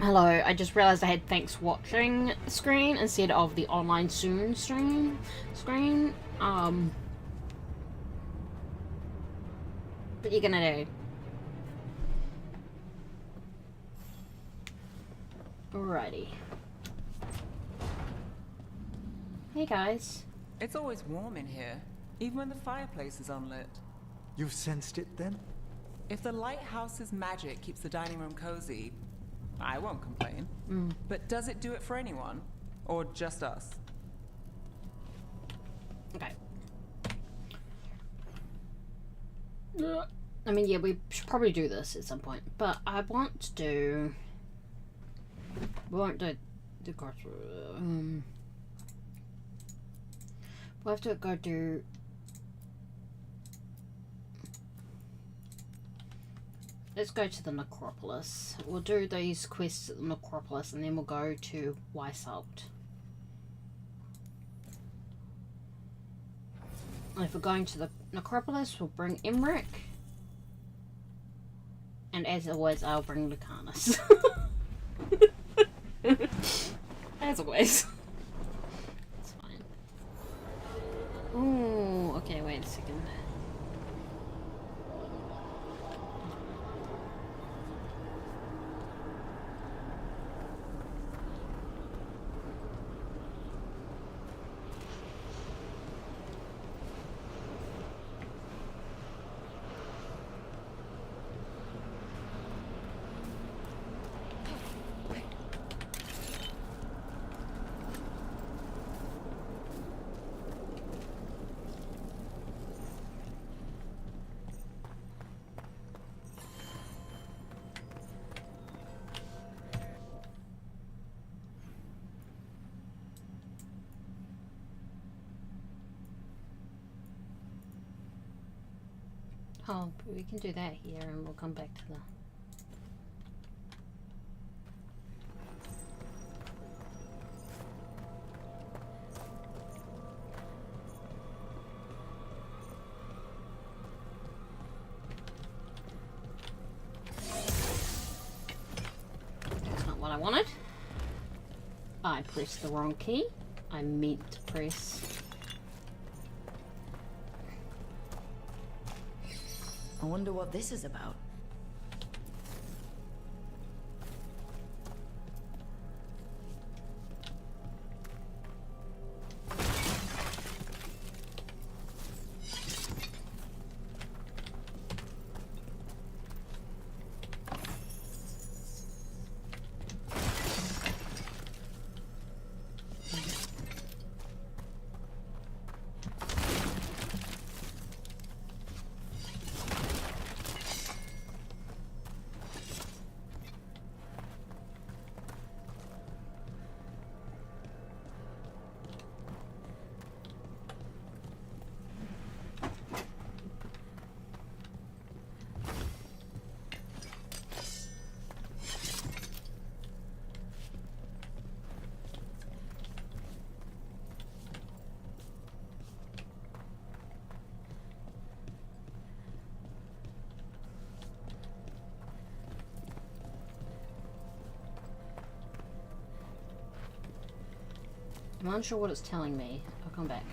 Hello, I just realized I had thanks watching screen instead of the online soon screen. What you gonna do? Alrighty. Hey guys. It's always warm in here, even when the fireplace is unlit. You've sensed it then? If the lighthouse's magic keeps the dining room cozy, I won't complain. But does it do it for anyone? Or just us? Okay. I mean, yeah, we should probably do this at some point, but I want to do... We won't do the crossroad. We'll have to go do... Let's go to the necropolis. We'll do these quests at the necropolis and then we'll go to Weisshaupt. And if we're going to the necropolis, we'll bring Emmerich. And as always, I'll bring Lucanus. As always. It's fine. Ooh, okay, wait a second. Oh, we can do that here and we'll come back to the... That's not what I wanted. I pressed the wrong key. I meant to press... I wonder what this is about. I'm unsure what it's telling me. I'll come back.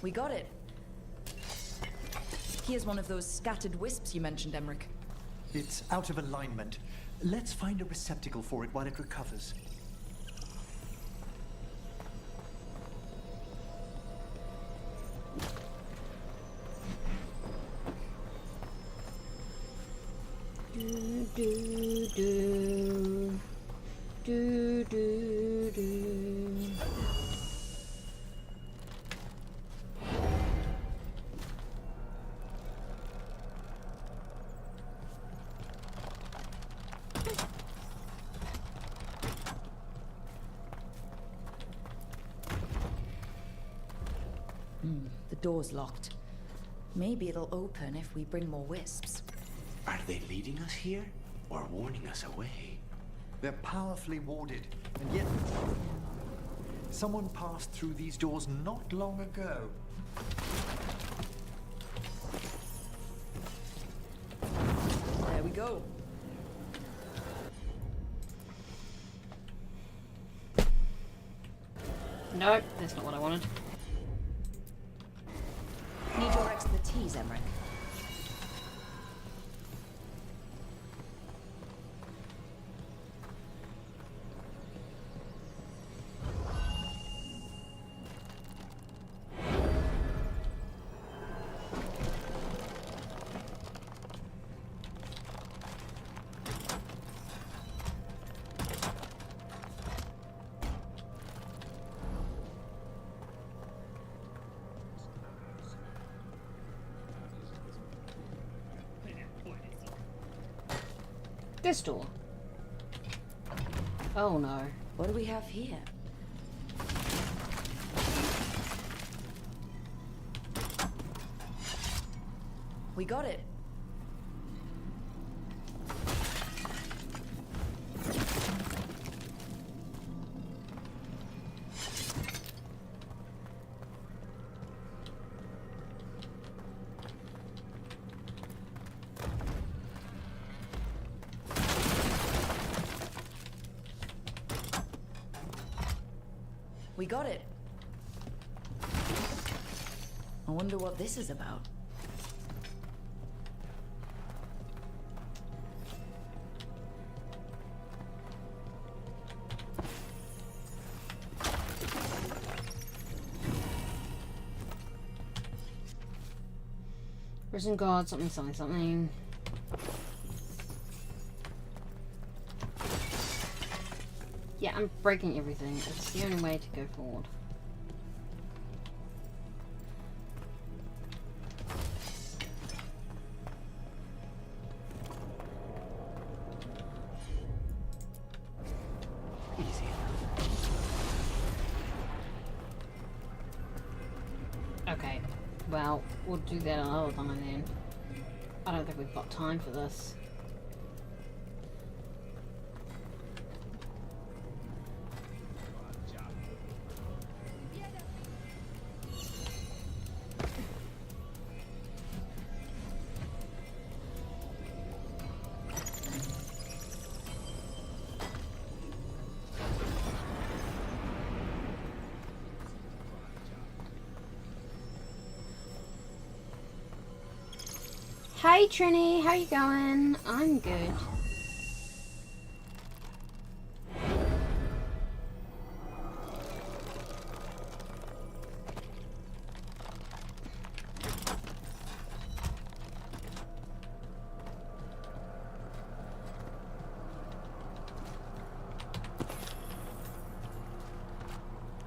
We got it. Here's one of those scattered wisps you mentioned, Emmerich. It's out of alignment. Let's find a receptacle for it while it recovers. The door's locked. Maybe it'll open if we bring more wisps. Are they leading us here or warning us away? They're powerfully warded, and yet Someone passed through these doors not long ago. There we go. Nope, that's not what I wanted. Need your expertise, Emmerich. This door. Oh no. What do we have here? We got it. We got it. I wonder what this is about. Prison guard, something, something, something. Yeah, I'm breaking everything. It's the only way to go forward. Easy. Okay, well, we'll do that another time then. I don't think we've got time for this. Hey Trini, how you going? I'm good.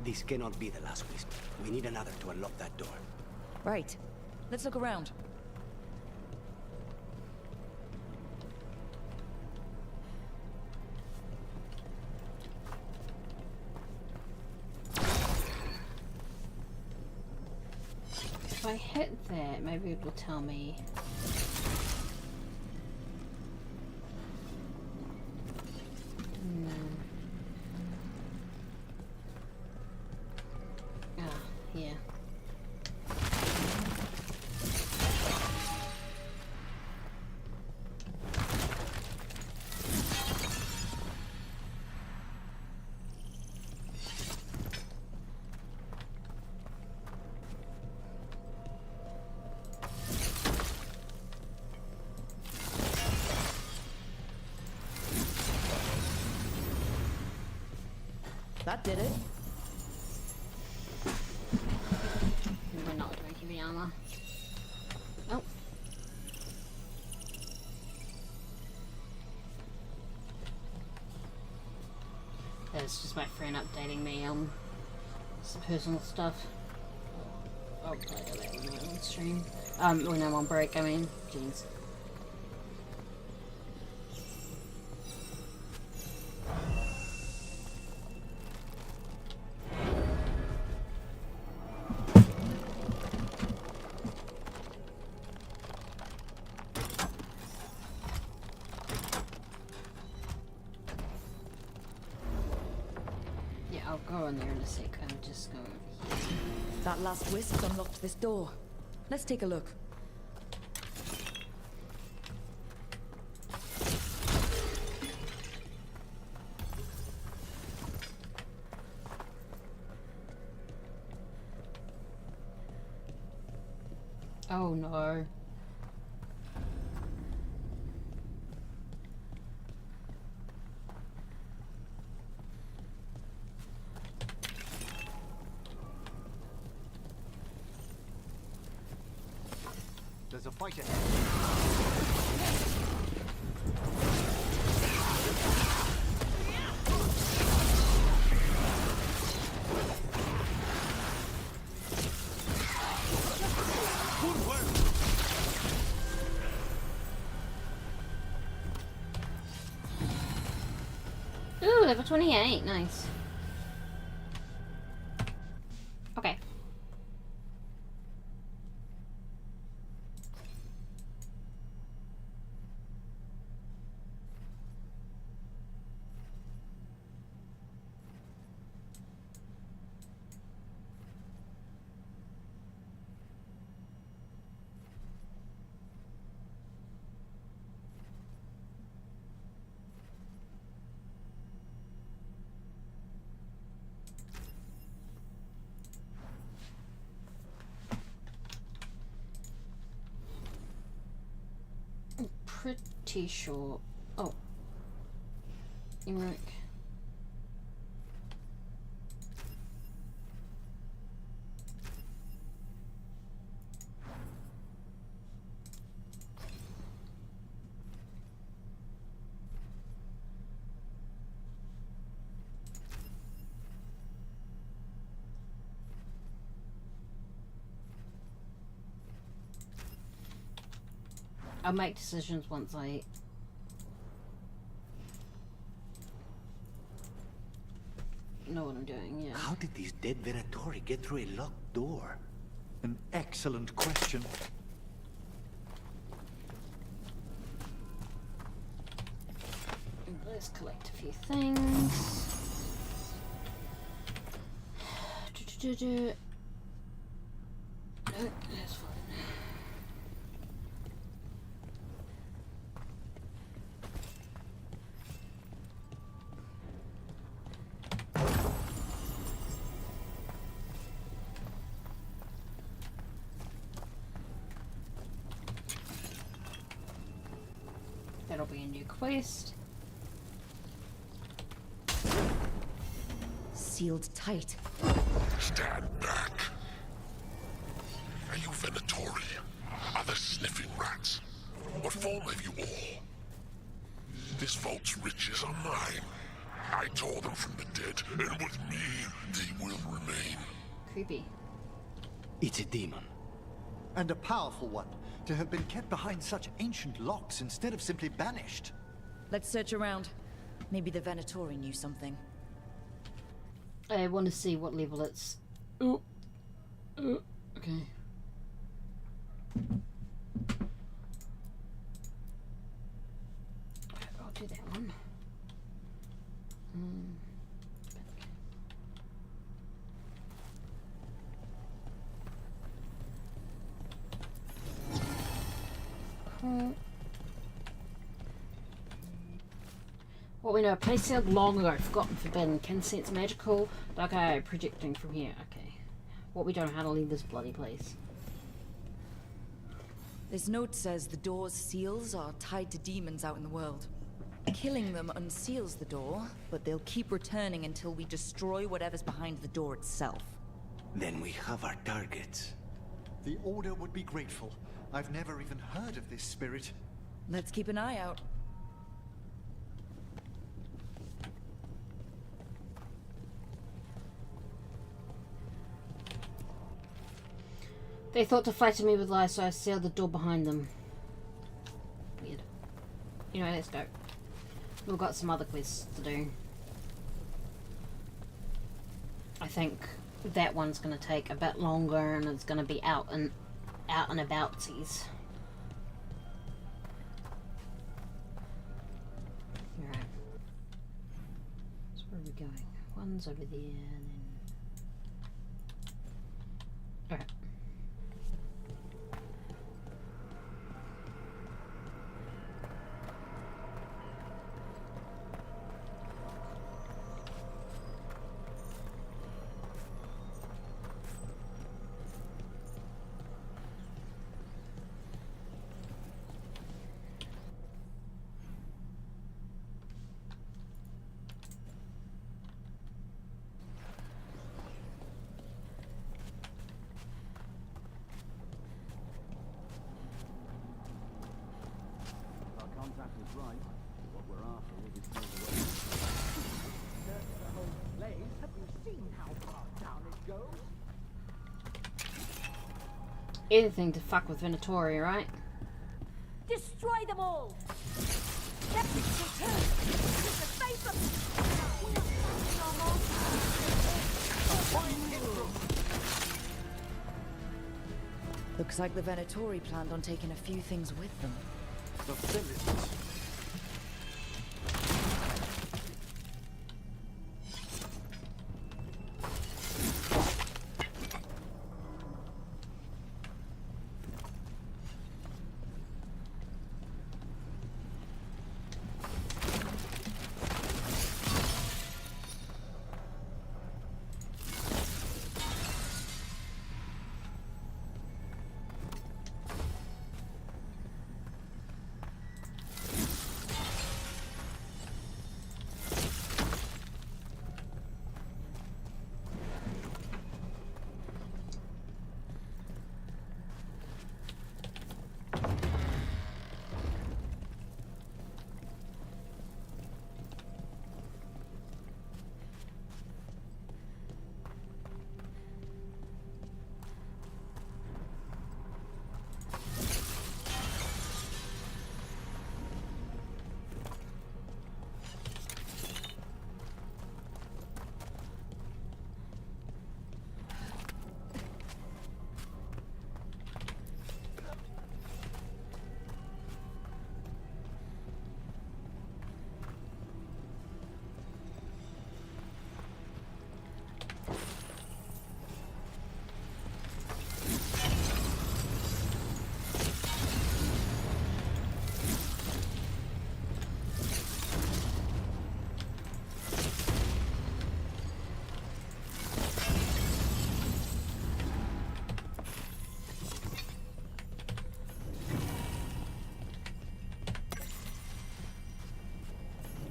This cannot be the last whisper. We need another to unlock that door. Right. Let's look around. If I hit that, maybe it will tell me. Ah, yeah. That did it. We're not doing heavy armor. Oh. That's just my friend updating me on some personal stuff. I'll play that when I'm on stream. When I'm on break, I mean. Jeez. I'll go in there in a sec. I'm just going over here. That last wisp unlocked this door. Let's take a look. Oh no. There's a fight ahead. Ooh, level 28. Nice. Okay. Pretty sure. Oh. Emmerich. I'll make decisions once I know what I'm doing, yeah. How did these dead Venatori get through a locked door? An excellent question. Let's collect a few things. No, that's fine. That'll be a new quest. Sealed tight. Stand back. Are you Venatori? Other sniffing rats? What form have you all? This vault's riches are mine. I tore them from the dead, and with me, they will remain. Creepy. It's a demon. And a powerful one, to have been kept behind such ancient locks instead of simply banished. Let's search around. Maybe the Venatori knew something. I want to see what level it's. Oh. Okay. I'll do that one. Cool. What we know, place sealed long ago, forgotten, forbidden, can sense magical. Okay, projecting from here. Okay. What we don't know how to leave this bloody place. This note says the door's seals are tied to demons out in the world. Killing them unseals the door, but they'll keep returning until we destroy whatever's behind the door itself. Then we have our targets. The Order would be grateful. I've never even heard of this spirit. Let's keep an eye out. They thought to flatter me with lies, so I sealed the door behind them. Weird. Anyway, let's go. We've got some other quests to do. I think that one's going to take a bit longer, and it's going to be out and aboutsies. Alright. So where are we going? One's over there, and then anything to fuck with Venatori, right? Destroy them all! Let me return! With the face of... Looks like the Venatori planned on taking a few things with them. The villains.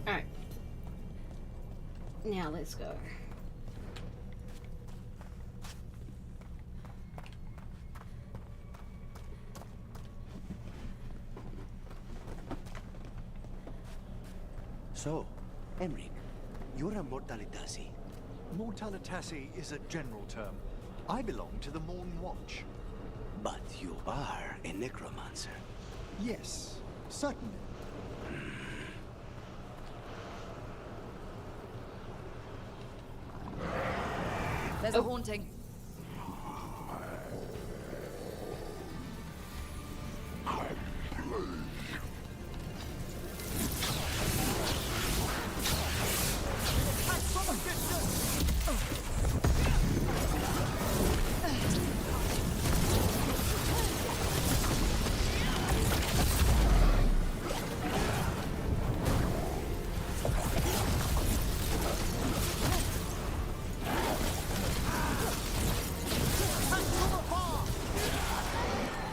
Alright. Now let's go. So, Emric, you're a Mortalitasi. Mortalitasi is a general term. I belong to the Morn Watch. But you are a necromancer. Yes, certainly. There's a haunting.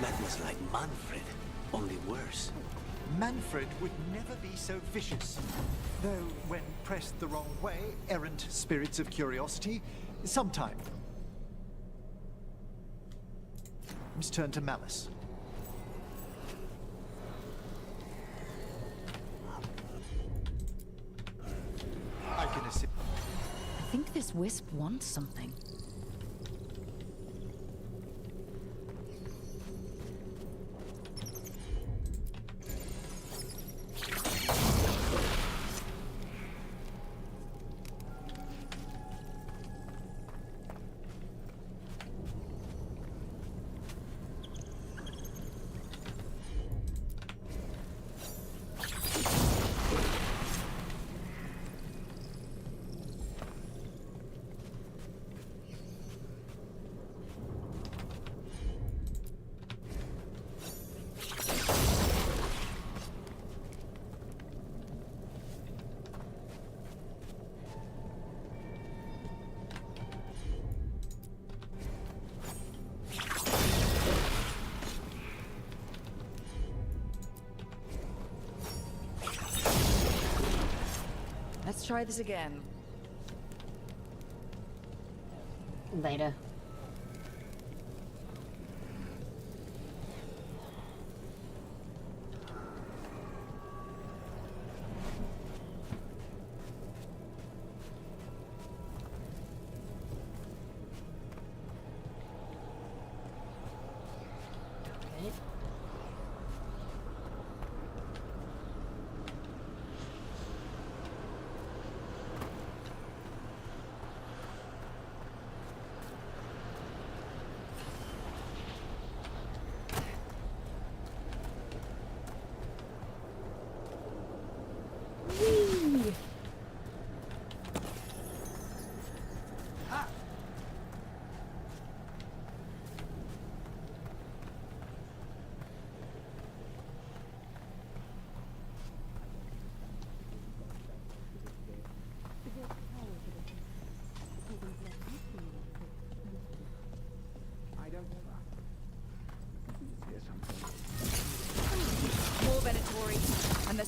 That was like Manfred, only worse. Manfred would never be so vicious. Though, when pressed the wrong way, errant spirits of curiosity, sometimes. Let's turn to malice. I can assist. I think this wisp wants something. Let's try this again. Later.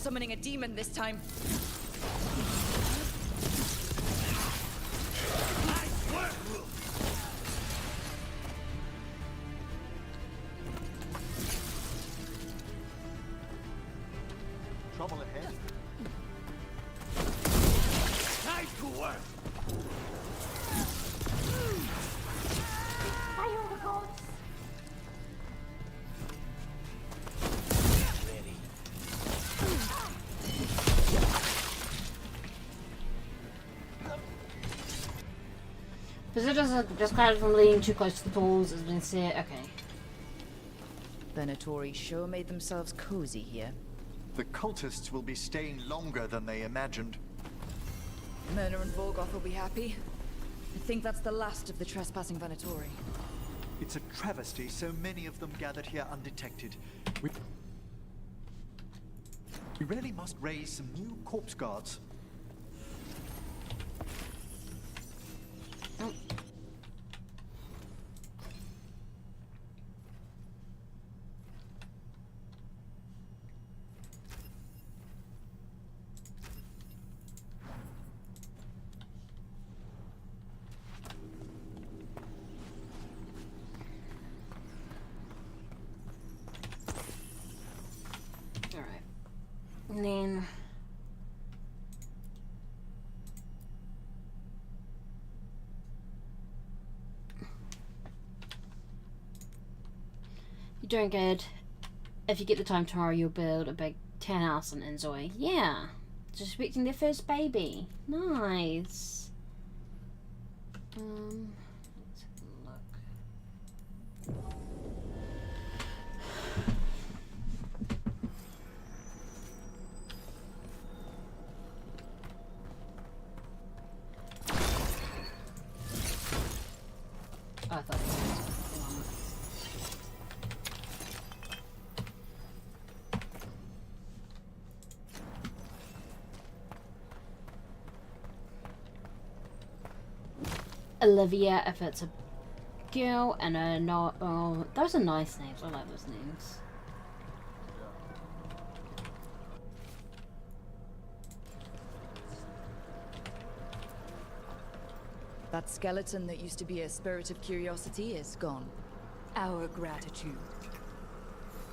summoning a demon this time. Trouble ahead. Time to work! Fire the gods! Ready. Visitors just kind from leaning too close to the pools has been said. Okay. Venatori sure made themselves cozy here. The cultists will be staying longer than they imagined. Myrna and Volgoth will be happy. I think that's the last of the trespassing Venatori. It's a travesty so many of them gathered here undetected. We really must raise some new corpse guards. Oh. Alright. And then you're doing good. If you get the time tomorrow, you'll build a big townhouse in Inzoy. Yeah. Just expecting their first baby. Nice. Let's have a look. Oh, I thought it was Olivia, if it's a girl, and a no. Oh, those are nice names. I like those names. That skeleton that used to be a spirit of curiosity is gone. Our gratitude.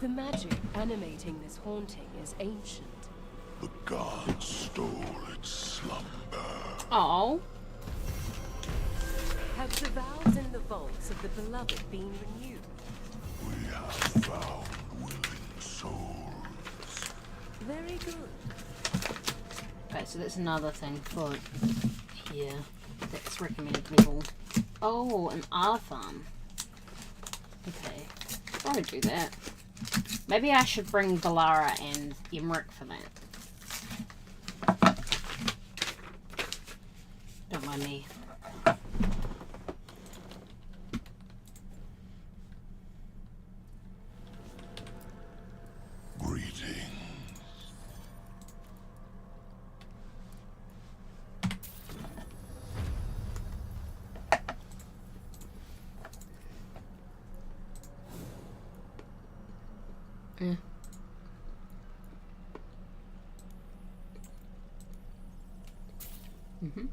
The magic animating this haunting is ancient. The gods stole its slumber. Oh. Have the vows in the vaults of the beloved been renewed? We have found willing souls. Very good. Okay, so that's another thing for here. That's recommended level. Oh, an Artham. Okay, I want to do that. Maybe I should bring Valara and Emmerich for that. Don't mind me. Greetings. Yeah. Mm-hmm.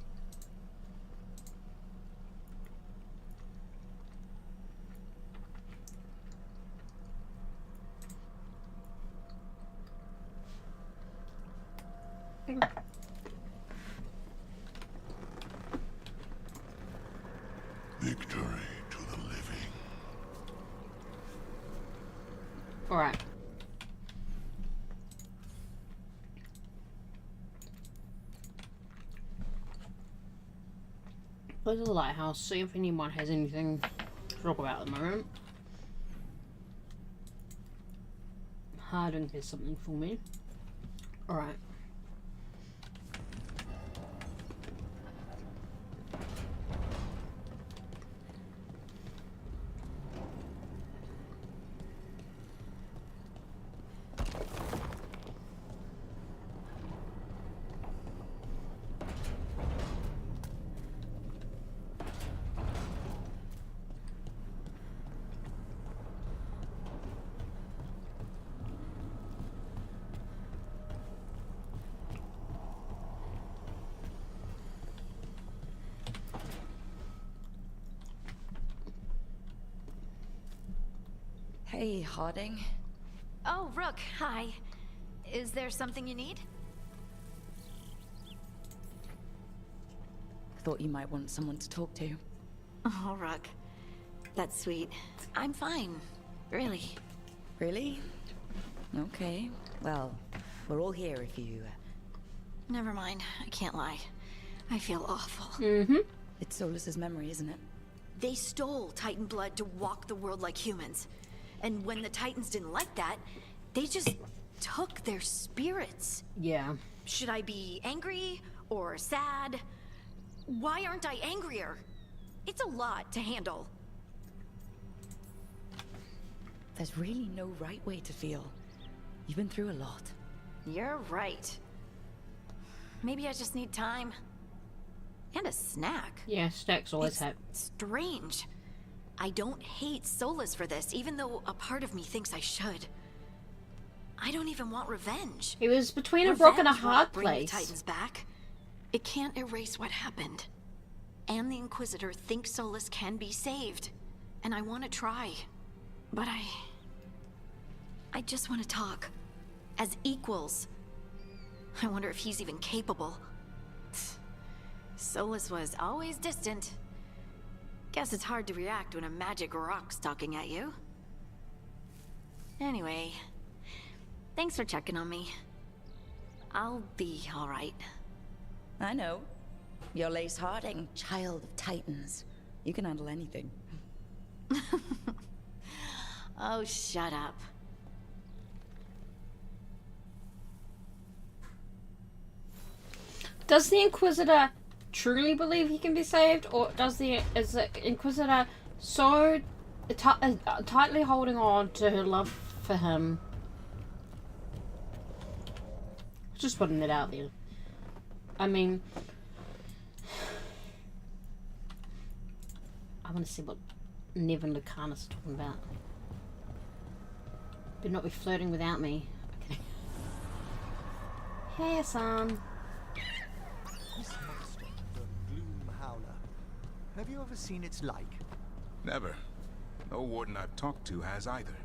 Victory to the living. All right. Go to the lighthouse, see if anyone has anything to talk about at the moment. Harding has something for me. Alright. Hey, Harding. Oh, Rook, hi. Is there something you need? Thought you might want someone to talk to. Oh, Rook. That's sweet. I'm fine. Really. Really? Okay. Well, we're all here if you... Never mind. I can't lie. I feel awful. Mm-hmm. It's Solus's memory, isn't it? They stole Titan blood to walk the world like humans. And when the Titans didn't like that, they just took their spirits. Yeah. Should I be angry or sad? Why aren't I angrier? It's a lot to handle. There's really no right way to feel. You've been through a lot. You're right. Maybe I just need time. And a snack. Yeah, snacks always It's happen. strange. I don't hate Solus for this, even though a part of me thinks I should. I don't even want revenge. It was between a rock and a Revenge won't hard bring the place. Titans back. It can't erase what happened. And the Inquisitor thinks Solus can be saved. And I want to try. But I just want to talk. As equals. I wonder if he's even capable. Solus was always distant. Guess it's hard to react when a magic rock's talking at you. Anyway, thanks for checking on me. I'll be alright. I know. You're Lace Harding, child of Titans. You can handle anything. Oh, shut up. Does the Inquisitor truly believe he can be saved, or is the Inquisitor so tightly holding on to her love for him? Just putting it out there. I mean, I want to see what Nev and Lucanus are talking about. Better not be flirting without me. Okay. Hey, son. This monster, the Gloom Howler. Have you ever seen its like? Never. No warden I've talked to has either.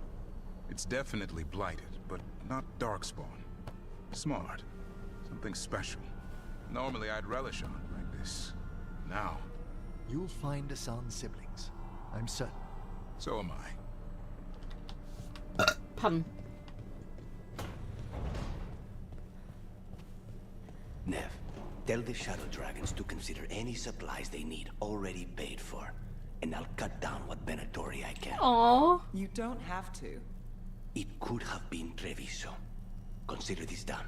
It's definitely blighted, but not darkspawn. Smart. Something special. Normally I'd relish on like this. Now. You'll find Asan's siblings. I'm certain. So am I. Pardon. Nev, tell the Shadow Dragons to consider any supplies they need already paid for. And I'll cut down what Benetori I can. Aww. You don't have to. It could have been Treviso. Consider this done.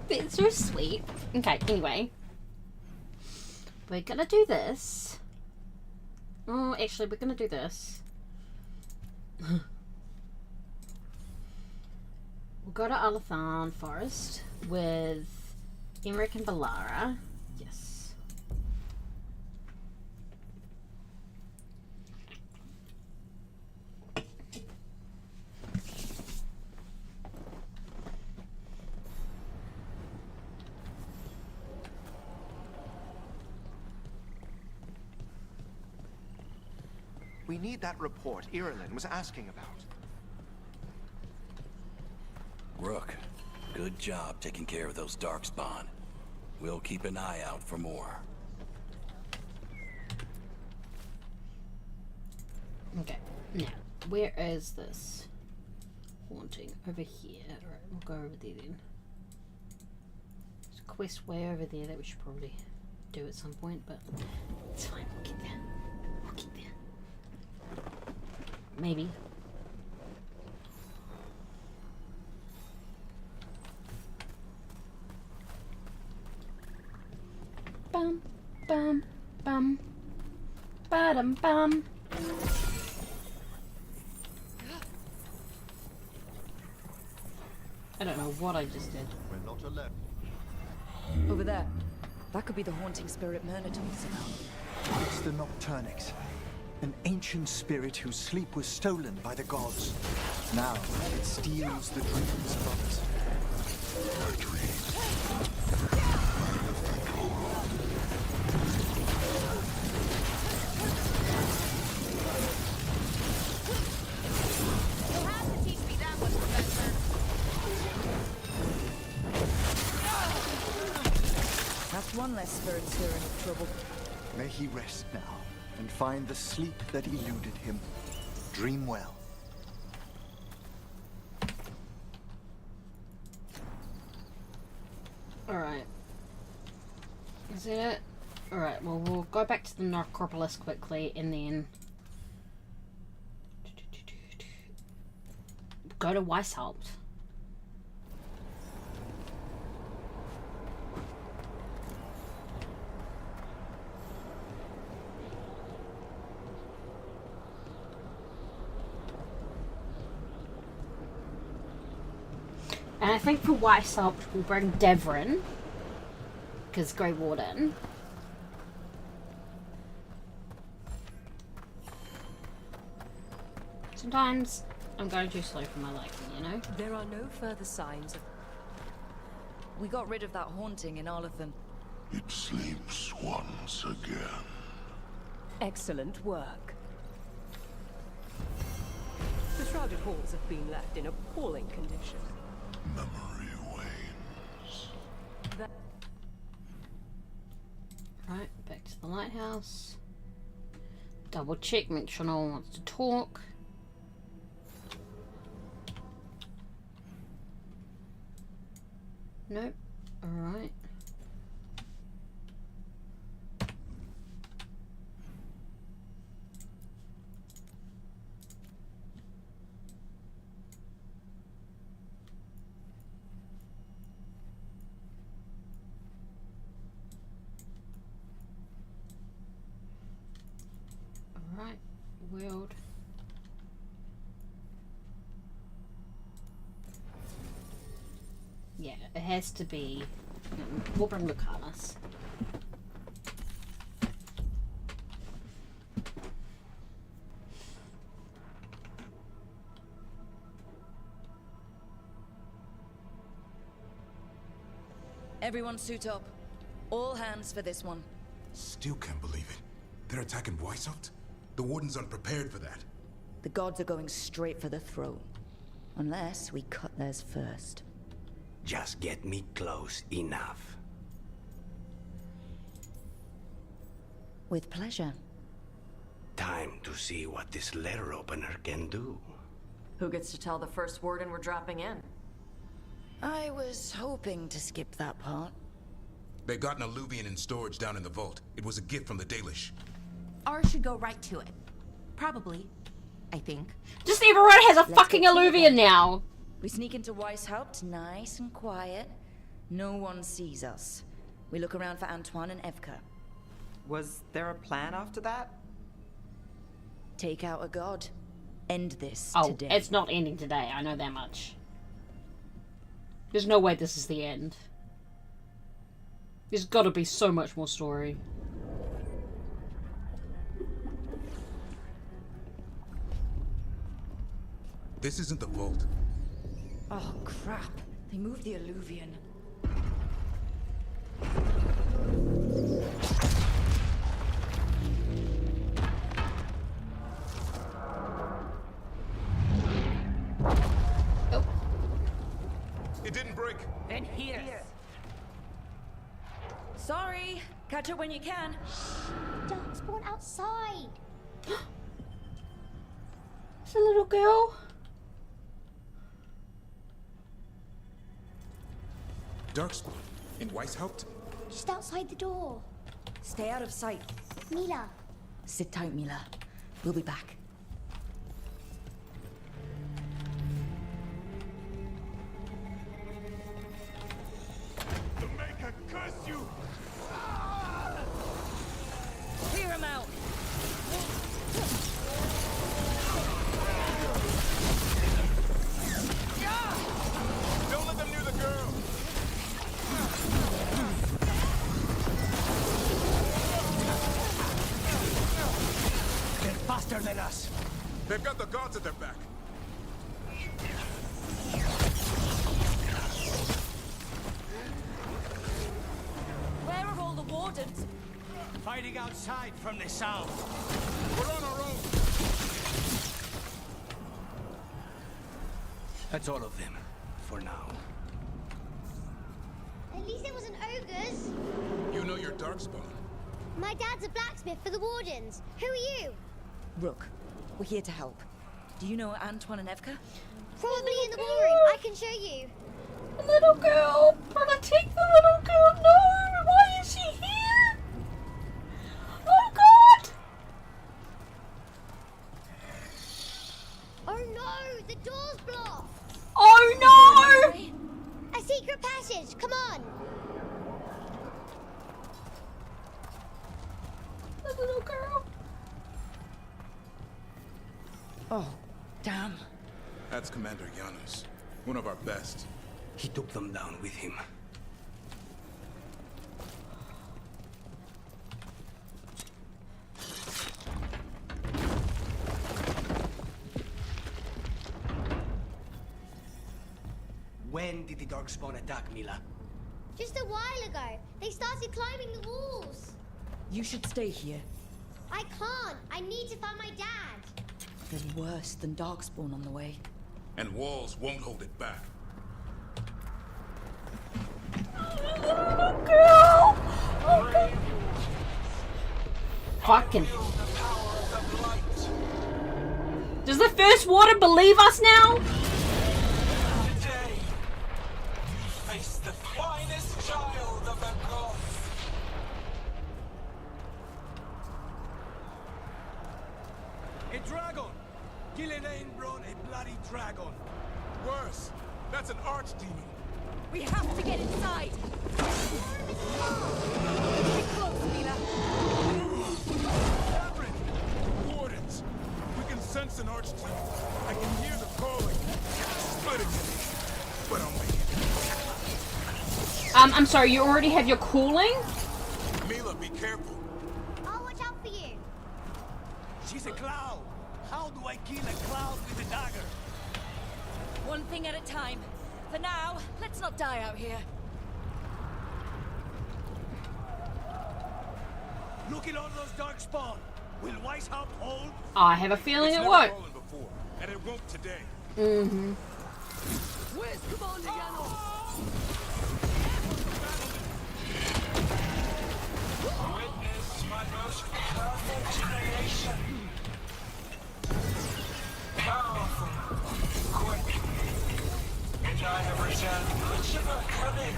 It's so sweet. Okay, anyway. We're gonna do this. Oh, actually, we're gonna do this. We'll go to Alathan Forest with Emmerich and Balara. Yes. We need that report Irilyn was asking about. Rook, good job taking care of those darkspawn. We'll keep an eye out for more. Okay, now, where is this haunting? Over here. Alright, we'll go over there then. There's a quest way over there that we should probably do at some point, but it's fine, we'll get there. We'll get there. Maybe. Bum, bum, bum. Ba-dum, bum. I don't know what I just did. We're not alone. Over there. That could be the haunting spirit Myrna talks about. It's the Nocturnix. An ancient spirit whose sleep was stolen by the gods. Now, it steals the dreams of others. My dreams. unless spirits stir enough trouble. May he rest now and find the sleep that eluded him. Dream well. Alright. Is that it? Alright, well, we'll go back to the necropolis quickly and then go to Weisshaupt. And I think for Weisshaupt we'll bring Devrin, because Grey Warden. Sometimes I'm going too slow for my liking, you know? There are no further signs of... We got rid of that haunting in Arlathan. It sleeps once again. Excellent work. The shrouded halls have been left in appalling condition. Memory wanes. Right, back to the lighthouse. Double check, make sure no one wants to talk. Nope. Alright. Alright. World. Yeah, it has to be. We'll bring Lucanus. Everyone suit up. All hands for this one. Still can't believe it. They're attacking Weisshaupt? The Warden's unprepared for that. The gods are going straight for the throne. Unless we cut theirs first. Just get me close enough. With pleasure. Time to see what this letter opener can do. Who gets to tell the first warden we're dropping in? I was hoping to skip that part. They got an alluvian in storage down in the vault. It was a gift from the Dalish. Ours should go right to it. Probably. I think. Just everyone has a fucking alluvian now! We sneak into Weisshaupt, nice and quiet. No one sees us. We look around for Antoine and Evka. Was there a plan after that? Take out a god. End this today. It's not ending today, I know that much. There's no way this is the end. There's gotta be so much more story. This isn't the vault. Oh, crap. They moved the alluvian. Oh. It didn't break. Then here. Sorry. Catch it when you can. Darkspawn outside. It's a little girl. Darkspawn? In Weisshaupt? Just outside the door. Stay out of sight. Mila. Sit tight, Mila. We'll be back. The Maker curse you! Clear him out! Don't let them near the girl! They're faster than us. They've got the gods at their back. Where are all the wardens? Fighting outside from the south. We're on our own. That's all of them, for now. At least it wasn't ogres. You know your darkspawn. My dad's a blacksmith for the Wardens. Who are you? Rook, we're here to help. Do you know Antoine and Evka? Probably in the ballroom. I can show you. Little girl, protect the little girl. No, why is she here? Oh God! Oh no, the door's blocked. Oh no! A secret passage. Come on. The little girl. Oh, damn. That's Commander Janus, one of our best. He took them down with him. When did the Darkspawn attack, Mila? Just a while ago. They started climbing the walls. You should stay here. I can't. I need to find my dad. There's worse than Darkspawn on the way. And walls won't hold it back. Little girl! Oh God. Fucking. Does the First Warden believe us now? Today, you face the finest child of the gods. A dragon! Gillidain brought a bloody dragon. Worse, that's an archdemon. We have to get inside! Get close, Mila! Wardens! We can sense an archdemon. I can hear the calling. Splitting it. But I'll make it. I'm sorry, you already have your cooling? Mila, be careful. I'll watch out for you. She's a cloud. How do I kill a cloud with a dagger? One thing at a time. For now, let's not die out here. Look at all those darkspawn. Will Weisshaupt hold? I have a feeling It's it never won't. fallen before, and it won't today. Mm-hmm. Where's Commander Janus? Witness my most perfect creation. Powerful, quick, and I have returned much of her cunning.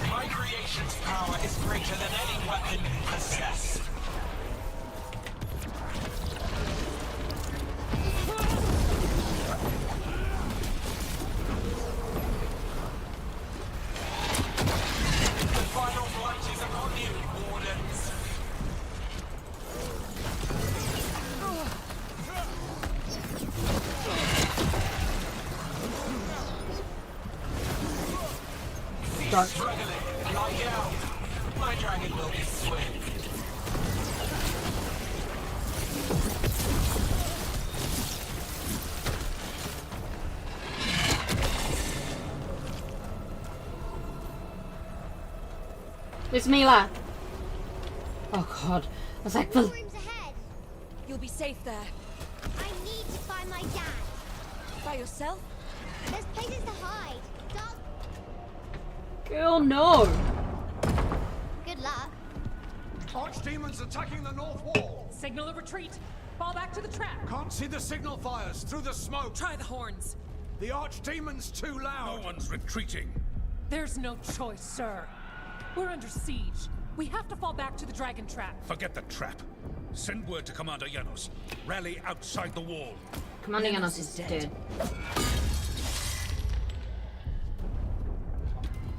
My creation's power is greater than any weapon you possess. The final blight is upon you, Wardens. Dark. Struggling, lie out. My dragon will be swift. It's Mila. Oh God. I was like, The room's ahead. You'll be safe there. I need to find my dad. By yourself? There's places to hide. Dark. girl, no. Good luck. Archdemons attacking the north wall. Signal a retreat. Fall back to the trap. Can't see the signal fires through the smoke. Try the horns. The Archdemon's too loud. No one's retreating. There's no choice, sir. We're under siege. We have to fall back to the dragon trap. Forget the trap. Send word to Commander Janus. Rally outside the wall. Commander Janus is dead.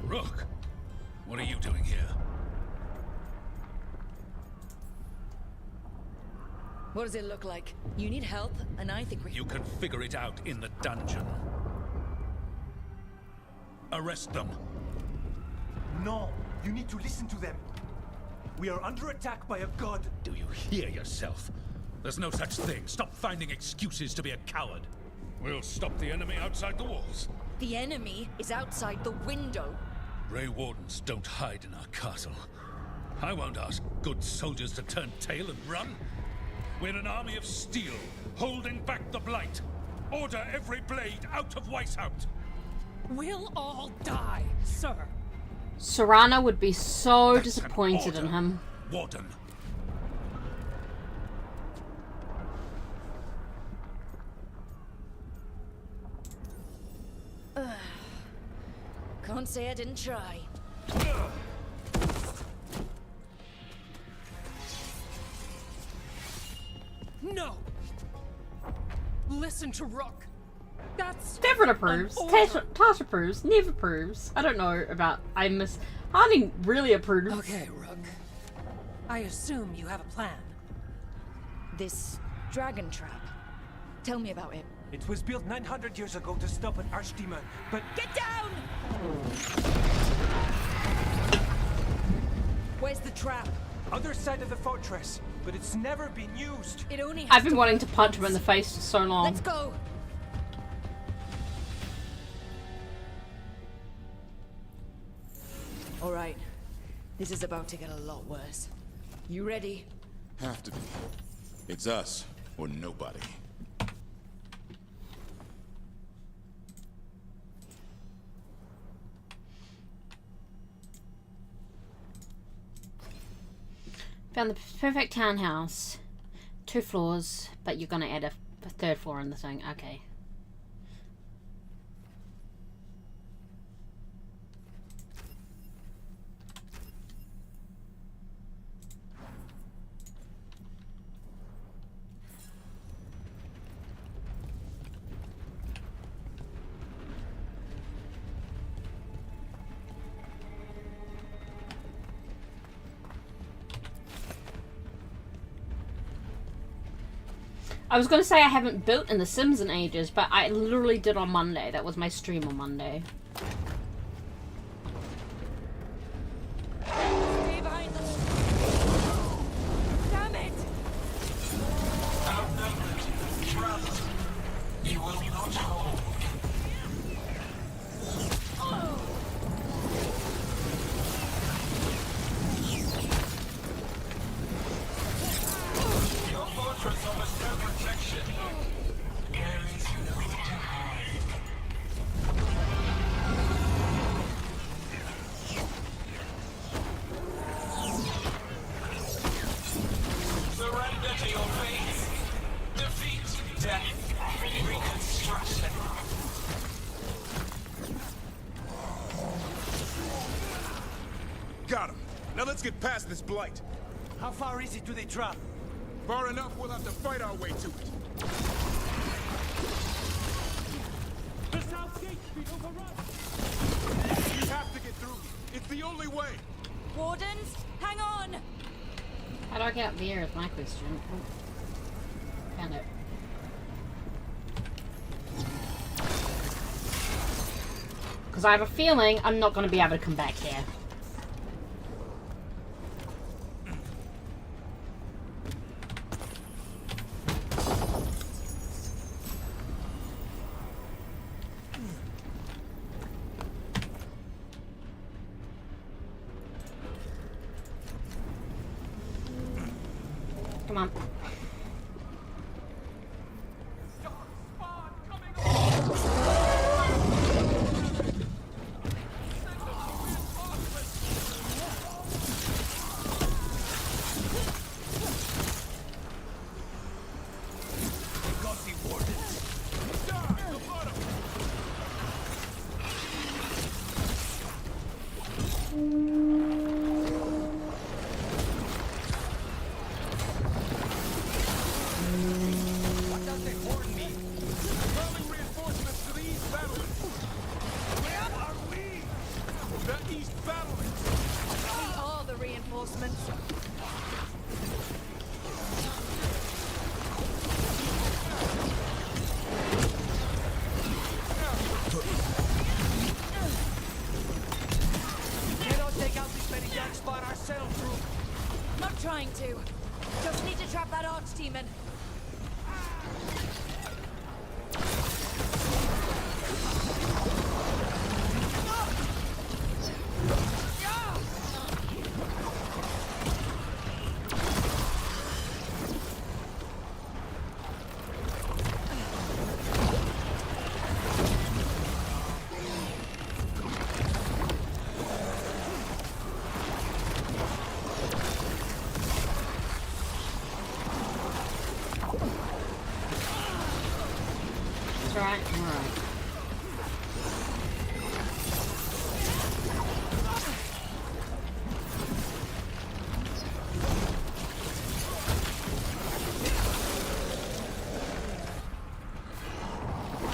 Rook, what are you doing here? What does it look like? You need help, and I think we... You can figure it out in the dungeon. Arrest them. No, you need to listen to them. We are under attack by a god. Do you hear yourself? There's no such thing. Stop finding excuses to be a coward. We'll stop the enemy outside the walls. The enemy is outside the window. Grey Wardens don't hide in our castle. I won't ask good soldiers to turn tail and run. We're an army of steel, holding back the blight. Order every blade out of Weisshaupt. We'll all die, sir. Serana would be so disappointed in him. Warden. Can't say I didn't try. No! Listen to Rook. That's... Devin approves. Tasha approves. Nev approves. I don't know about... Harding really approves. Okay, Rook. I assume you have a plan. This dragon trap. Tell me about it. It was built 900 years ago to stop an archdemon, but... Get down! Where's the trap? Other side of the fortress, but it's never been used. It only has I've been wanting to punch him in the face for so long. Let's go! Alright. This is about to get a lot worse. You ready? Have to be. It's us, or nobody. Found the perfect townhouse. 2 floors, but you're gonna add a 3rd floor in the thing. Okay. I was going to say I haven't built in The Sims in ages, but I literally did on Monday. That was my stream on Monday. Stay behind the wall. Damn it! Outnumbered, trapped. You will not hold. Your fortress offers no protection. Carries nowhere to hide. Surrender to your fate. Defeat, death, reconstruction. Got him. Now let's get past this blight. How far is it to the trap? Far enough, we'll have to fight our way to it. The south gate's been overrun. You have to get through. It's the only way. Wardens, hang on! How do I get up there is my question. Oh. Found it. Because I have a feeling I'm not going to be able to come back here. Come on. Not trying to. Just need to trap that archdemon. right? Alright.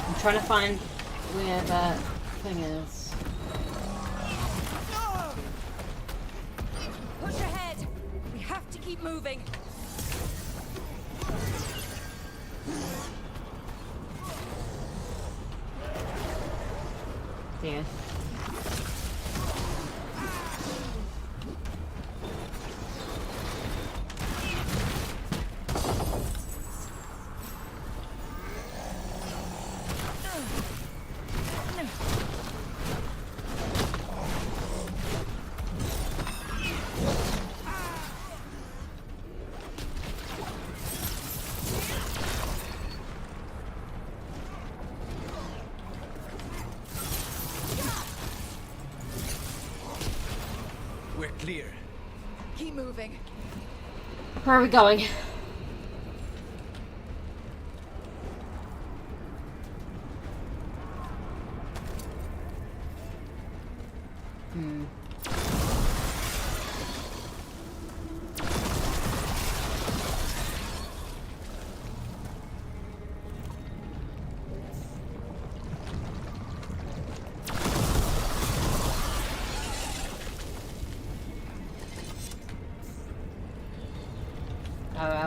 I'm trying to find where that thing is. Push ahead. We have to keep moving. There. We're clear. Keep moving. Where are we going?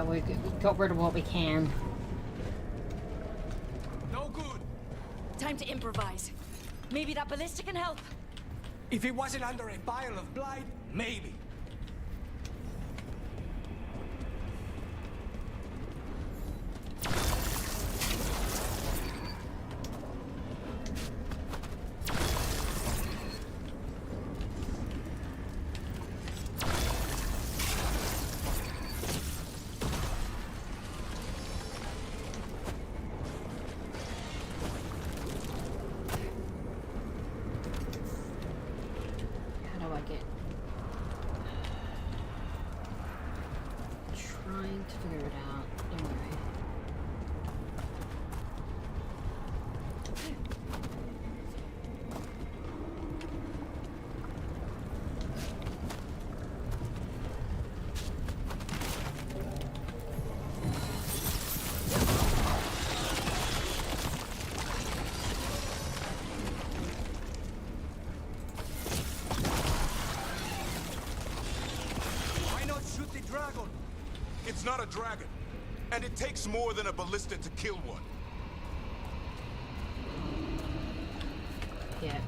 We got rid of what we can. No good. Time to improvise. Maybe that ballista can help. If it wasn't under a pile of blight, maybe. Trying to figure it out. Don't worry. Why not shoot the dragon? It's not a dragon, and it takes more than a ballista to kill one. Yeah.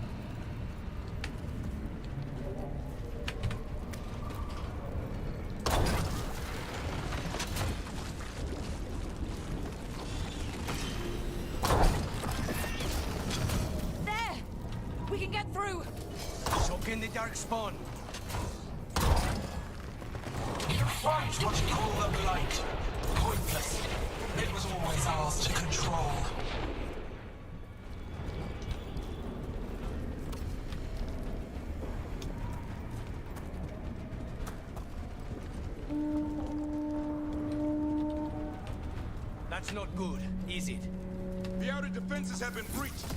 There! We can get through! So can the darkspawn. You fight what you call the blight. Pointless. It was always ours to control. That's not good, is it? The outer defenses have been breached.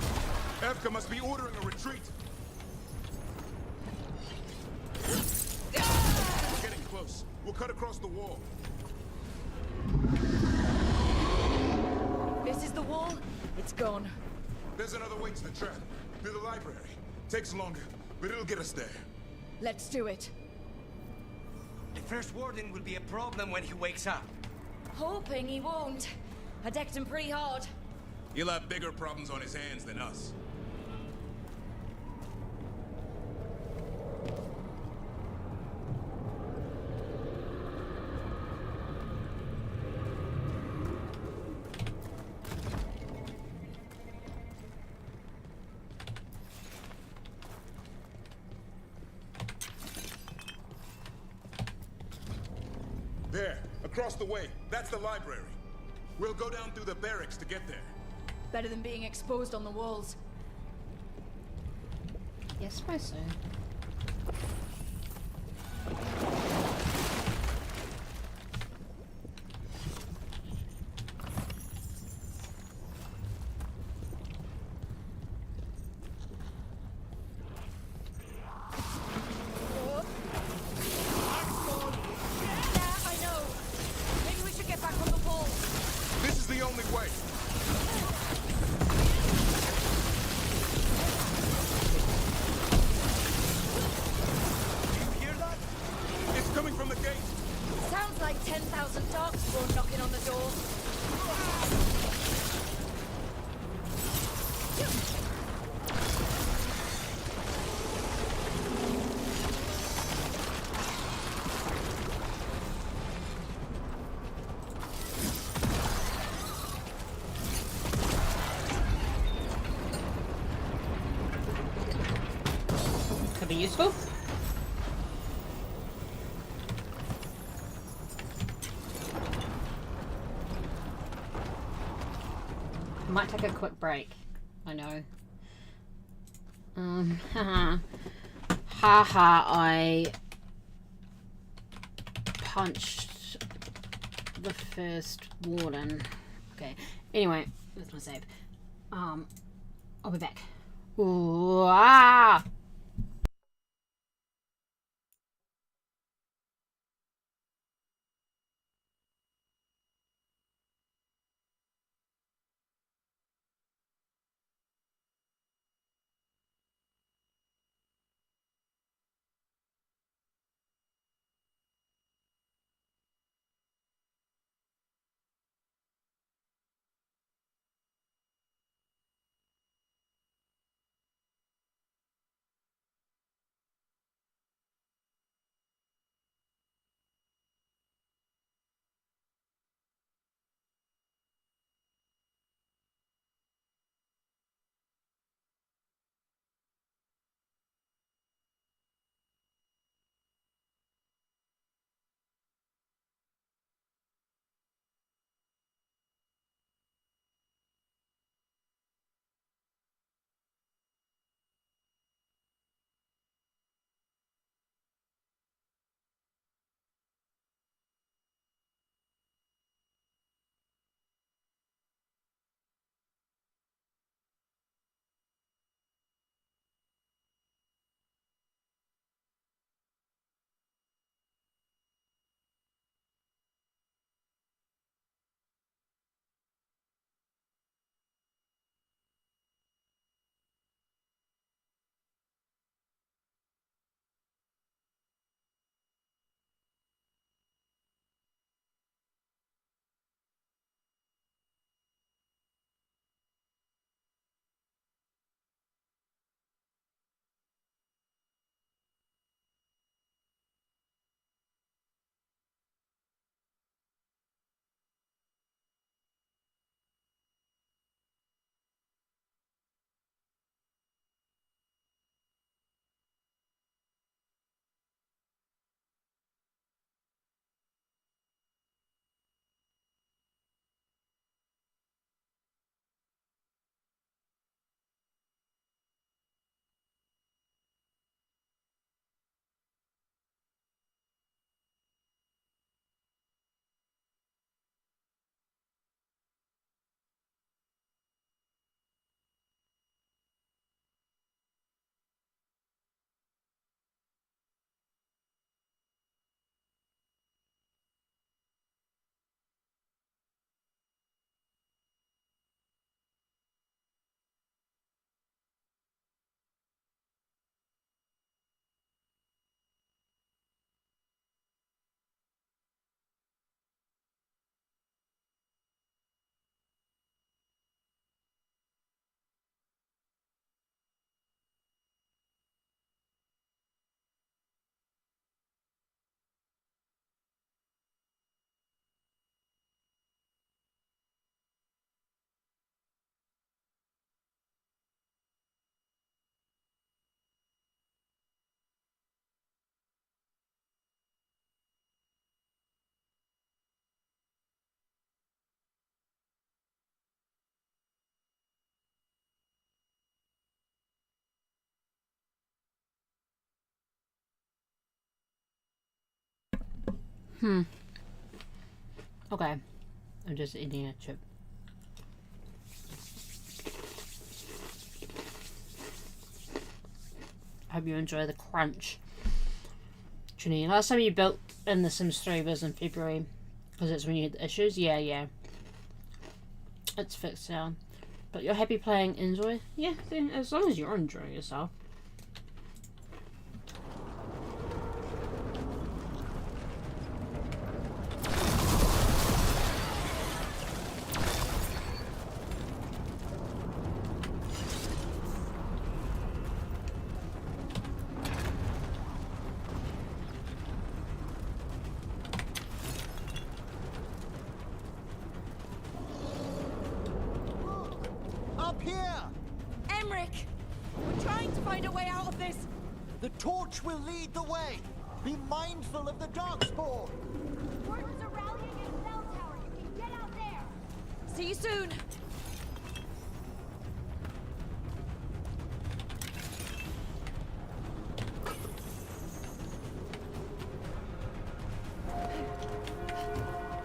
Evka must be ordering a retreat. We're getting close. We'll cut across the wall. This is the wall. It's gone. There's another way to the trap. Through the library. Takes longer, but it'll get us there. Let's do it. The first warden will be a problem when he wakes up. Hoping he won't. I decked him pretty hard. He'll have bigger problems on his hands than us. There, across the way. That's the library. We'll go down through the barracks to get there. Better than being exposed on the walls. Yes, I suppose so. door. Could be useful. Might take a quick break. I know. Haha, I punched the first warden. Okay. Anyway, that's my save. I'll be back. Ooh, ah! Okay. I'm just eating a chip. Hope you enjoy the crunch. Trini, last time you built in The Sims 3 was in February. Because it's when you had the issues? Yeah. It's fixed now. But you're happy playing Enjoy? Yeah, then as long as you're enjoying yourself. We're trying to find a way out of this. The torch will lead the way. Be mindful of the darkspawn. Wardens are rallying in a cell tower. You can get out there. See you soon.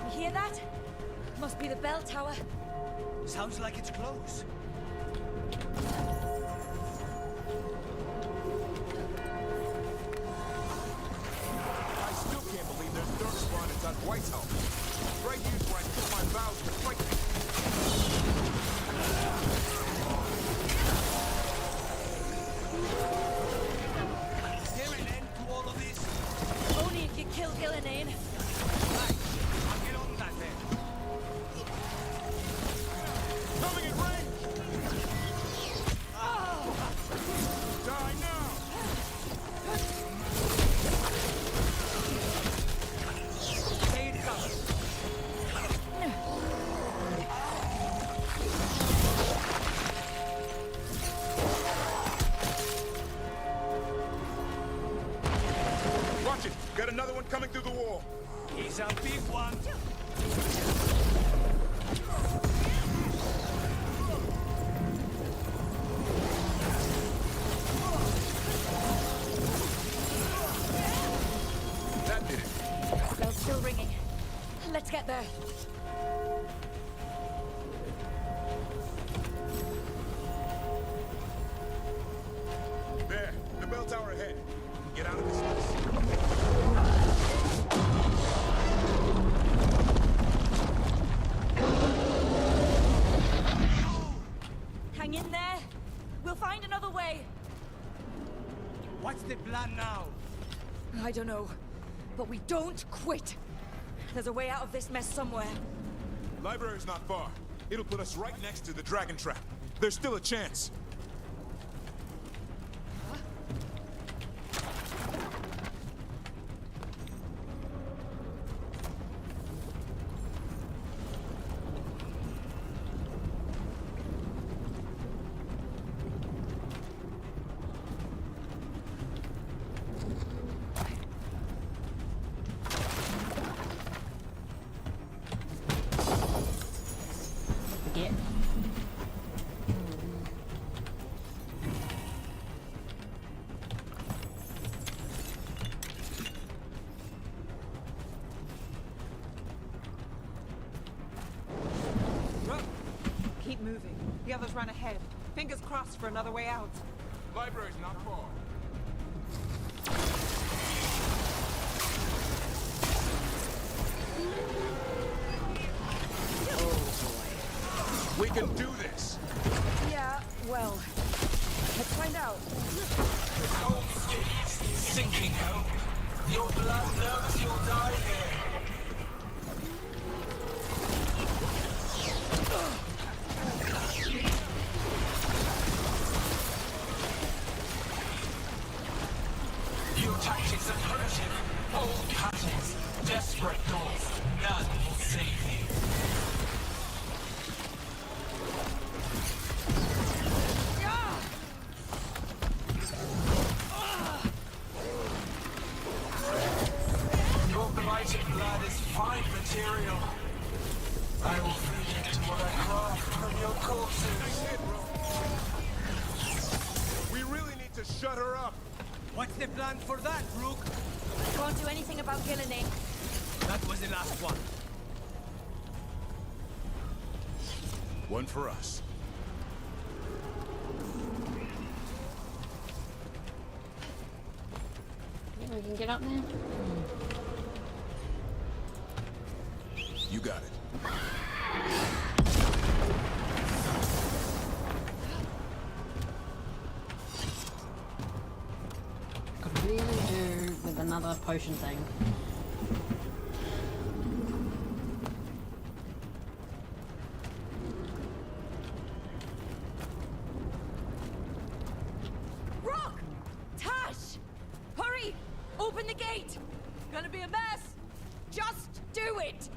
You hear that? Must be the bell tower. Sounds like it's close. I still can't believe there's darkspawn inside Weisshaupt. Right here's where I kill my vows to fight. Is there an end to all of this? Only if you kill Gillenane. Right. I'll get on that then. Coming in range! Die now! Stay in cover. Watch it! Got another one coming through the wall. He's a big one. That did it. Bell's still ringing. Let's get there. There, the bell tower ahead. Get out of this mess. Hang in there. We'll find another way. What's the plan now? I don't know, but we don't quit. There's a way out of this mess somewhere. Library's not far. It'll put us right next to the dragon trap. There's still a chance. Get. Keep moving. The others run ahead. Fingers crossed for another way out. Library's not far. We can do this. Yeah, well, let's find out. Cold skin, sinking hope. Your blood knows you'll die here. Your tactics are primitive. Old patterns, desperate doors. None will save you. Your blighted blood is fine material. I will feed it to what I craft from your corpses. We really need to shut her up. What's the plan for that, Rook? Can't do anything about Gillenane. That was the last one. One for us. Yeah, we can get up there. You got it. Could really do with another potion thing. Rock! Tash! Hurry! Open the gate! Gonna be a mess! Just do it!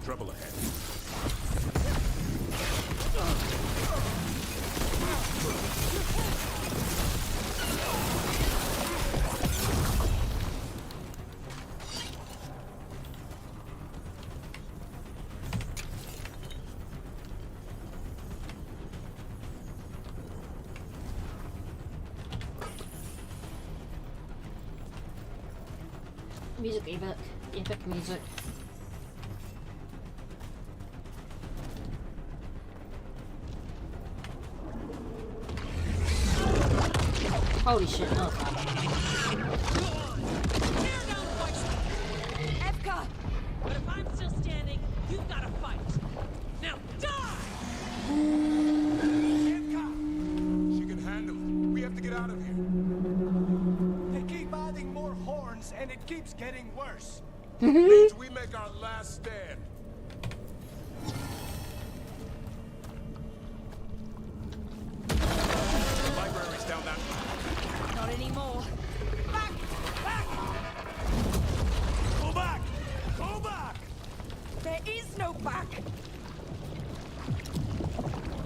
Trouble ahead. Music, epic. Epic music. Holy shit, no. Evka! But if I'm still standing, you've got to fight. Now die! She can handle it. We have to get out of here. They keep adding more horns, and it keeps getting worse. Means we make our last stand. Library's down that. Not anymore. Back! Back! Go back! Go back! There is no back.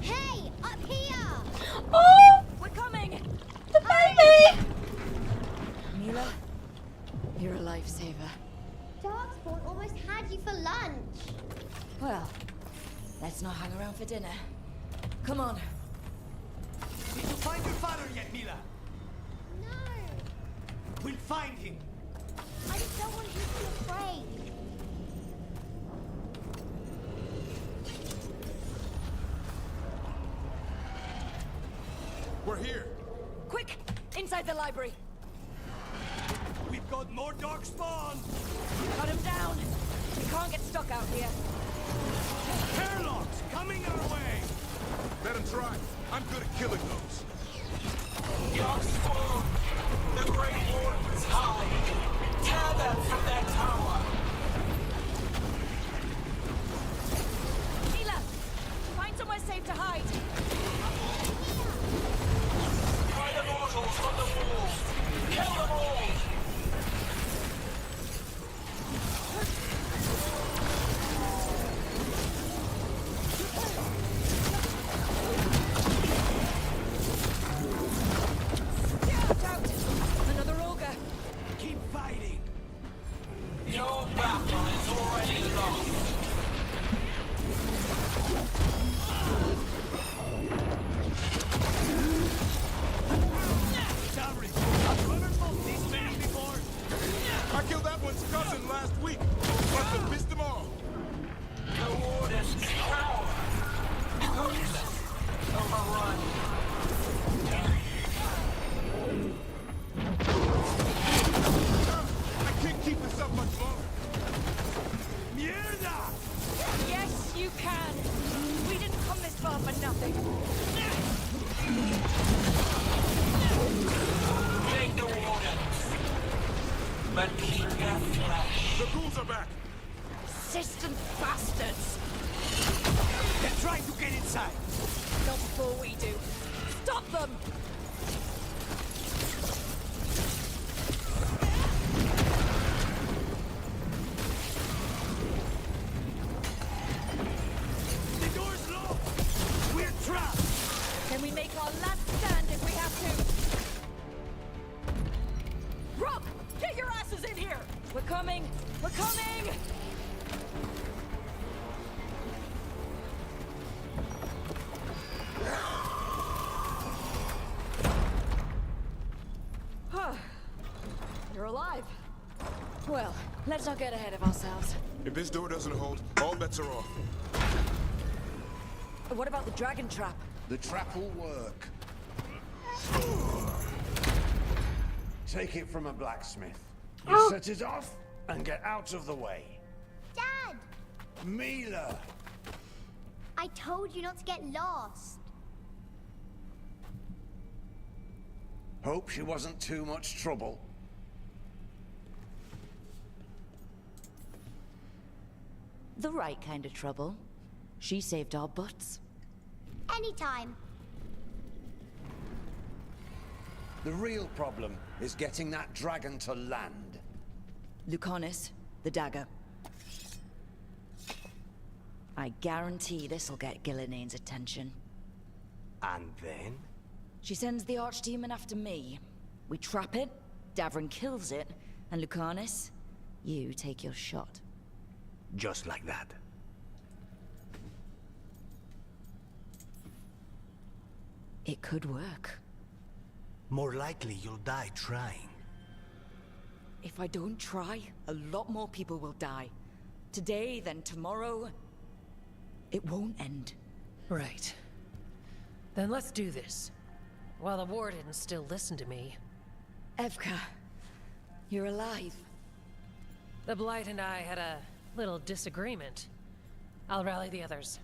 Hey, up here! Oh! We're coming! The baby! Mila, you're a lifesaver. Darkspawn almost had you for lunch. Well, let's not hang around for dinner. Come on. Did you find your father yet, Mila? No, We'll find him. I just don't want you to be afraid. We're here. Quick! Inside the library. We've got more darkspawn. Cut him down. We can't get stuck out here. Hairlocks coming our way. Let him try. I'm good at killing those. Darkspawn! The Great Warden's high! Tear them from their tower! Mila! Find somewhere safe to hide. Find the mortals from the walls! Kill them all! Get out! Another ogre. Keep fighting. Your battle is already lost! Salary. Have you ever fought this many before? I killed that one's cousin last week. Must have missed them all. The Warden's power! Hopeless! Overrun! I can't keep this up much longer. Mierda! Yes, you can. We didn't come this far for nothing. Take the Wardens! But keep their flesh! The ghouls are back. Persistent bastards. They're trying to get inside. Not before we do. Stop them! The door's locked. We're trapped. Can we make our last stand if we have to? Rob! Get your asses in here! We're coming! We're coming! You're alive. Well, let's not get ahead of ourselves. If this door doesn't hold, all bets are off. What about the dragon trap? The trap will work. Take it from a blacksmith. You set it off and get out of the way. Dad! Mila! I told you not to get lost. Hope she wasn't too much trouble. The right kind of trouble. She saved our butts. Anytime. The real problem is getting that dragon to land. Lucanis, the dagger. I guarantee this'll get Gillinean's attention. And then? She sends the archdemon after me. We trap it, Davrin kills it, and Lucanis, you take your shot. Just like that. It could work. More likely you'll die trying. If I don't try, a lot more people will die. Today, then tomorrow. It won't end. Right. Then let's do this. While the wardens still listen to me. Evka, you're alive. The Blight and I had a little disagreement. I'll rally the others.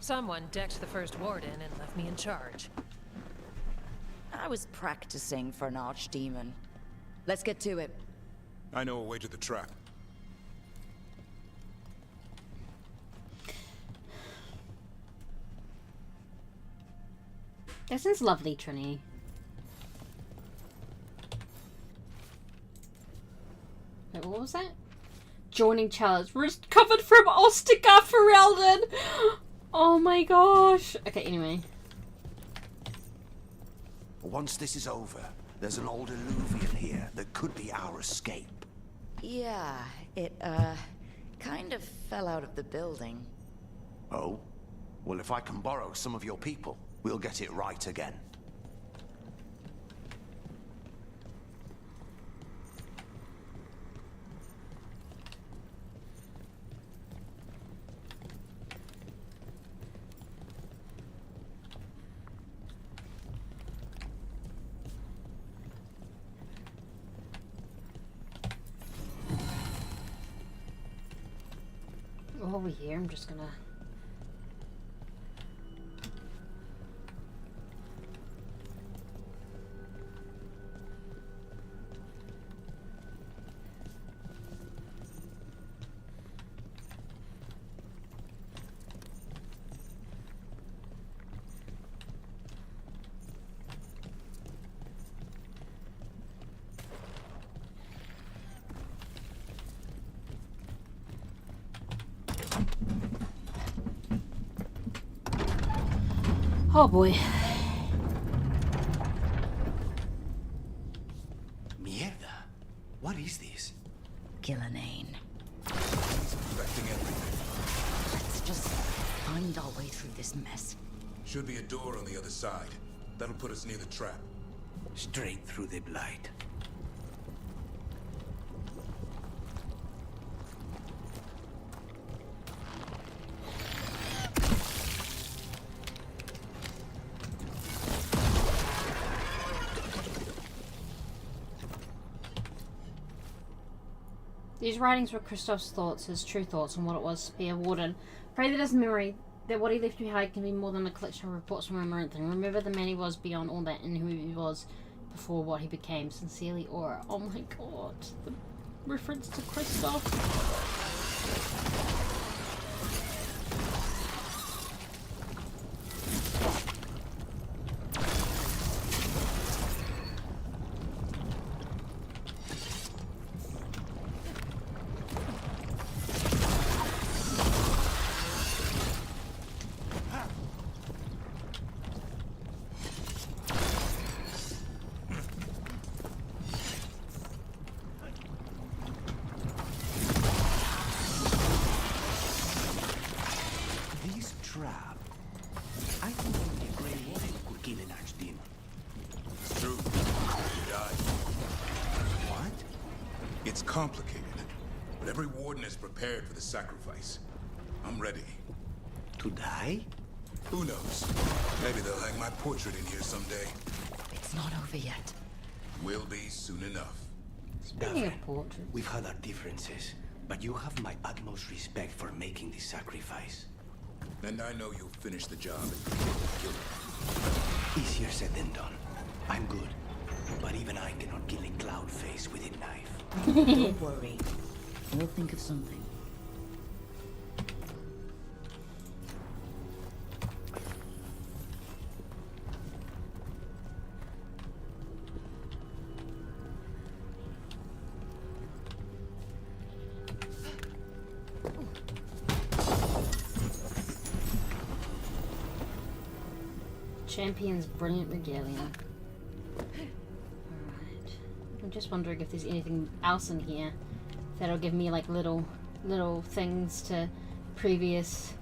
Someone decked the first warden and left me in charge. I was practicing for an archdemon. Let's get to it. I know a way to the trap. That sounds lovely, Trini. Wait, what was that? Joining challenge. Recovered from Ostigar Ferelden! Oh my gosh. Okay, anyway. Once this is over, there's an old alluvion here that could be our escape. Yeah, it, kind of fell out of the building. Oh? Well, if I can borrow some of your people, we'll get it right again. Over here, I'm just gonna... Oh boy. Mierda. What is this? Gillenane. He's infecting everything. Let's just find our way through this mess. Should be a door on the other side. That'll put us near the trap. Straight through the blight. These writings were Christoph's thoughts, his true thoughts on what it was to be a warden. Pray that his memory, that what he left behind can be more than a collection of reports from Amaranth. Remember the man he was beyond all that and who he was before what he became. Sincerely, Aura. Oh my god. The reference to Christoph. Complicated, but every warden is prepared for the sacrifice. I'm ready. To die? Who knows? Maybe they'll hang my portrait in here someday. It's not over yet. Will be soon enough. Speaking of portraits, we've had our differences, but you have my utmost respect for making this sacrifice. And I know you'll finish the job and kill the killer. Easier said than done. I'm good, but even I cannot kill a cloud face with a knife. Don't worry. We'll think of something. Champion's brilliant regalia. I'm just wondering if there's anything else in here that'll give me like little things to previous.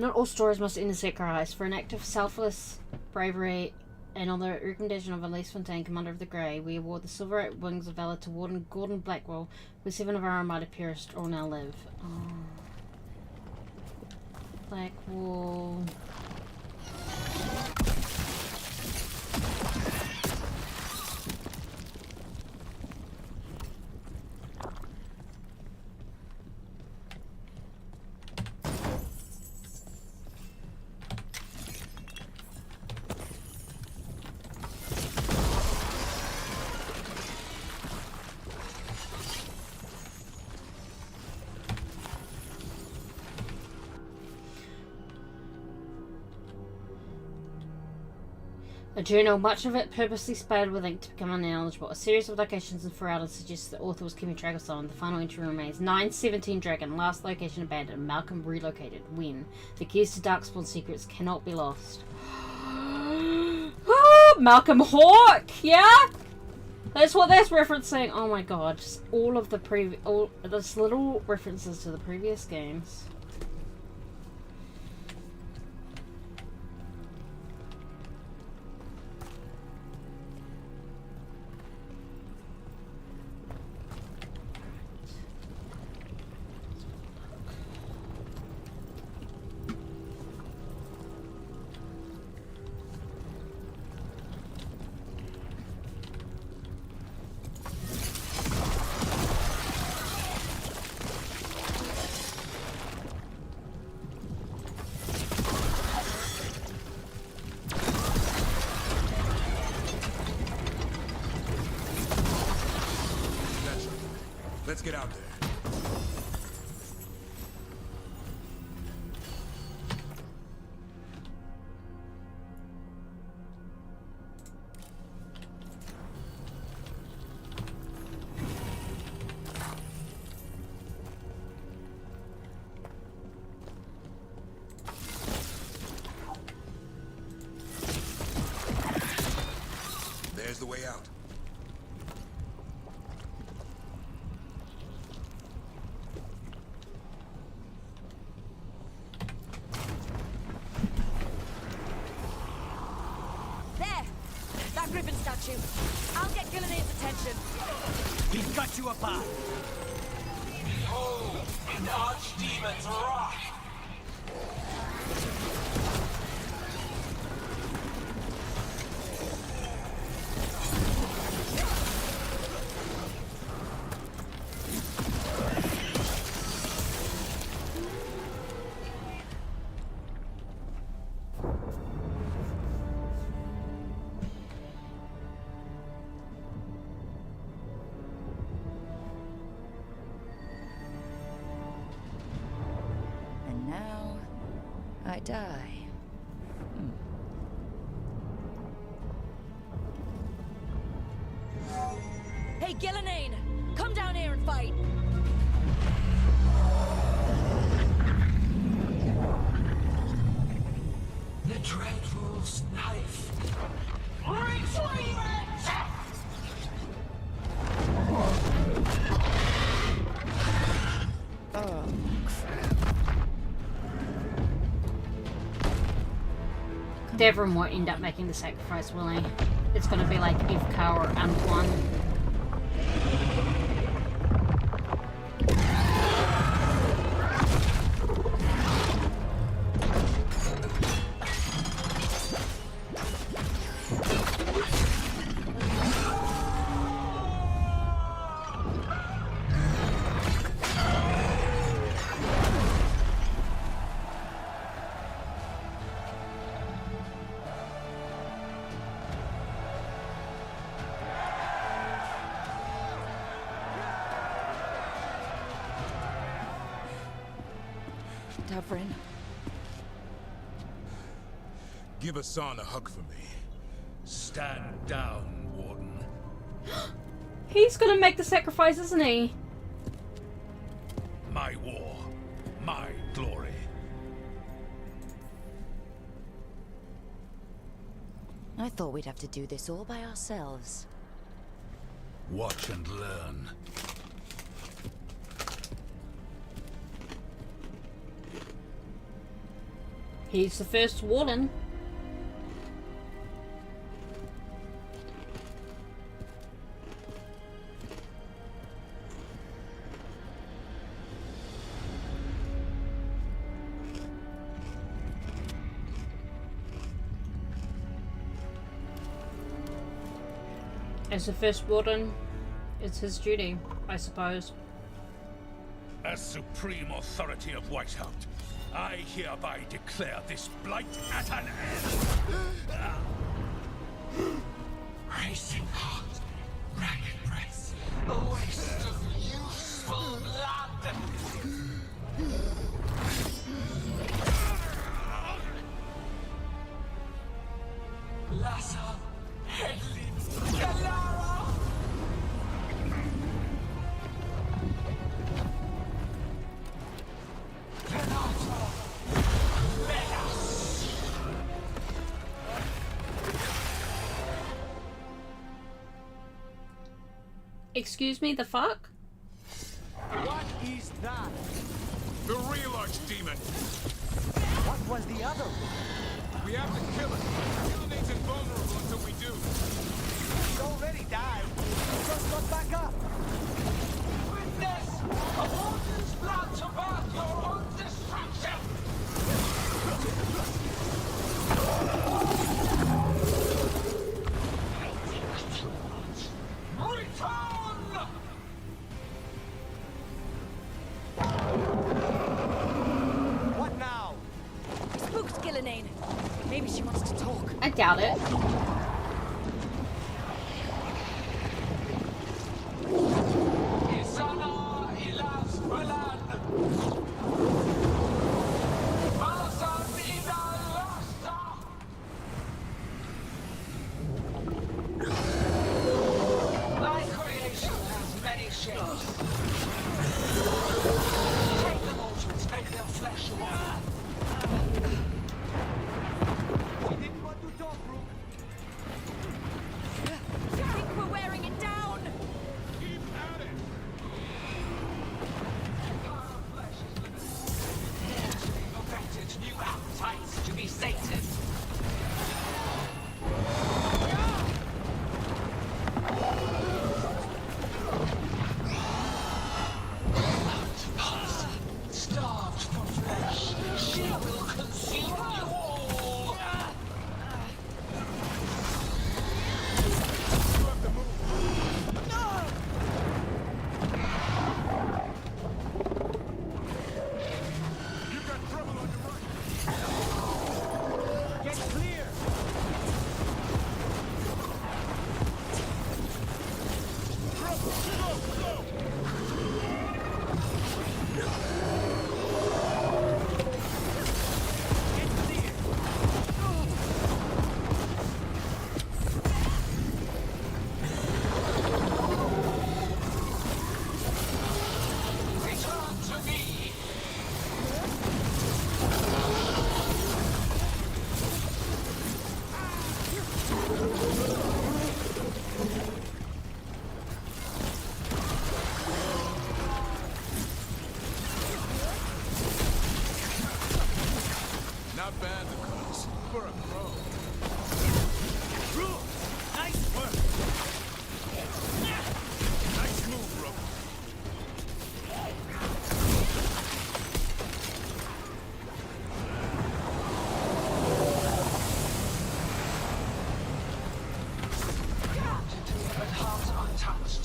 Not all stories must end in sacrifice. For an act of selfless bravery and on the recommendation of Elise Fontaine, Commander of the Grey, we award the Silver Wings of Valor to Warden Gordon Blackwell, where 7 of our Armada perished or now live. Oh. Blackwell... A journal, much of it purposely spared with ink to become unintelligible. A series of locations in Ferrada suggests the author was keeping track of someone. The final entry remains 917 Dragon, last location abandoned. Malcolm relocated. When? The keys to Darkspawn secrets cannot be lost. Malcolm Hawk! Yeah? That's what that's referencing. Oh my god. Just all of the this little references to the previous games. Let's get out there. There's the way out. Griffin statue. I'll get Gillenay's attention. He's got you apart. Behold, an archdemon's wrath. I die. Hey, Gillenay! Come down here and fight! The Dreadwolf's knife. Retrieve it! Oh. Devon won't end up making the sacrifice, will he? It's gonna be like Evka or Antoine. Davrin. Give Asan a hug for me. Stand down, Warden. He's gonna make the sacrifice, isn't he? My war, my glory. I thought we'd have to do this all by ourselves. Watch and learn. He's the first warden. As the first warden, it's his duty, I suppose. As supreme authority of Weisshaupt, I hereby declare this blight at an end. Racing heart, ragged breath, a waste of useful blood. Lassa, Hedlin, Galara. Excuse me, the fuck? What is that? The real archdemon. What was the other one? We have to kill it. Killing invulnerable until we do. He already died. Just got back up. Witness a warden's blood to birth your own destruction. Return! What now? Spooked Gillenane. Maybe she wants to talk. I doubt it. Isana ilas Balan. Malasan ina lasta. Thy creation has many shapes. Take the mortals, make their flesh one. She didn't want to talk, Brooke. I think we're wearing it down. Keep at it. Our flesh is limited. Dare to be perfected, new appetites to be sated. Starved for flesh, she will consume you all. You've got trouble on your right. Get clear. Trouble. Slow. Get clear. Return to me. Not bad, Nicholas. For a pro. Brooke, nice work. Nice move, bro. But heart untouched.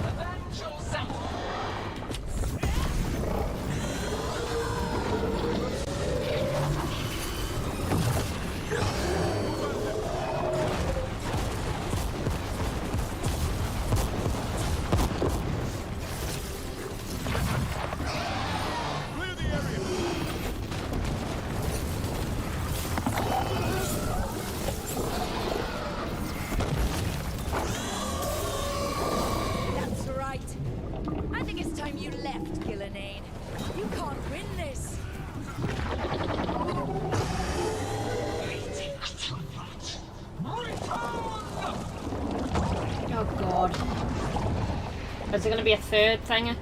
Avenge yourself. Clear the area. That's right. I think it's time you left, Gillenane. You can't win this. Oh god. Is there gonna be a third thing? In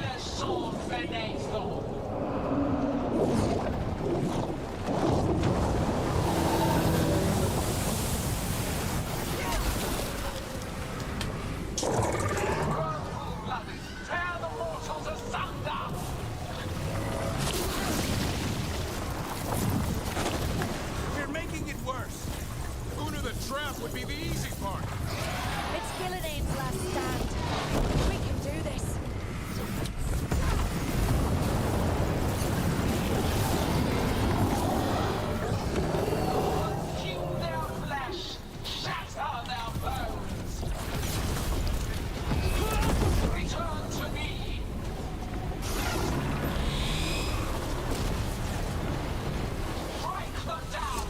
a sword for Nathan. be the easy part. It's Gillinane's last stand. We can do this. Consume their flesh, shatter their bones. Return to me. Strike them down.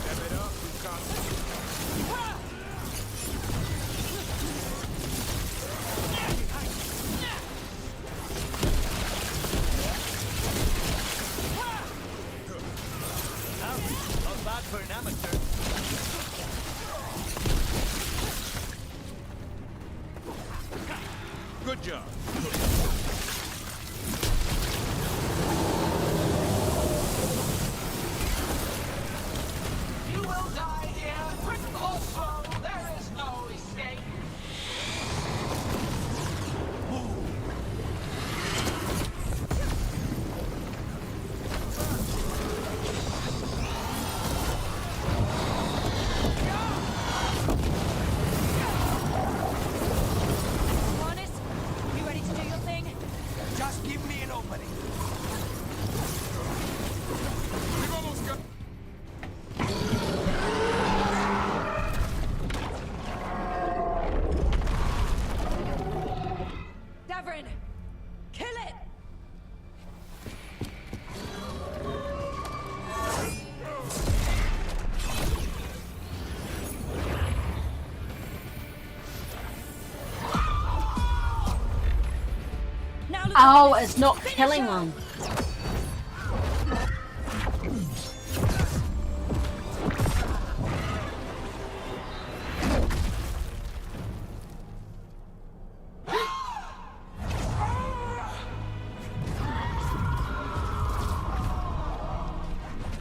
Step it up, Lucas. Not bad for an amateur. Good job. You will die here, quick or slow. There is no escape. Honest, you ready to do your thing? Just give me an opening. We've almost got... Davrin, kill it! Now look Oh, at this. it's not Finish killing her. them.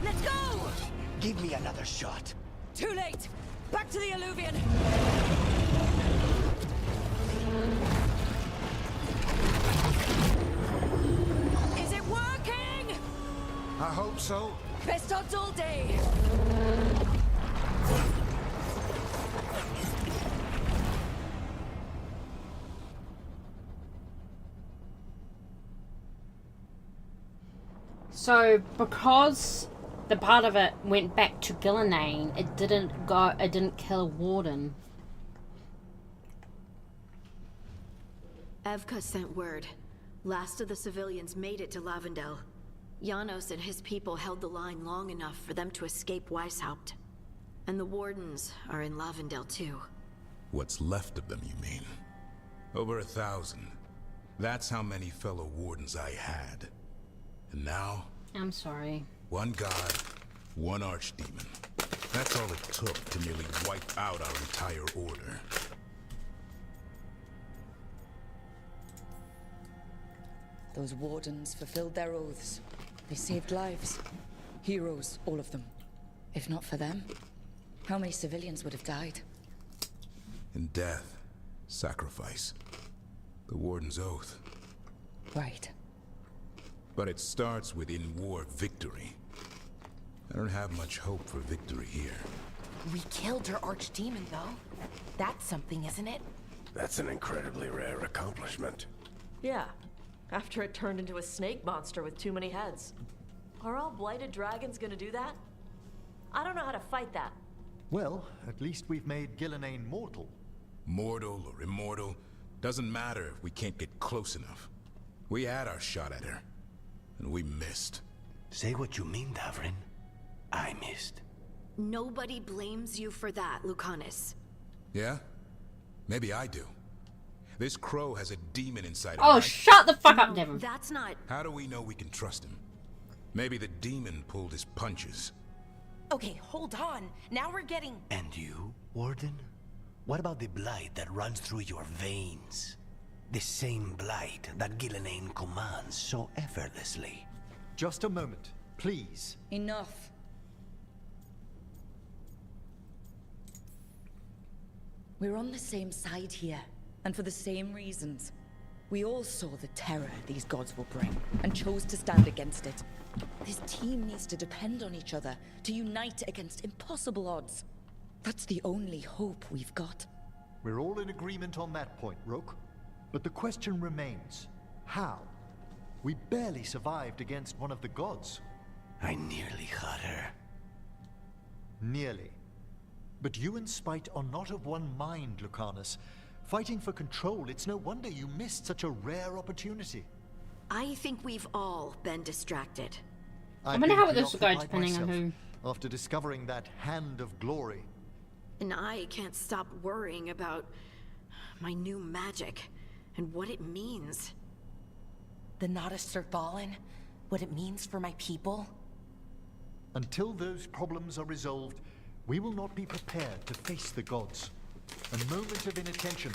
Let's go! Give me another shot. Too late! Back to the alluvion! Is it working? I hope so. Best odds all day! So, because the part of it went back to Gillinane, it didn't kill Warden. Evka sent word. Last of the civilians made it to Lavendel. Janos and his people held the line long enough for them to escape Weisshaupt. And the Wardens are in Lavendel too. What's left of them, you mean? Over 1,000. That's how many fellow Wardens I had. And now, I'm sorry. one god, one archdemon. That's all it took to nearly wipe out our entire order. Those wardens fulfilled their oaths. They saved lives. Heroes, all of them. If not for them, how many civilians would have died? In death, sacrifice. The Warden's oath. Right. But it starts with in-war victory. I don't have much hope for victory here. We killed her archdemon, though. That's something, isn't it? That's an incredibly rare accomplishment. Yeah. After it turned into a snake monster with too many heads. Are all blighted dragons gonna do that? I don't know how to fight that. Well, at least we've made Gillinane mortal. Mortal or immortal, doesn't matter if we can't get close enough. We had our shot at her, and we missed. Say what you mean, Davrin. I missed. Nobody blames you for that, Lucanus. Yeah? Maybe I do. This crow has a demon inside him. Oh, right? shut the fuck up, Devin. That's not... How do we know we can trust him? Maybe the demon pulled his punches. Okay, hold on. Now we're getting... And you, Warden? What about the blight that runs through your veins? The same blight that Gillinane commands so effortlessly. Just a moment, please. Enough. We're on the same side here, and for the same reasons. We all saw the terror these gods will bring, and chose to stand against it. This team needs to depend on each other, to unite against impossible odds. That's the only hope we've got. We're all in agreement on that point, Rook. But the question remains, how? We barely survived against one of the gods. I nearly got her. Nearly. But you and Spite are not of one mind, Lucanus. Fighting for control, it's no wonder you missed such a rare opportunity. I think we've all been distracted. I wonder how this will go depending on who. After discovering that hand of glory. And I can't stop worrying about my new magic and what it means. The Nodists are fallen? What it means for my people? Until those problems are resolved, we will not be prepared to face the gods. A moment of inattention,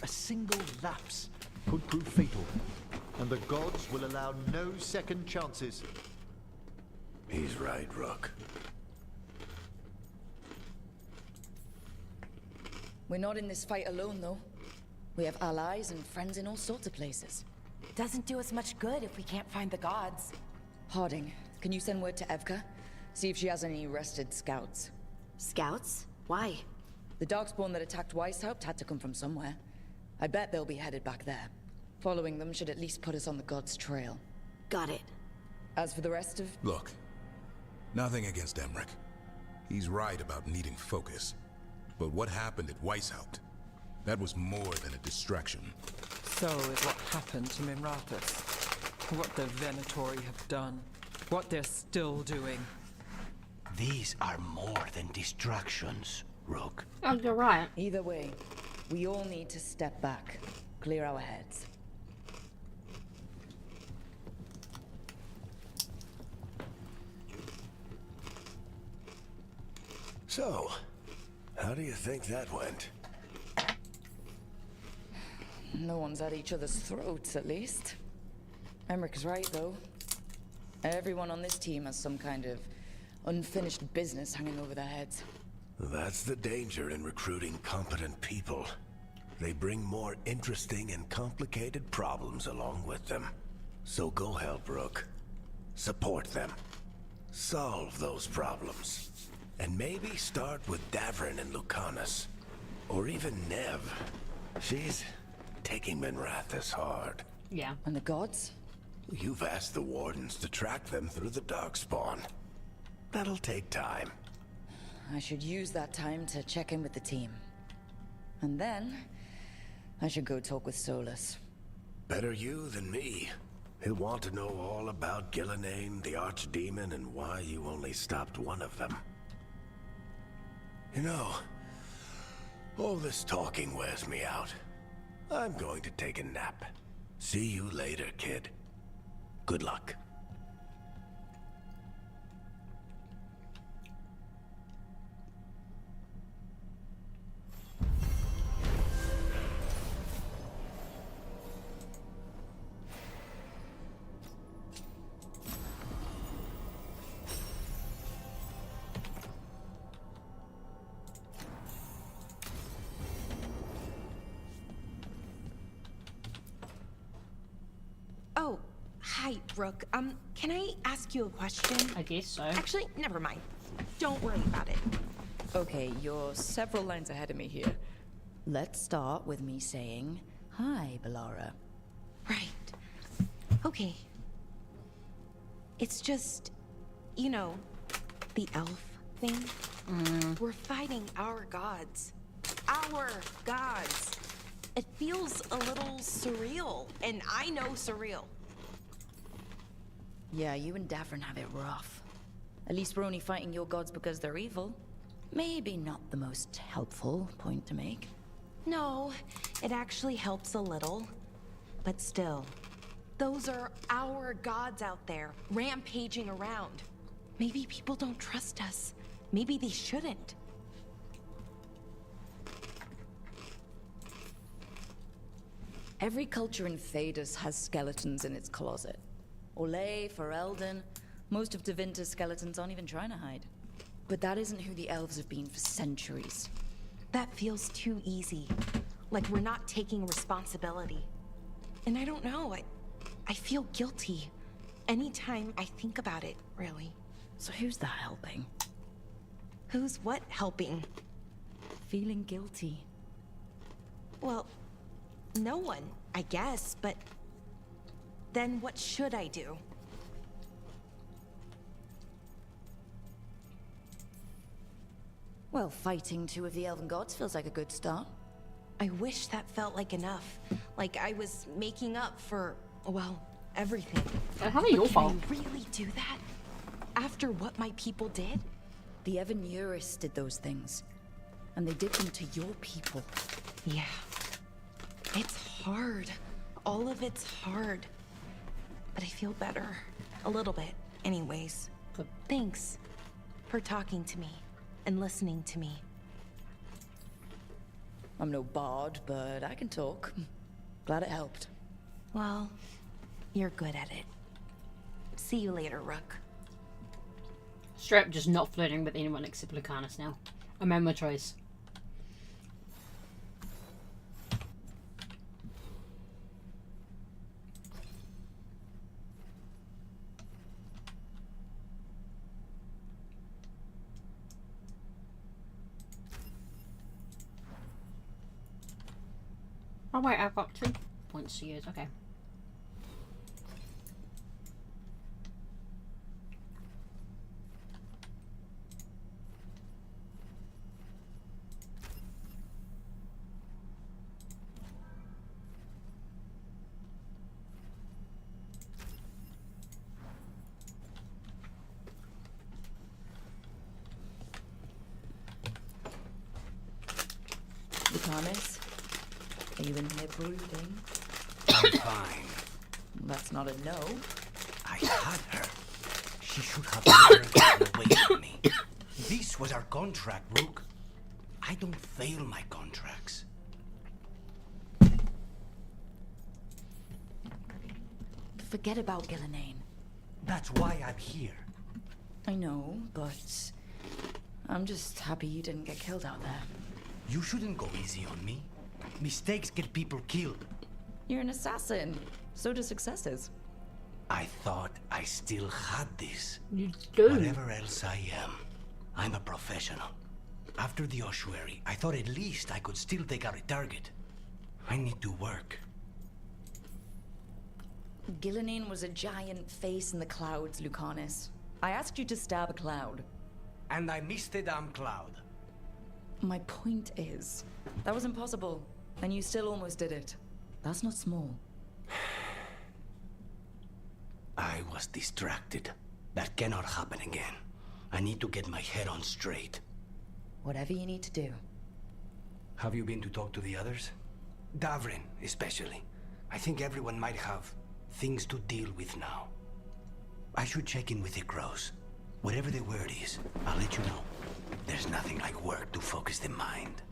a single lapse, could prove fatal. And the gods will allow no second chances. He's right, Rook. We're not in this fight alone, though. We have allies and friends in all sorts of places. Doesn't do us much good if we can't find the gods. Harding, can you send word to Evka? See if she has any rested scouts. Scouts? Why? The Darkspawn that attacked Weisshaupt had to come from somewhere. I bet they'll be headed back there. Following them should at least put us on the gods' trail. Got it. As for the rest of... Look, nothing against Emmerich. He's right about needing focus. But what happened at Weisshaupt? That was more than a distraction. So is what happened to Minrathous. What the Venatori have done. What they're still doing. These are more than distractions, Rook. Oh, you're right. Either way, we all need to step back. Clear our heads. So, how do you think that went? No one's at each other's throats, at least. Emmerich's right, though. Everyone on this team has some kind of unfinished business hanging over their heads. That's the danger in recruiting competent people. They bring more interesting and complicated problems along with them. So go help Rook. Support them. Solve those problems. And maybe start with Davrin and Lucanus. Or even Nev. She's taking Minrathous hard. Yeah. And the gods? You've asked the Wardens to track them through the Darkspawn. That'll take time. I should use that time to check in with the team. And then, I should go talk with Solus. Better you than me. He'll want to know all about Gillenane, the Archdemon, and why you only stopped one of them. You know, all this talking wears me out. I'm going to take a nap. See you later, kid. Good luck. Oh, hi, Rook. Can I ask you a question? I guess so. Actually, never mind. Don't worry about it. Okay, you're several lines ahead of me here. Let's start with me saying, hi, Bellara. Right. Okay. It's just, you know, the elf thing. We're fighting our gods. Our gods. It feels a little surreal, and I know surreal. Yeah, you and Davrin have it rough. At least we're only fighting your gods because they're evil. Maybe not the most helpful point to make. No, it actually helps a little. But still, those are our gods out there, rampaging around. Maybe people don't trust us. Maybe they shouldn't. Every culture in Thedas has skeletons in its closet. Olay, Ferelden, most of Tevinter's skeletons aren't even trying to hide. But that isn't who the elves have been for centuries. That feels too easy. Like we're not taking responsibility. And I don't know, I feel guilty anytime I think about it, really. So who's that helping? Who's what helping? Feeling guilty. Well, no one, I guess, but then what should I do? Well, fighting 2 of the elven gods feels like a good start. I wish that felt like enough. Like I was making up for, well, everything. How are your fault? Can I really do that? After what my people did? The Evan Euris did those things. And they did them to your people. Yeah. It's hard. All of it's hard. But I feel better. A little bit, anyways. Good. Thanks for talking to me and listening to me. I'm no bard, but I can talk. Glad it helped. Well, you're good at it. See you later, Rook. Straight up just not flirting with anyone except Lucanus now. I made my choice. Oh wait, I've got 2 points to use, okay. Lucanus, are you in here brooding? I'm fine. That's not a no. I had her. She should have never gotten away from me. This was our contract, Rook. I don't fail my contracts. Forget about Gillenane. That's why I'm here. I know, but I'm just happy you didn't get killed out there. You shouldn't go easy on me. Mistakes get people killed. You're an assassin. So do successes. I thought I still had this. You do. Whatever else I am, I'm a professional. After the ossuary, I thought at least I could still take out a target. I need to work. Gillenane was a giant face in the clouds, Lucanus. I asked you to stab a cloud. And I missed the damn cloud. My point is, that was impossible, and you still almost did it. That's not small. I was distracted. That cannot happen again. I need to get my head on straight. Whatever you need to do. Have you been to talk to the others? Davrin, especially. I think everyone might have things to deal with now. I should check in with the crows. Whatever the word is, I'll let you know. There's nothing like work to focus the mind.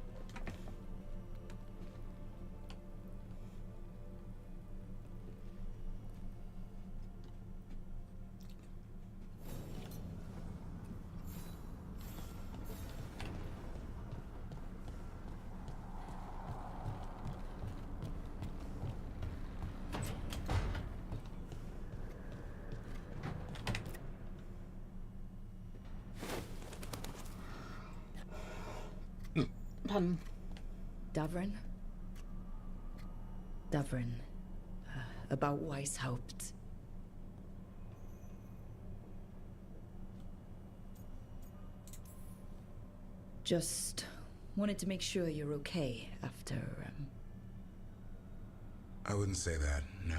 Davrin? Davrin. About Weisshaupt. Just wanted to make sure you're okay after, I wouldn't say that, no.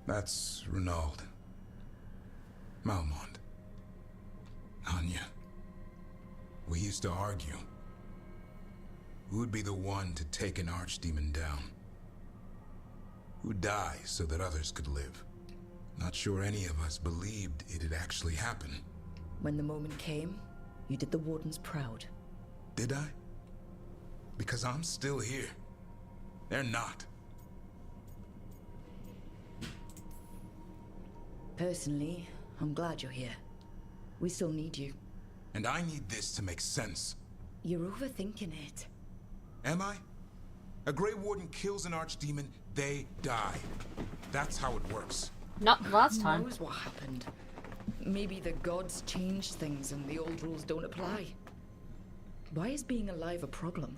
That's Renaud. Malmont. Anya. We used to argue. Who would be the one to take an archdemon down? Who'd die so that others could live? Not sure any of us believed it'd actually happen. When the moment came, you did the Wardens proud. Did I? Because I'm still here. They're not. Personally, I'm glad you're here. We still need you. And I need this to make sense. You're overthinking it. Am I? A Grey Warden kills an archdemon, they die. That's how it works. Not last time. Who knows what happened? Maybe the gods changed things and the old rules don't apply. Why is being alive a problem?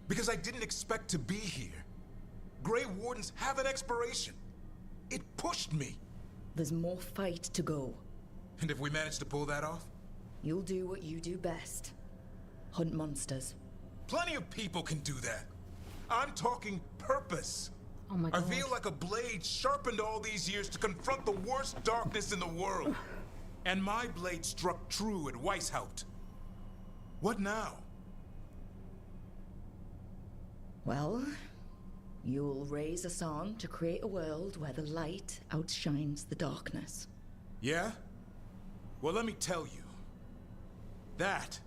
Because I didn't expect to be here. Grey Wardens have an expiration. It pushed me. There's more fight to go. And if we manage to pull that off? You'll do what you do best. Hunt monsters. Plenty of people can do that. I'm talking purpose. Oh my God. I feel like a blade sharpened all these years to confront the worst darkness in the world. And my blade struck true at Weisshaupt. What now? Well, you'll raise a song to create a world where the light outshines the darkness. Yeah? Well, let me tell you. That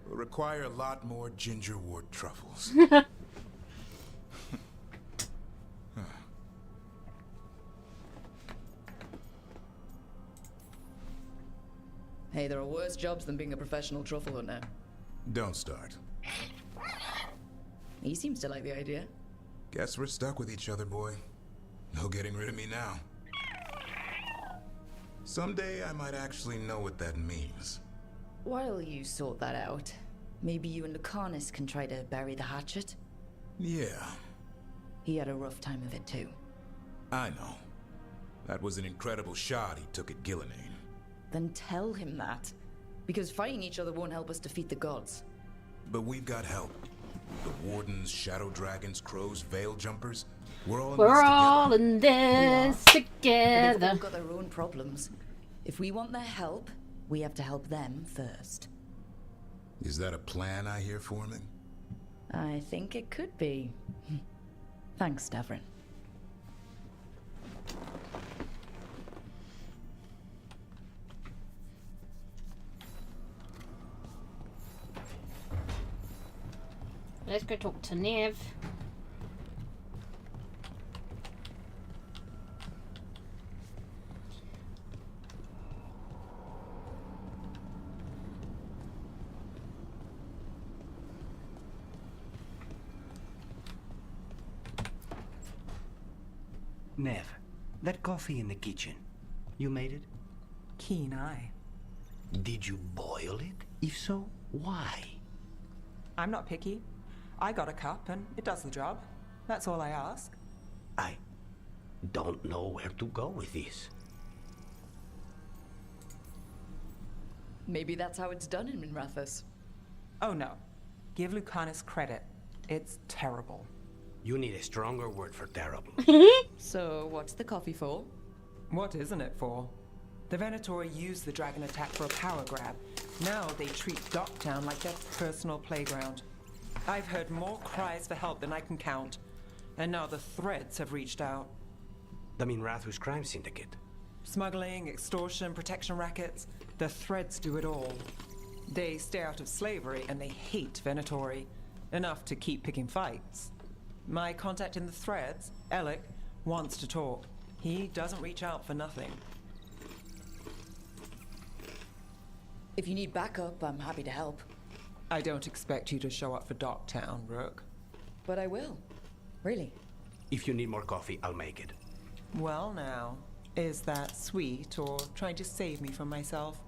will require a lot more gingerwort truffles. Hey, there are worse jobs than being a professional truffle hunter. Don't start. He seems to like the idea. Guess we're stuck with each other, boy. No getting rid of me now. Someday I might actually know what that means. While you sort that out, maybe you and Lucanus can try to bury the hatchet? Yeah. He had a rough time of it too. I know. That was an incredible shot he took at Gillinane. Then tell him that. Because fighting each other won't help us defeat the gods. But we've got help. The Wardens, Shadow Dragons, Crows, Veil Jumpers. We're all in this together. They've all got their own problems. If we want their help, we have to help them first. Is that a plan I hear forming? I think it could be. Thanks, Davrin. Let's go talk to Nev. Nev, that coffee in the kitchen, you made it? Keen eye. Did you boil it? If so, why? I'm not picky. I got a cup and it does the job. That's all I ask. I don't know where to go with this. Maybe that's how it's done in Minrathous. Oh no. Give Lucanus credit. It's terrible. You need a stronger word for terrible. So, what's the coffee for? What isn't it for? The Venatori used the dragon attack for a power grab. Now they treat Docktown like their personal playground. I've heard more cries for help than I can count. And now the Threads have reached out. The Minrathous crime syndicate. Smuggling, extortion, protection rackets. The Threads do it all. They stay out of slavery and they hate Venatori. Enough to keep picking fights. My contact in the Threads, Alec, wants to talk. He doesn't reach out for nothing. If you need backup, I'm happy to help. I don't expect you to show up for Docktown, Rook. But I will. Really. If you need more coffee, I'll make it. Well now, is that sweet or trying to save me from myself?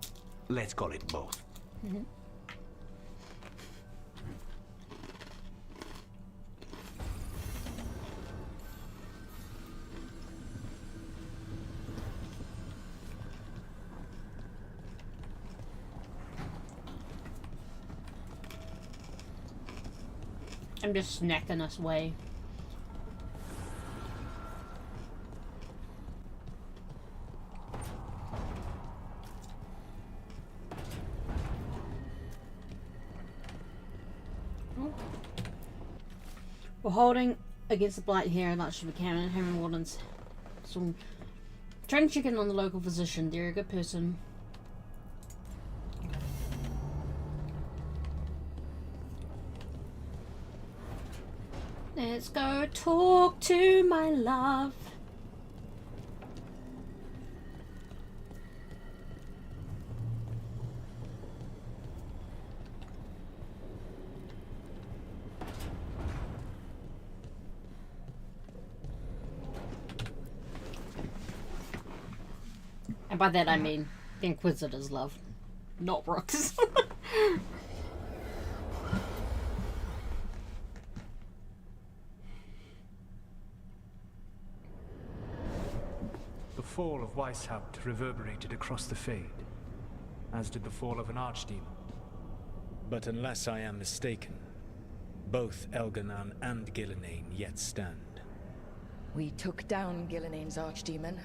Let's call it both. Mm-hmm. I'm just snacking us way. We're holding against the blight here, that should be canon. Herman Wardens. So, trying to check in on the local physician. They're a good person. Let's go talk to my love. And by that I mean the Inquisitors love, not Rook's. The fall of Weisshaupt reverberated across the Fade, as did the fall of an archdemon. But unless I am mistaken, both Elganan and Gillenane yet stand. We took down Gillenane's archdemon,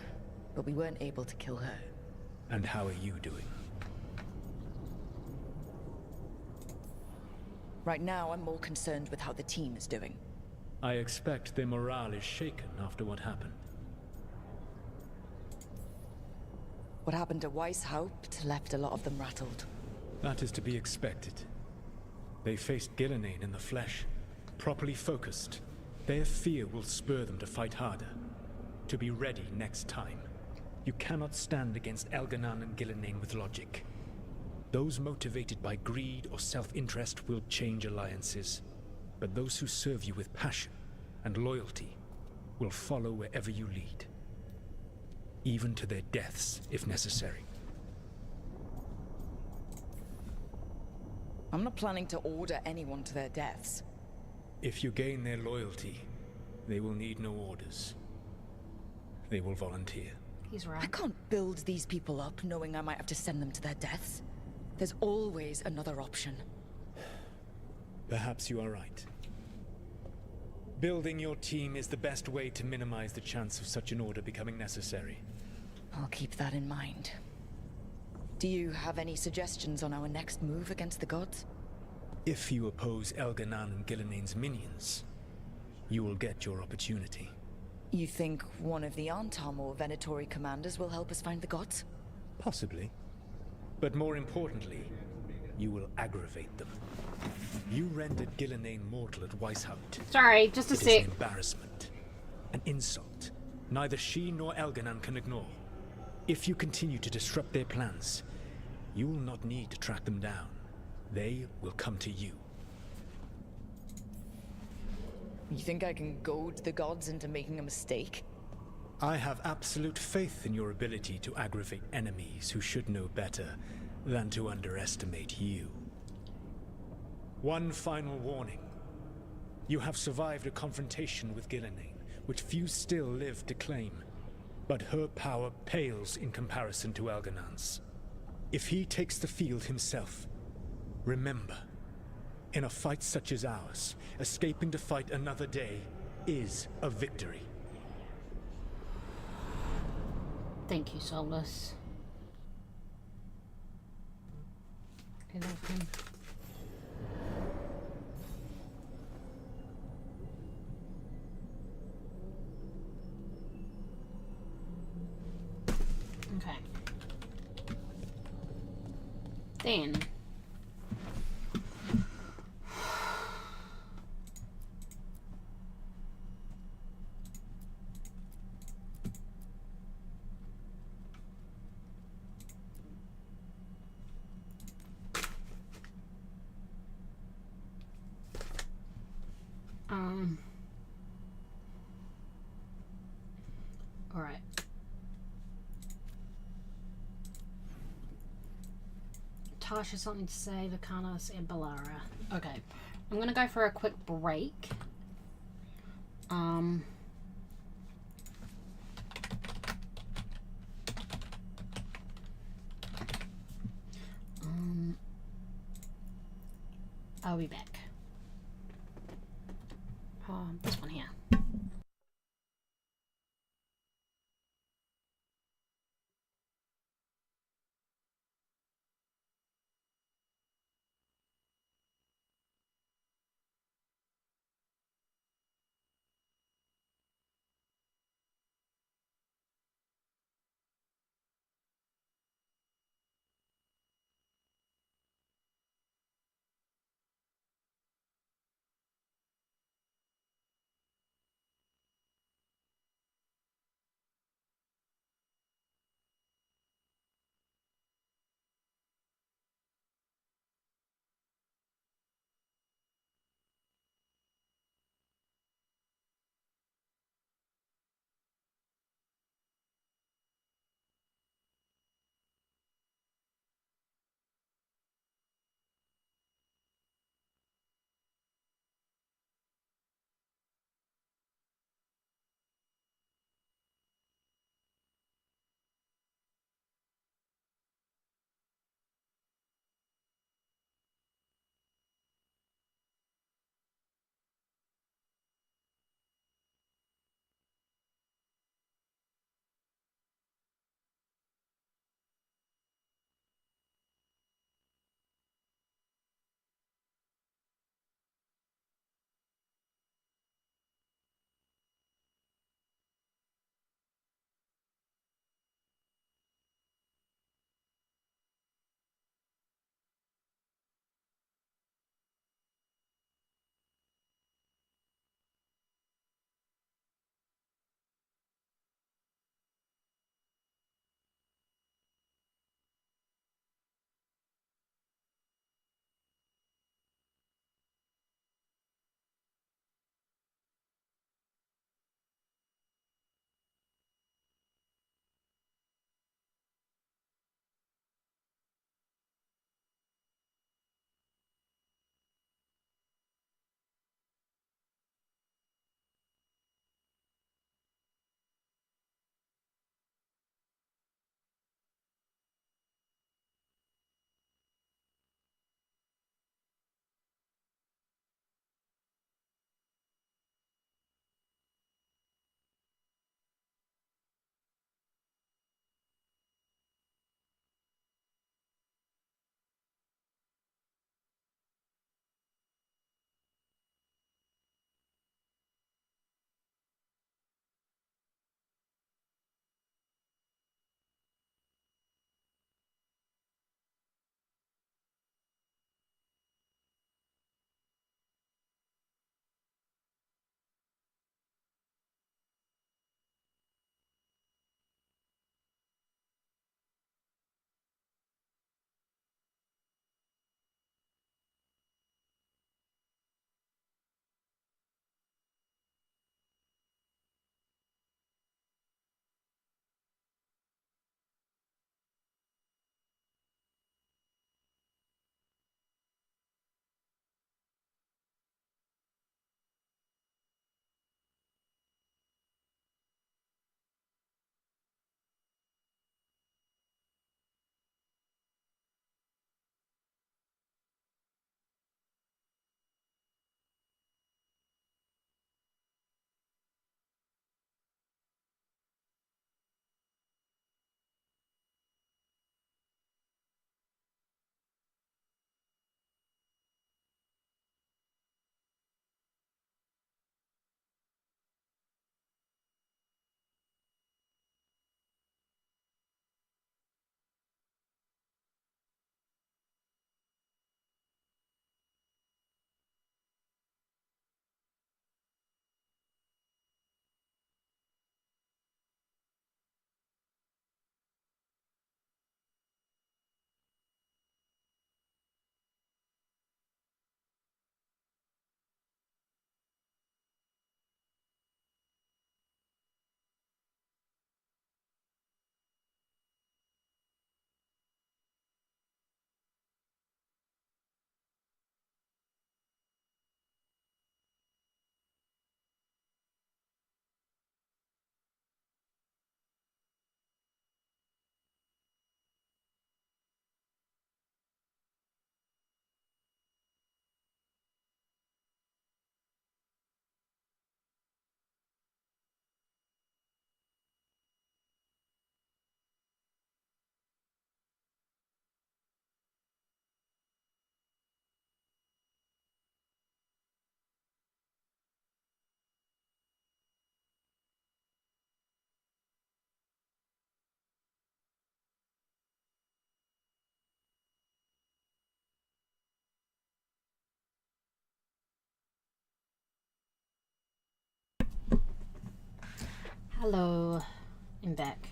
but we weren't able to kill her. And how are you doing? Right now, I'm more concerned with how the team is doing. I expect their morale is shaken after what happened. What happened to Weisshaupt left a lot of them rattled. That is to be expected. They faced Gillenane in the flesh, properly focused. Their fear will spur them to fight harder, to be ready next time. You cannot stand against Elganan and Gillenane with logic. Those motivated by greed or self-interest will change alliances, but those who serve you with passion and loyalty will follow wherever you lead, even to their deaths if necessary. I'm not planning to order anyone to their deaths. If you gain their loyalty, they will need no orders. They will volunteer. He's right. I can't build these people up knowing I might have to send them to their deaths. There's always another option. Perhaps you are right. Building your team is the best way to minimize the chance of such an order becoming necessary. I'll keep that in mind. Do you have any suggestions on our next move against the gods? If you oppose Elganan and Gillenane's minions, you will get your opportunity. You think one of the Antam or Venatori commanders will help us find the gods? Possibly. But more importantly, you will aggravate them. You rendered Gillenane mortal at Weisshaupt. Sorry, just a It is sec. an embarrassment. An insult. Neither she nor Elganan can ignore. If you continue to disrupt their plans, you will not need to track them down. They will come to you. You think I can goad the gods into making a mistake? I have absolute faith in your ability to aggravate enemies who should know better than to underestimate you. One final warning. You have survived a confrontation with Gillenane, which few still live to claim. But her power pales in comparison to Elganan's. If he takes the field himself, remember, in a fight such as ours, escaping to fight another day is a victory. Thank you, Solus. Okay, open. Okay. Then all right. Tasha something to say, Lucanus and Balara. Okay. I'm gonna go for a quick break. I'll be back. This one here. Hello. I'm back.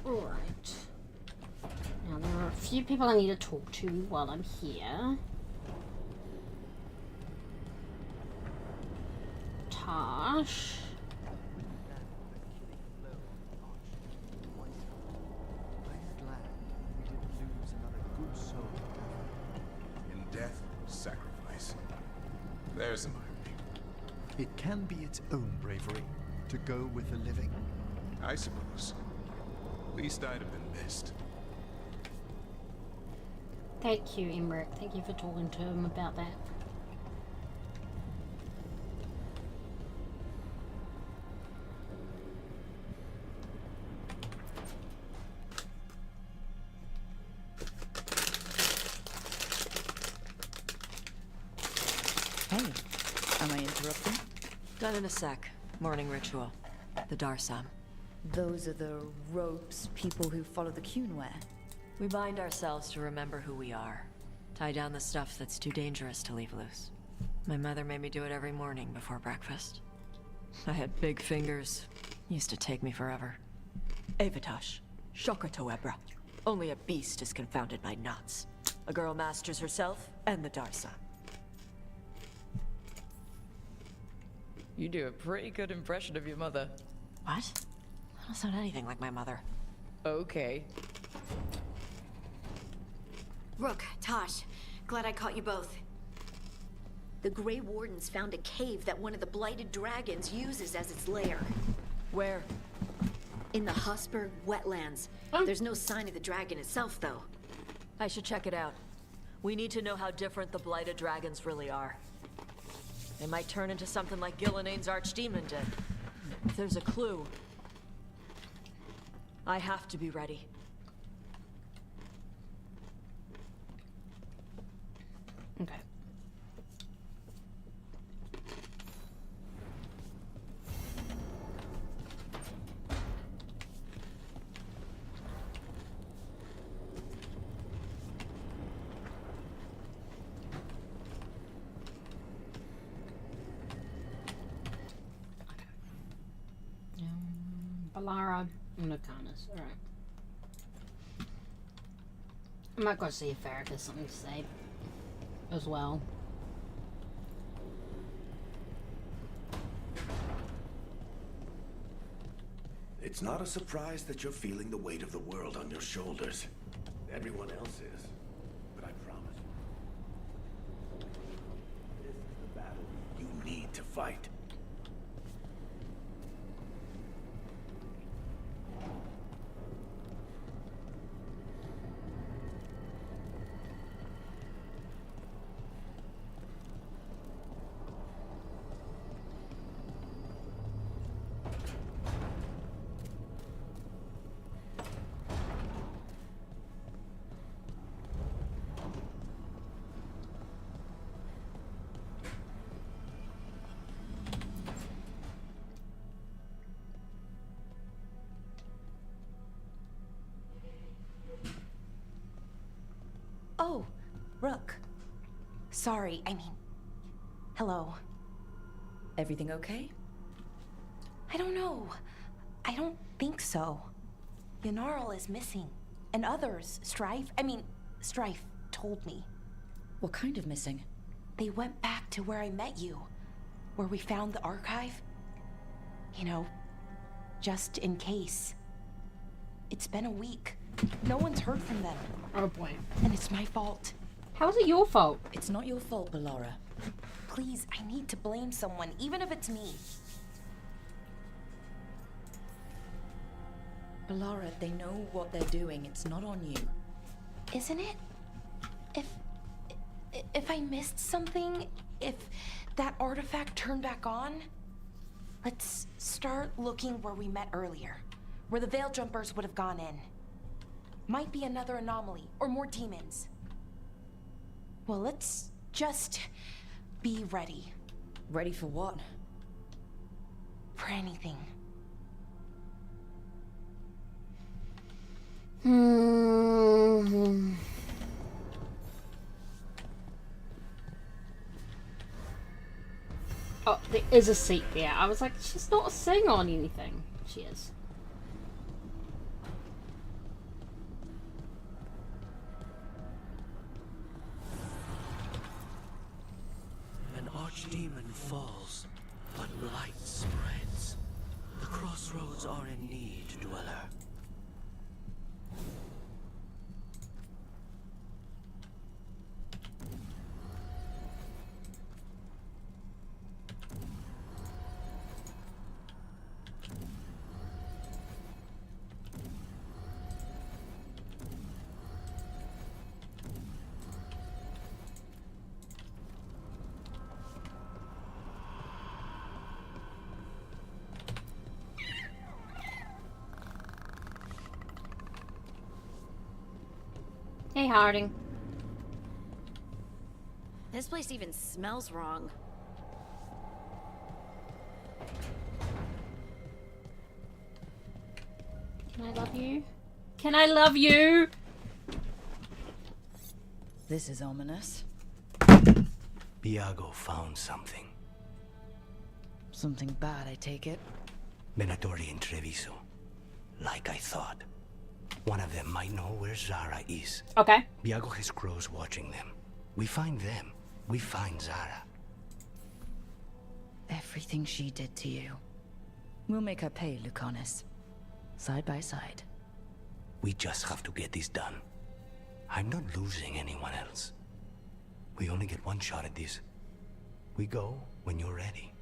Alright. Now there are a few people I need to talk to while I'm here. Tosh. In death, sacrifice. There's some irony. It can be its own bravery to go with the living. I suppose. Least I'd have been missed. Thank you, Emmerich. Thank you for talking to him about that. Hey, am I interrupting? Done in a sec. Morning ritual. The Darsam. Those are the ropes people who follow the Qun wear. We bind ourselves to remember who we are. Tie down the stuff that's too dangerous to leave loose. My mother made me do it every morning before breakfast. I had big fingers. Used to take me forever. Avatash. Shokratoebra. Only a beast is confounded by knots. A girl masters herself and the Darsam. You do a pretty good impression of your mother. What? I don't sound anything like my mother. Okay. Rook, Tosh, glad I caught you both. The Grey Wardens found a cave that one of the Blighted Dragons uses as its lair. Where? In the Husberg wetlands. There's no sign of the dragon itself, though. I should check it out. We need to know how different the Blighted Dragons really are. They might turn into something like Gillenane's Archdemon did. If there's a clue, I have to be ready. Okay. Balara and Nokanis. Alright. I might go see if Farrakh has something to say as well. It's not a surprise that you're feeling the weight of the world on your shoulders. Everyone else is. But I promise you, this is the battle you need to fight. Oh, Rook. Sorry, I mean... Hello. Everything okay? I don't know. I don't think so. Yanarl is missing. And others, Strife told me. What kind of missing? They went back to where I met you. Where we found the archive. You know, just in case. It's been a week. No one's heard from them. Oh boy. And it's my fault. How is it your fault? It's not your fault, Balara. Please, I need to blame someone, even if it's me. Balara, they know what they're doing. It's not on you. Isn't it? If I missed something, if that artifact turned back on, let's start looking where we met earlier, where the Veil Jumpers would have gone in. Might be another anomaly, or more demons. Well, let's just be ready. Ready for what? For anything. Oh, there is a seat there. I was like, she's not sitting on anything. She is. An archdemon falls, but light spreads. The crossroads are in need, dweller. Hey, Harding. This place even smells wrong. Can I love you? Can I love you? This is ominous. Viago found something. Something bad, I take it. Venatori and Treviso. Like I thought. One of them might know where Zara is. Okay. Viago has crows watching them. We find them. We find Zara. Everything she did to you. We'll make her pay, Lucanus. Side by side. We just have to get this done. I'm not losing anyone else. We only get one shot at this. We go when you're ready.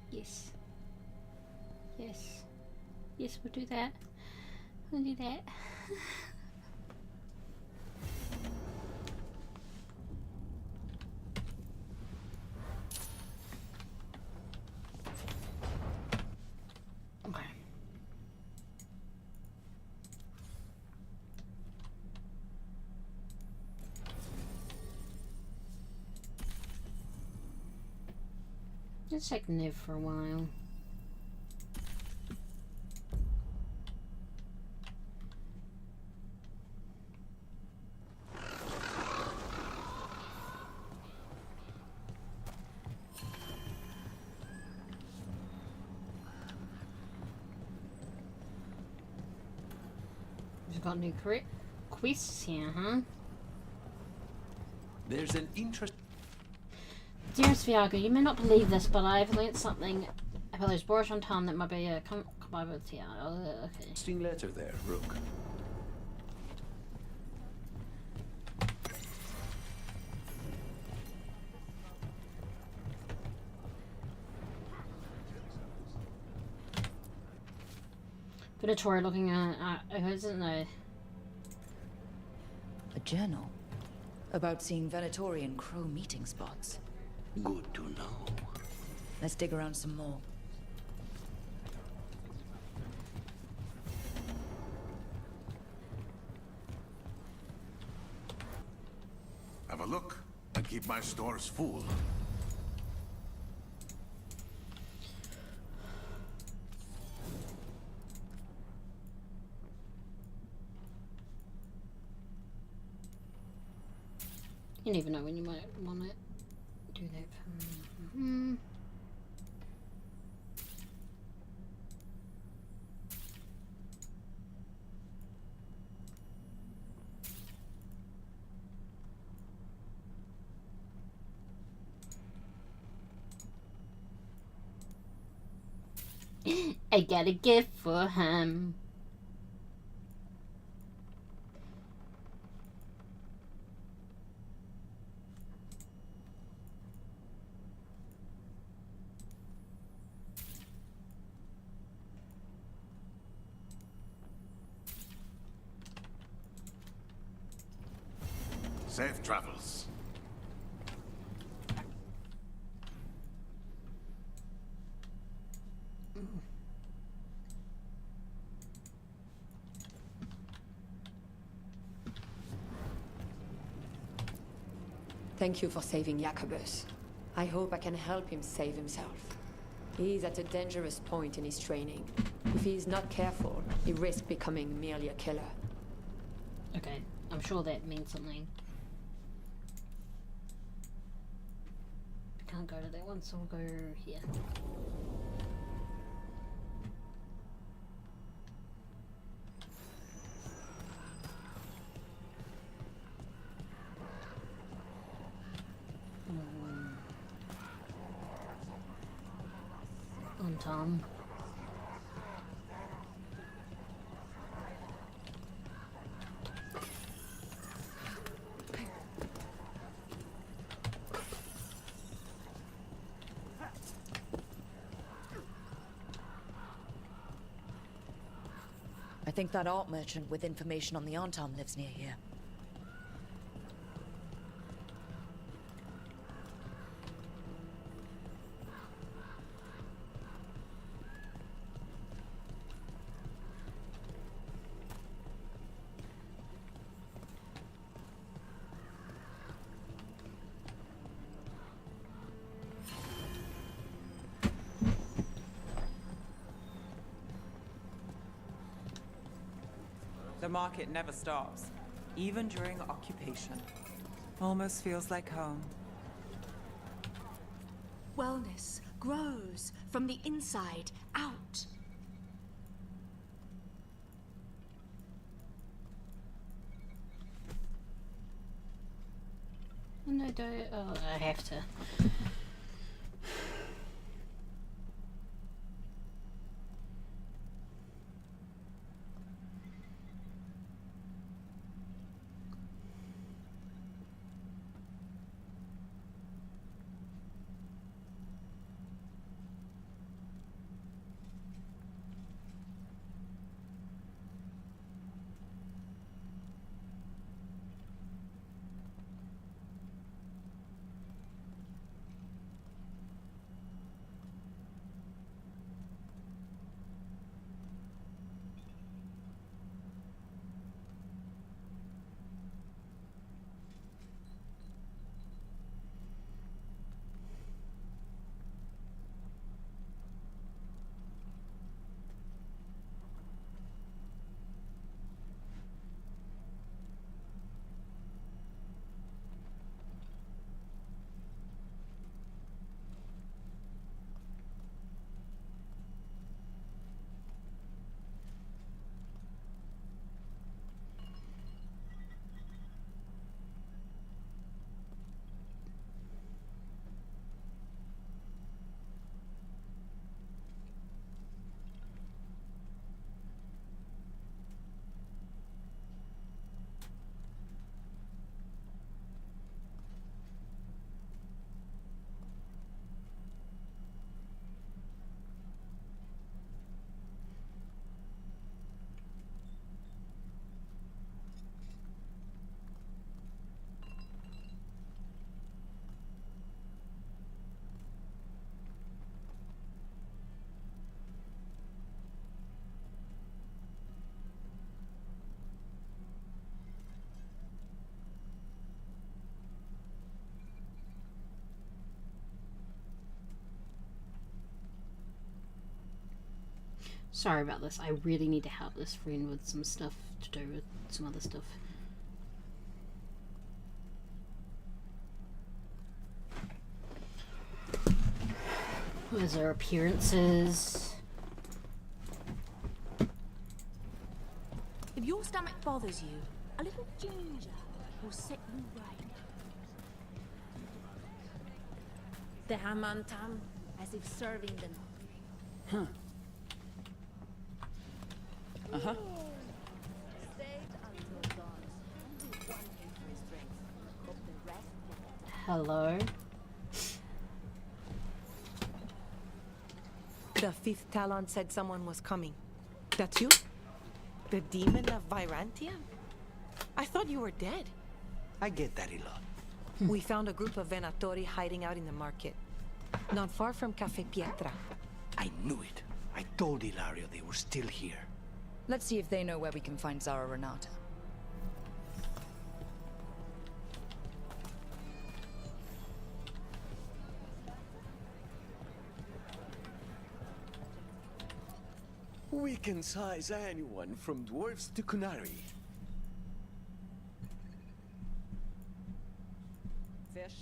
Yes. Yes. Yes, we'll do that. We'll do that. Okay. Let's check Niv for a while. We've got new quests here, huh? There's an interest. Dearest Viago, you may not believe this, but I've learnt something about those boars on town that might be a commodity. Okay. Interesting letter there, Rook. Venatori looking at who isn't there? A journal about seeing Venatori and Crow meeting spots. Good to know. Let's dig around some more. Have a look and keep my stores full. You never know when you might want to do that. I got a gift for him. Safe travels. Thank you for saving Jacobus. I hope I can help him save himself. He is at a dangerous point in his training. If he is not careful, he risks becoming merely a killer. Okay, I'm sure that means something. want to go to that one, so we'll go here. On Tom. I think that art merchant with information on the Antom lives near here. The market never stops, even during occupation. Almost feels like home. Wellness grows from the inside out. No, don't. Oh, I have to. Sorry about this. I really need to help this friend with some stuff to do with some other stuff. Where's her appearances? If your stomach bothers you, a little ginger will set you right. The hamantam, as if serving them. Huh. Uh-huh. Hello? The fifth Talon said someone was coming. That's you? The demon of Virantia? I thought you were dead. I get that a lot. We found a group of Venatori hiding out in the market. Not far from Cafe Pietra. I knew it. I told Ilario they were still here. Let's see if they know where we can find Zara Renata. We can size anyone from dwarves to Kunari. Fish.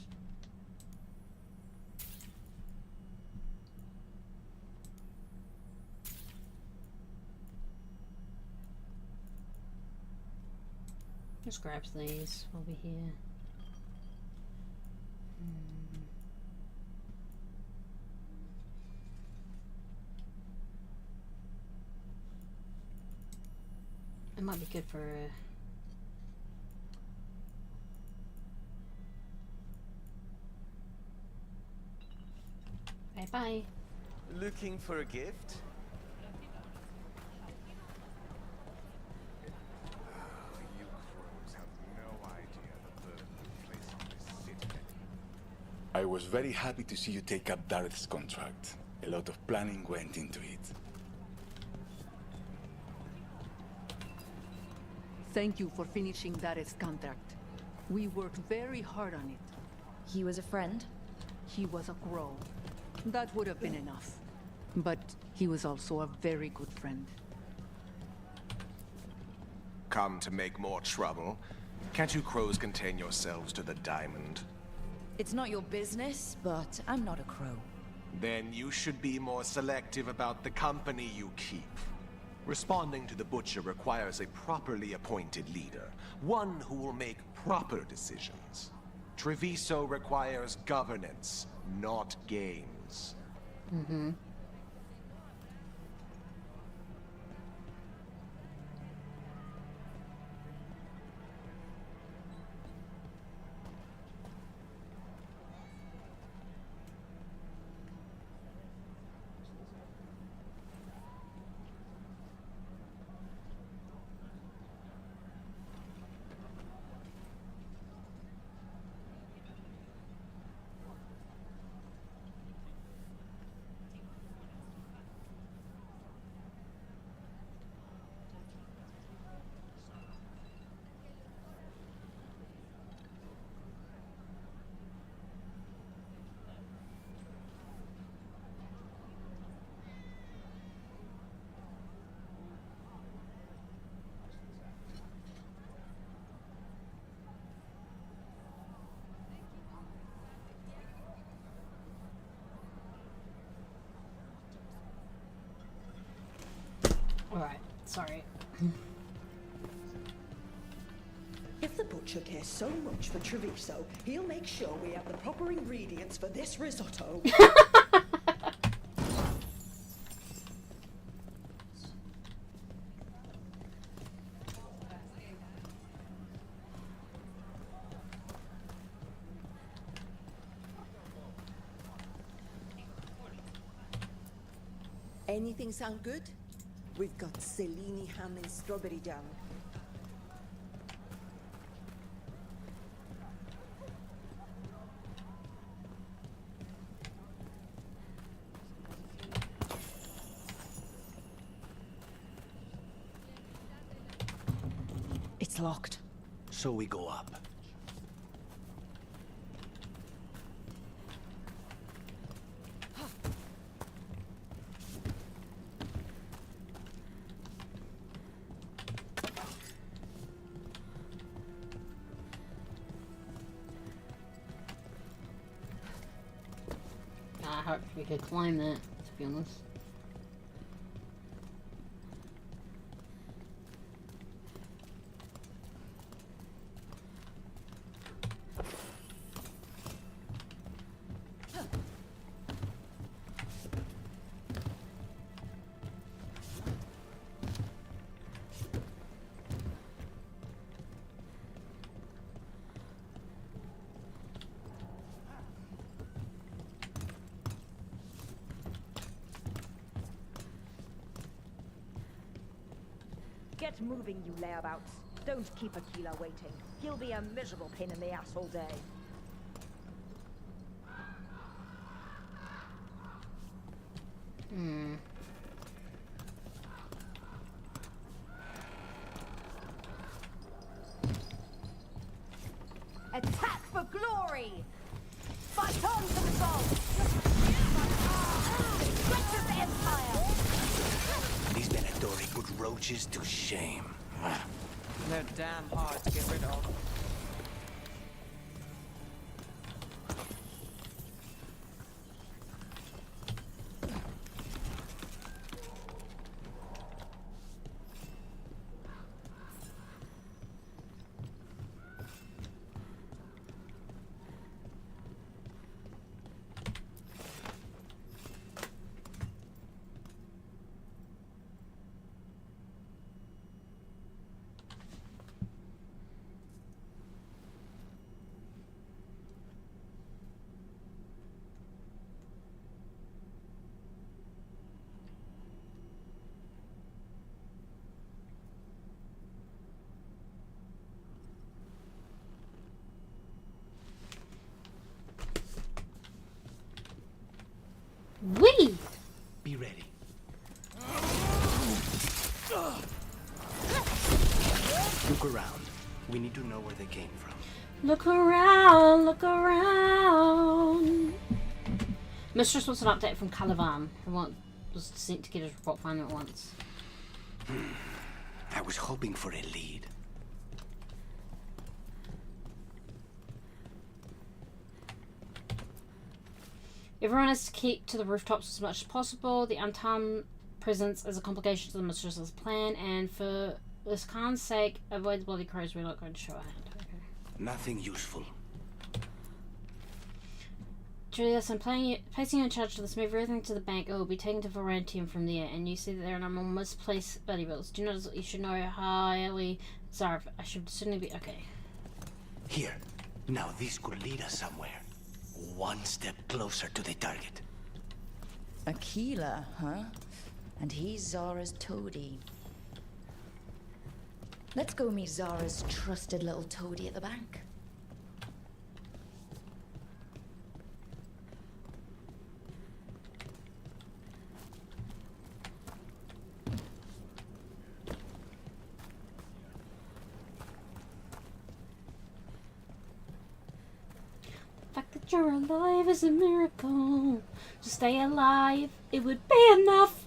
Just grab these while we're here. It might be good for bye bye. Looking for a gift? You crows have no idea the burden you place on this city. I was very happy to see you take up Dareth's contract. A lot of planning went into it. Thank you for finishing Dareth's contract. We worked very hard on it. He was a friend? He was a crow. That would have been enough. But he was also a very good friend. Come to make more trouble? Can't you crows contain yourselves to the diamond? It's not your business, but I'm not a crow. Then you should be more selective about the company you keep. Responding to the Butcher requires a properly appointed leader, one who will make proper decisions. Treviso requires governance, not games. Mm-hmm. Alright, sorry. If the Butcher cares so much for Treviso, he'll make sure we have the proper ingredients for this risotto. Anything sound good? We've got Cellini ham and strawberry jam. It's locked. So we go up. I hope we could climb that, to be honest. Get moving, you layabouts. Don't keep Aquila waiting. He'll be a miserable pain in the ass all day. Attack for glory! Fight on to the goal! Stretch the empire! These Venatori put roaches to shame. They're damn hard to get rid of. Whee! Be ready. Look around. We need to know where they came from. Look around, look around. Mistress wants an update from Calavan, who was sent to get his report final at once. I was hoping for a lead. Everyone has to keep to the rooftops as much as possible. The untimed presence is a complication to the mistress's plan, and for this Khan's sake, avoid the bloody crows. We're not going to show our hand. Okay. Nothing useful. Julius, I'm placing you in charge of this. Move everything to the bank. It will be taken to Varantium from there, and you see that there are no more misplaced bloody bills. Do you know you should know highly Zarv? I should certainly be okay. Here. Now this could lead us somewhere. One step closer to the target. Aquila, huh? And he's Zara's toady. Let's go meet Zara's trusted little toady at the bank. The fact that you're alive is a miracle. To stay alive, it would be enough.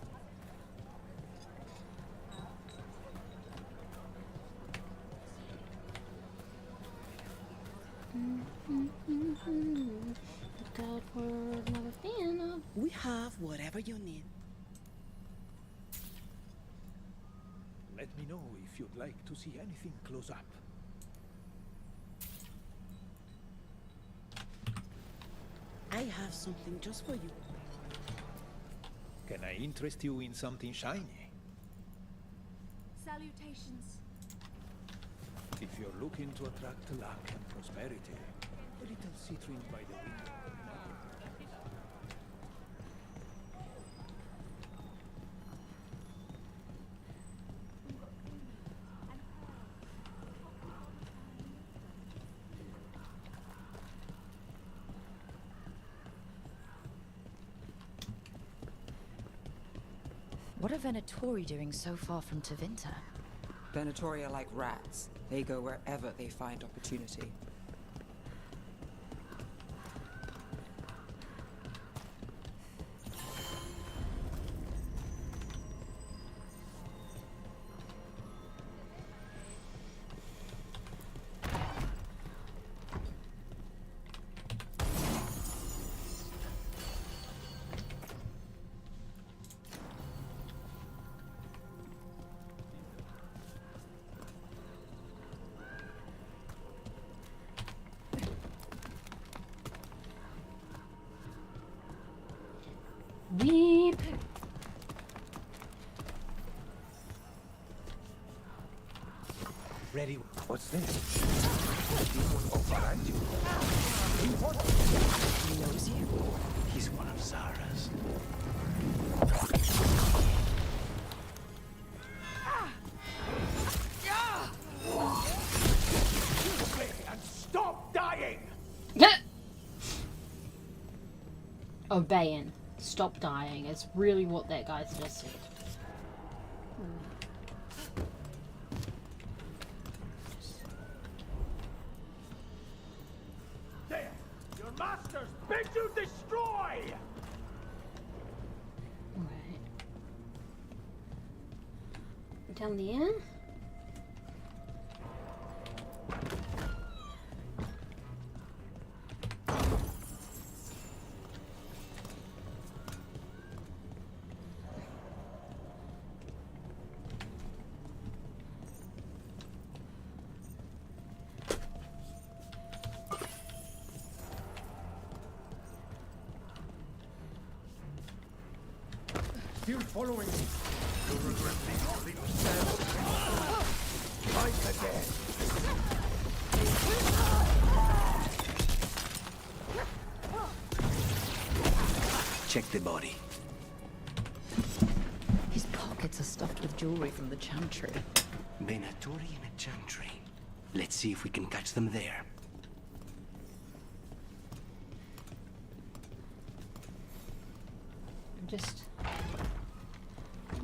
God would never be enough. We have whatever you need. Let me know if you'd like to see anything close up. I have something just for you. Can I interest you in something shiny? Salutations. If you're looking to attract luck and prosperity, a little citrine by the window. What are Venatori doing so far from Tevinter? Venatori are like rats. They go wherever they find opportunity. Weep. Ready? What's this? He knows you. He's one of Zara's. And stop dying! Obeying. Stop dying is really what that guy just said. There! Your masters bid you destroy! Alright. Down there? Still following me. You'll regret leaving yourself. Fight again. Check the body. His pockets are stuffed with jewelry from the chantry. Venatori in a chantry. Let's see if we can catch them there. Just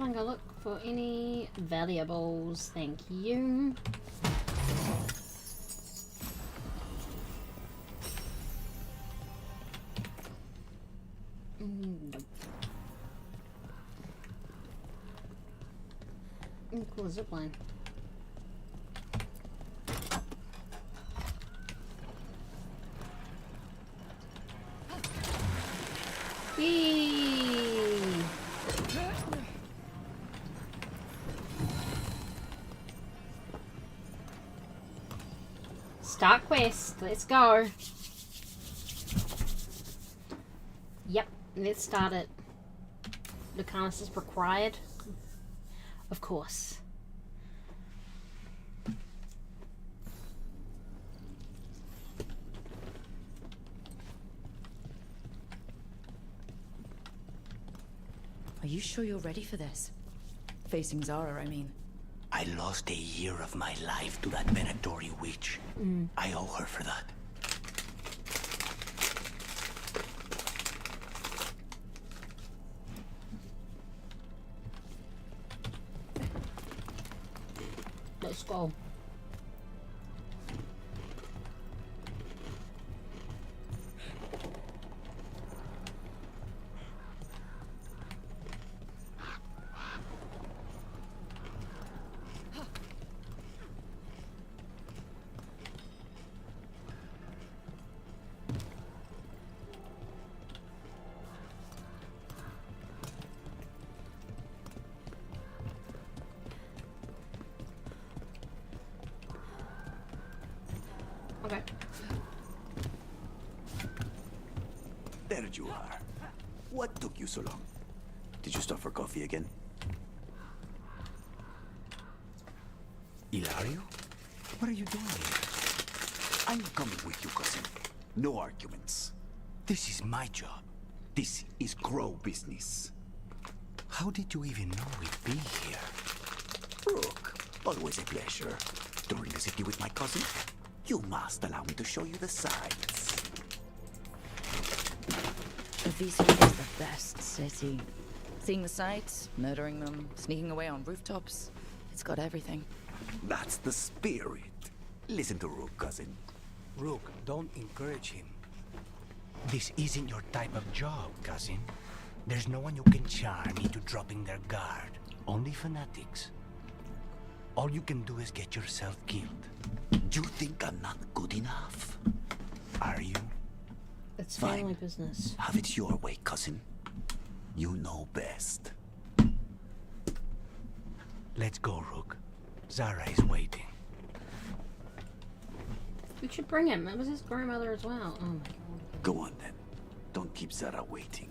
I'm gonna look for any valuables. Thank you. Nope. Cool zipline. Yay! Start quest. Let's go. Yep, let's start it. Lucanus is required. Of course. Are you sure you're ready for this? Facing Zara, I mean. I lost a year of my life to that Venatori witch. I owe her for that. Let's go. Okay. There you are. What took you so long? Did you stop for coffee again? Ilario? What are you doing here? I'm coming with you, cousin. No arguments. This is my job. This is grow business. How did you even know we'd be here? Rook, always a pleasure. Touring the city with my cousin? You must allow me to show you the sights. Aviso is the best city. Seeing the sights, murdering them, sneaking away on rooftops. It's got everything. That's the spirit. Listen to Rook, cousin. Rook, don't encourage him. This isn't your type of job, cousin. There's no one you can charm into dropping their guard. Only fanatics. All you can do is get yourself killed. You think I'm not good enough? Are you? It's family business. Have it your way, cousin. You know best. Let's go, Rook. Zara is waiting. We should bring him. It was his grandmother as well. Oh my god. Go on then. Don't keep Zara waiting.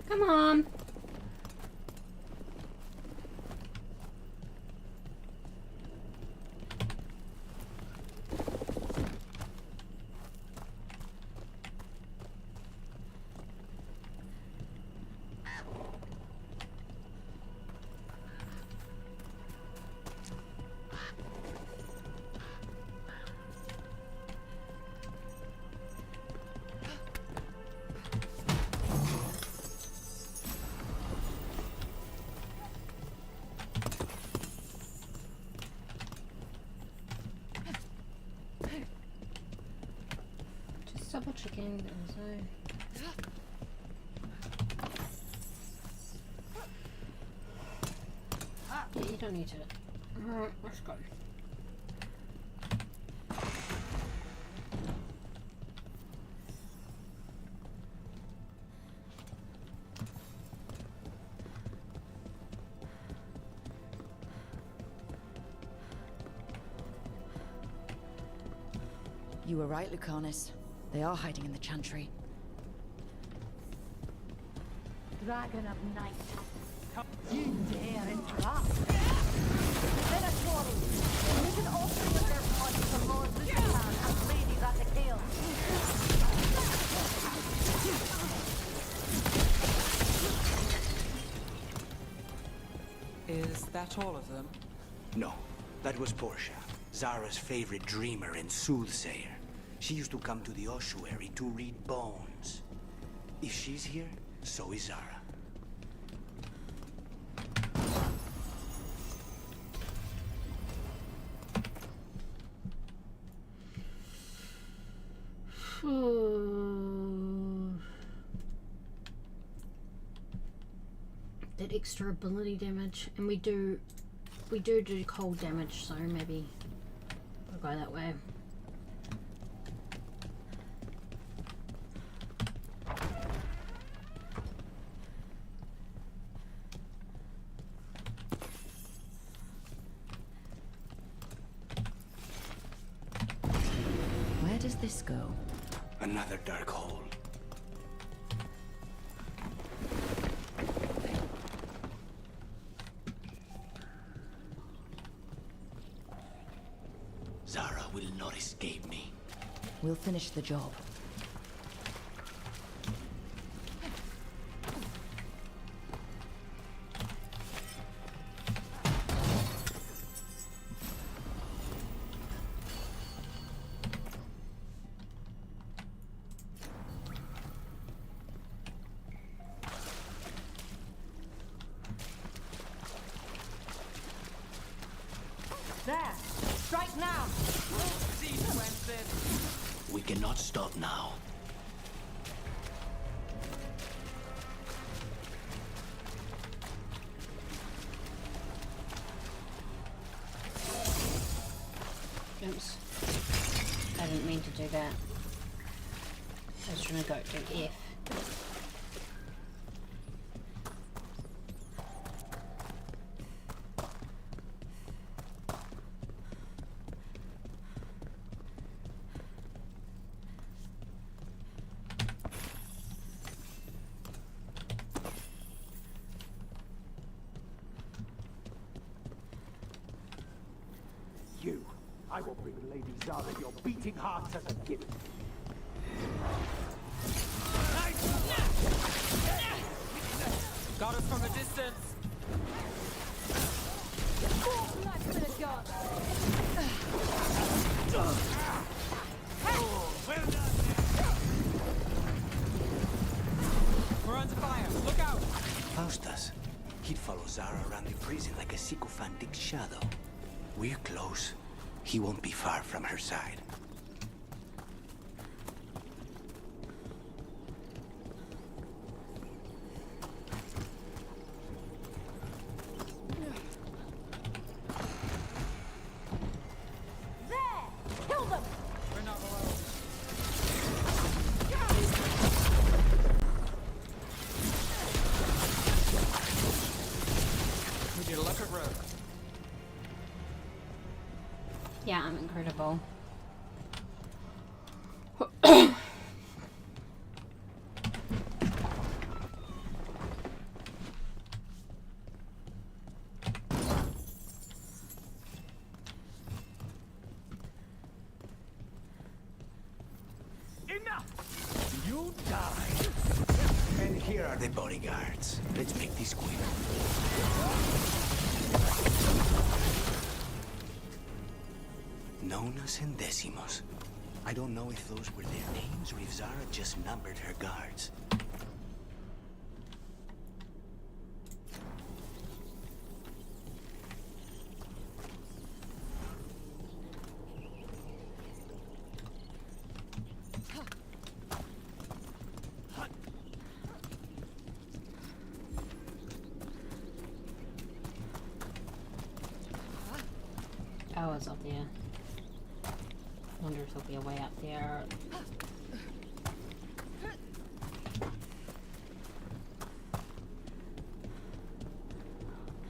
Come on. Double checking so. Yeah, you don't need to. Alright, let's go. You were right, Lucanus. They are hiding in the chantry. Dragon of Night. You dare interrupt. Venatori, make an offering of their blood to Lord Lucan and Lady Ratakale. that all of them? No, that was Portia, Zara's favorite dreamer and soothsayer. She used to come to the ossuary to read bones. If she's here, so is Zara. That extra ability damage, and we do cold damage, so maybe I'll go that way. Where does this go? Another dark hole. Zara will not escape me. We'll finish the job. There! Strike now! We cannot stop now. Oops. I didn't mean to do that. I was trying to go to F. I will bring Lady Zara your beating heart as a gift. Got us from a distance. We're under fire. Look out! Faustus. He'd follow Zara around the prison like a sycophantic shadow. We're close. He won't be far from her side. There! Kill them! We're not alone. We need a look at Rogue. Yeah, I'm incredible. Enough! You die! And here are the bodyguards. Let's make this quick. Nonas and Decimos. I don't know if those were their names or if Zara just numbered her guards. Oh, it's up there. Wonder if there'll be a way up there.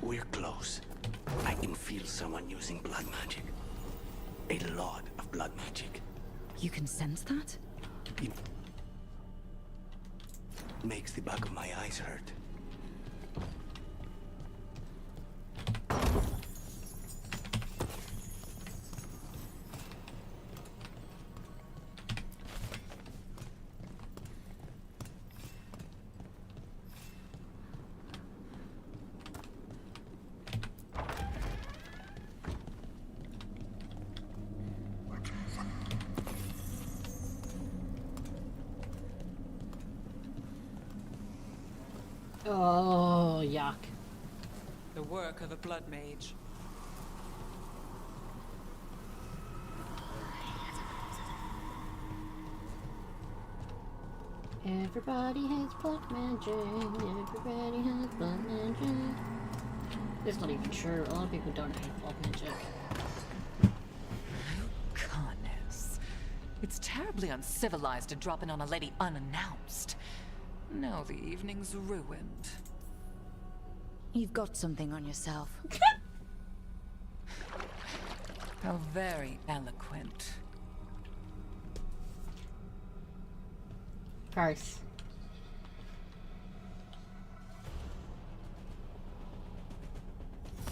We're close. I can feel someone using blood magic. A lot of blood magic. You can sense that? It makes the back of my eyes hurt. Oh, yuck. The work of a blood mage. Everybody has blood magic. Everybody has blood magic. That's not even true. A lot of people don't have blood magic. Goodness. It's terribly uncivilized to drop in on a lady unannounced. Now the evening's ruined. You've got something on yourself. How very eloquent. Gross.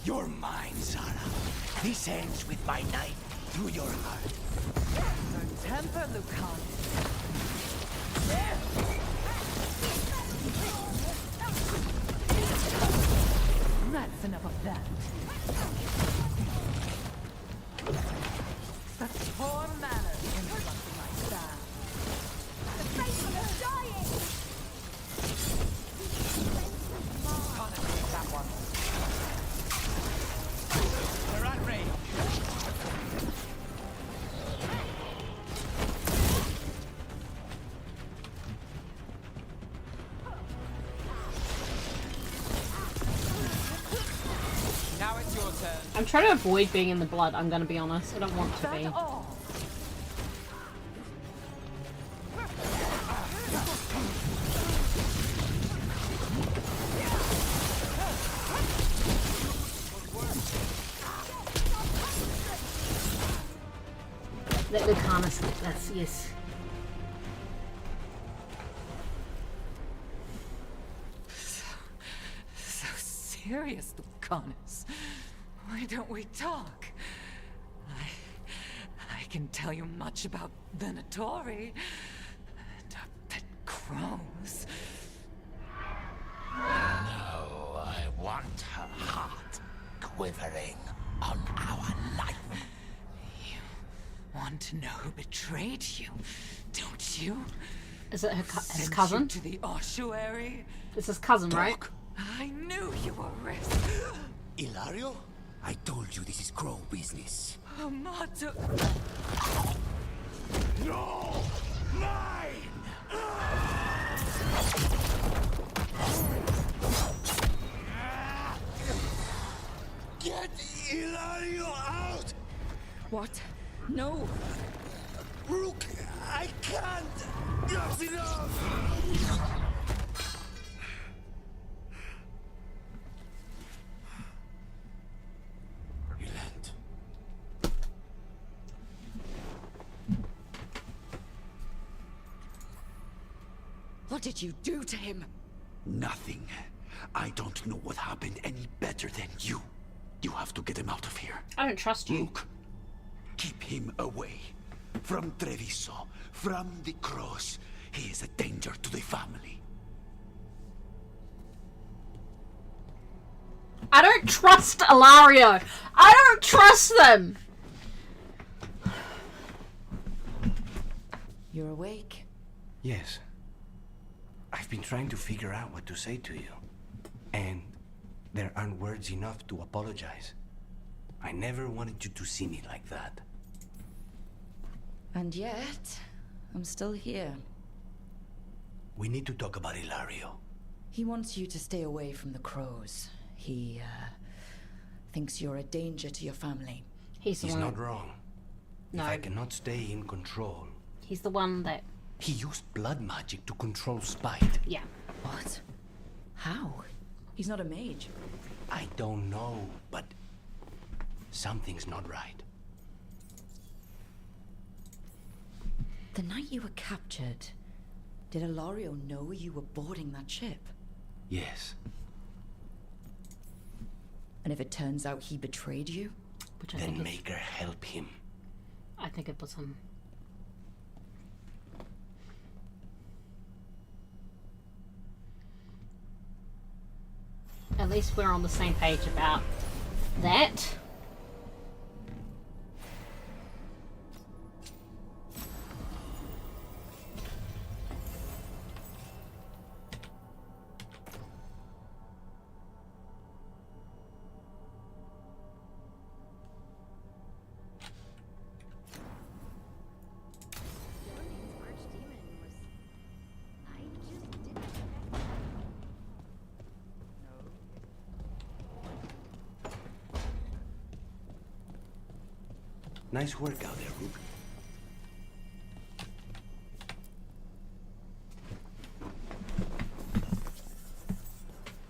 You're mine, Zara. This ends with my knife through your heart. No temper, Lucan. That's enough of that. Such poor manners interrupting my style. The faithful are dying! Can't take that one. They're at range. Now it's your turn. I'm trying to avoid being in the blood, I'm gonna be honest. I don't want to be. Let Lucana sleep, that's yes. So serious, Lucanus. Why don't we talk? I can tell you much about Venatori and our pet crows. No, I want her heart quivering on our life. Want to know who betrayed you, don't you? Is it his Sent cousin? you to the ossuary? It's his cousin, right? I knew you were risk. Ilario? I told you this is crow business. Amato. No! Mine! Get Ilario out! What? No! Rook, I can't! That's enough! What did you do to him? Nothing. I don't know what happened any better than you. You have to get him out of here. I don't trust you. Look, keep him away. From Treviso, from the cross. He is a danger to the family. I don't trust Ilario. I don't trust them. You're awake? Yes. I've been trying to figure out what to say to you. And there aren't words enough to apologize. I never wanted you to see me like that. And yet, I'm still here. We need to talk about Ilario. He wants you to stay away from the crows. He, thinks you're a danger to your family. He's not wrong. No. If I cannot stay in control... He's the one that... He used blood magic to control spite. Yeah. What? How? He's not a mage. I don't know, but... something's not right. The night you were captured, did Ilario know you were boarding that ship? Yes. And if it turns out he betrayed you? Which I then think make her help him. I think it was him. At least we're on the same page about that. Nice work out there, Rook.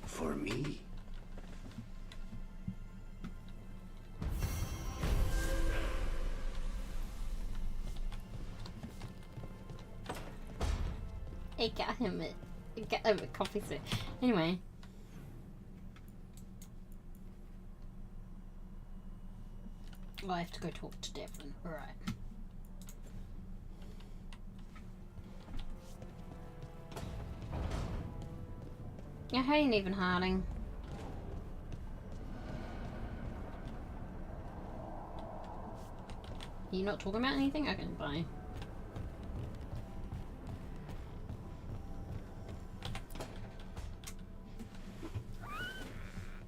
For me? It got him a coffee stick. Anyway. Oh, I have to go talk to Devlin. Alright. Yeah, I ain't even hiding. Are you not talking about anything? Okay, bye.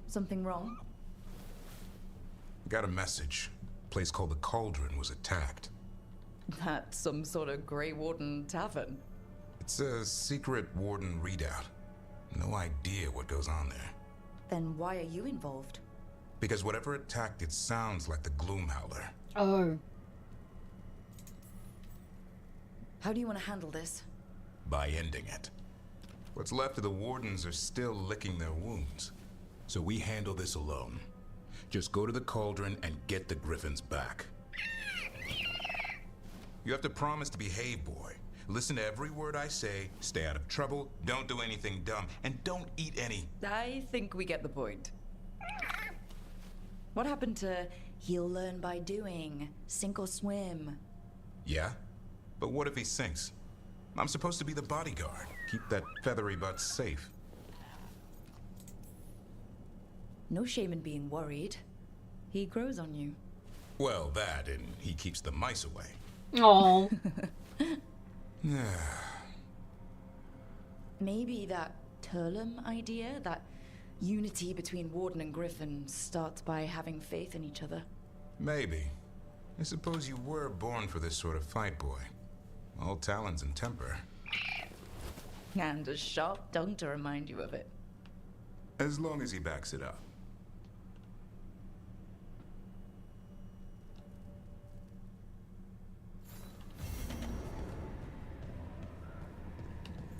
Something wrong? Got a message. A place called the Cauldron was attacked. That's some sort of Grey Warden tavern. It's a secret Warden readout. No idea what goes on there. Then why are you involved? Because whatever attacked it sounds like the Gloomhowler. Oh. How do you want to handle this? By ending it. What's left of the Wardens are still licking their wounds. So we handle this alone. Just go to the Cauldron and get the Griffins back. You have to promise to behave, boy. Listen to every word I say, stay out of trouble, don't do anything dumb, and don't eat any. I think we get the point. What happened to he'll learn by doing, sink or swim? Yeah? But what if he sinks? I'm supposed to be the bodyguard. Keep that feathery butt safe. No shame in being worried. He grows on you. Well, that, and he keeps the mice away. Oh. Maybe that Turlum idea, that unity between Warden and Griffin, starts by having faith in each other. Maybe. I suppose you were born for this sort of fight, boy. All talons and temper. And a sharp tongue to remind you of it. As long as he backs it up.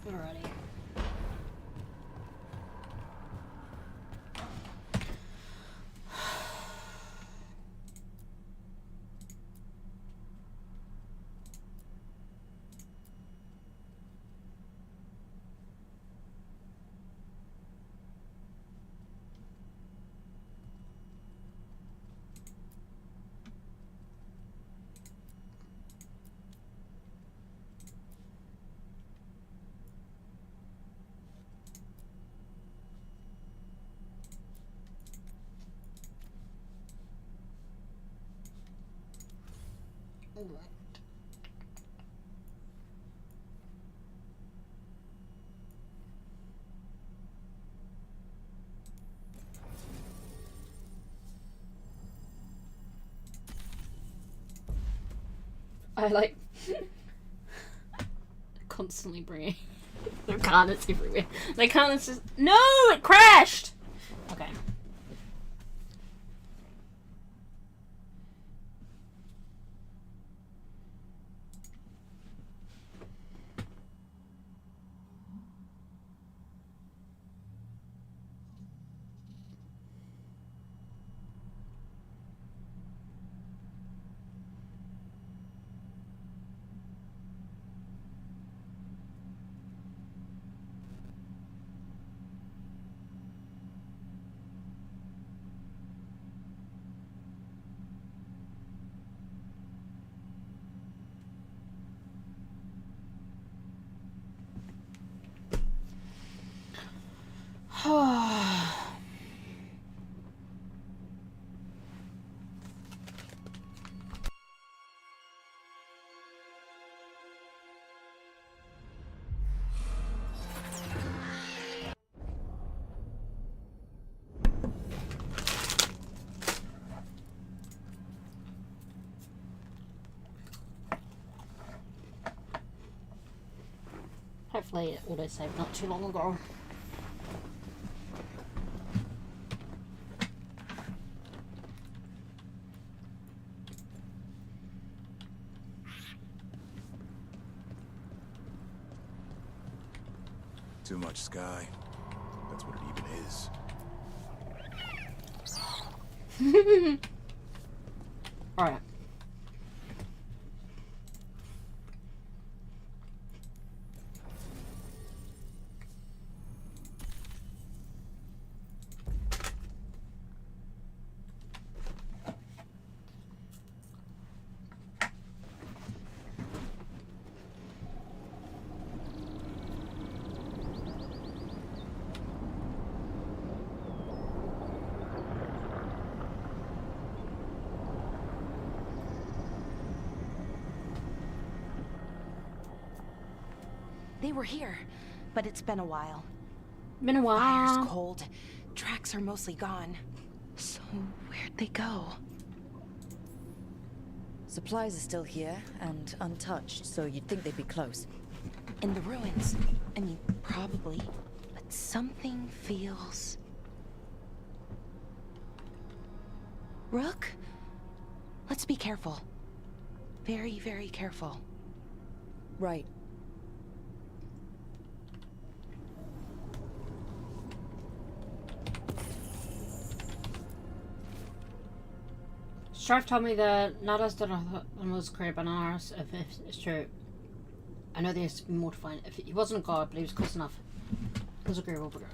Alrighty. Alright. I like constantly bringing the carnets everywhere. The carnets just no, it crashed. Okay. Hopefully it auto-saved not too long ago. Too much sky. That's what it even is. Alright. They were here, but it's been a while. Been a while. Fire's cold. Tracks are mostly gone. So where'd they go? Supplies are still here and untouched, so you'd think they'd be close. In the ruins. I mean, probably. But something feels... Rook? Let's be careful. Very, very careful. Right. Strife told me that Nada's done a most create bananas, if it's true. I know there's more to find. If he wasn't a god, but he was close enough. It was agreeable, but okay.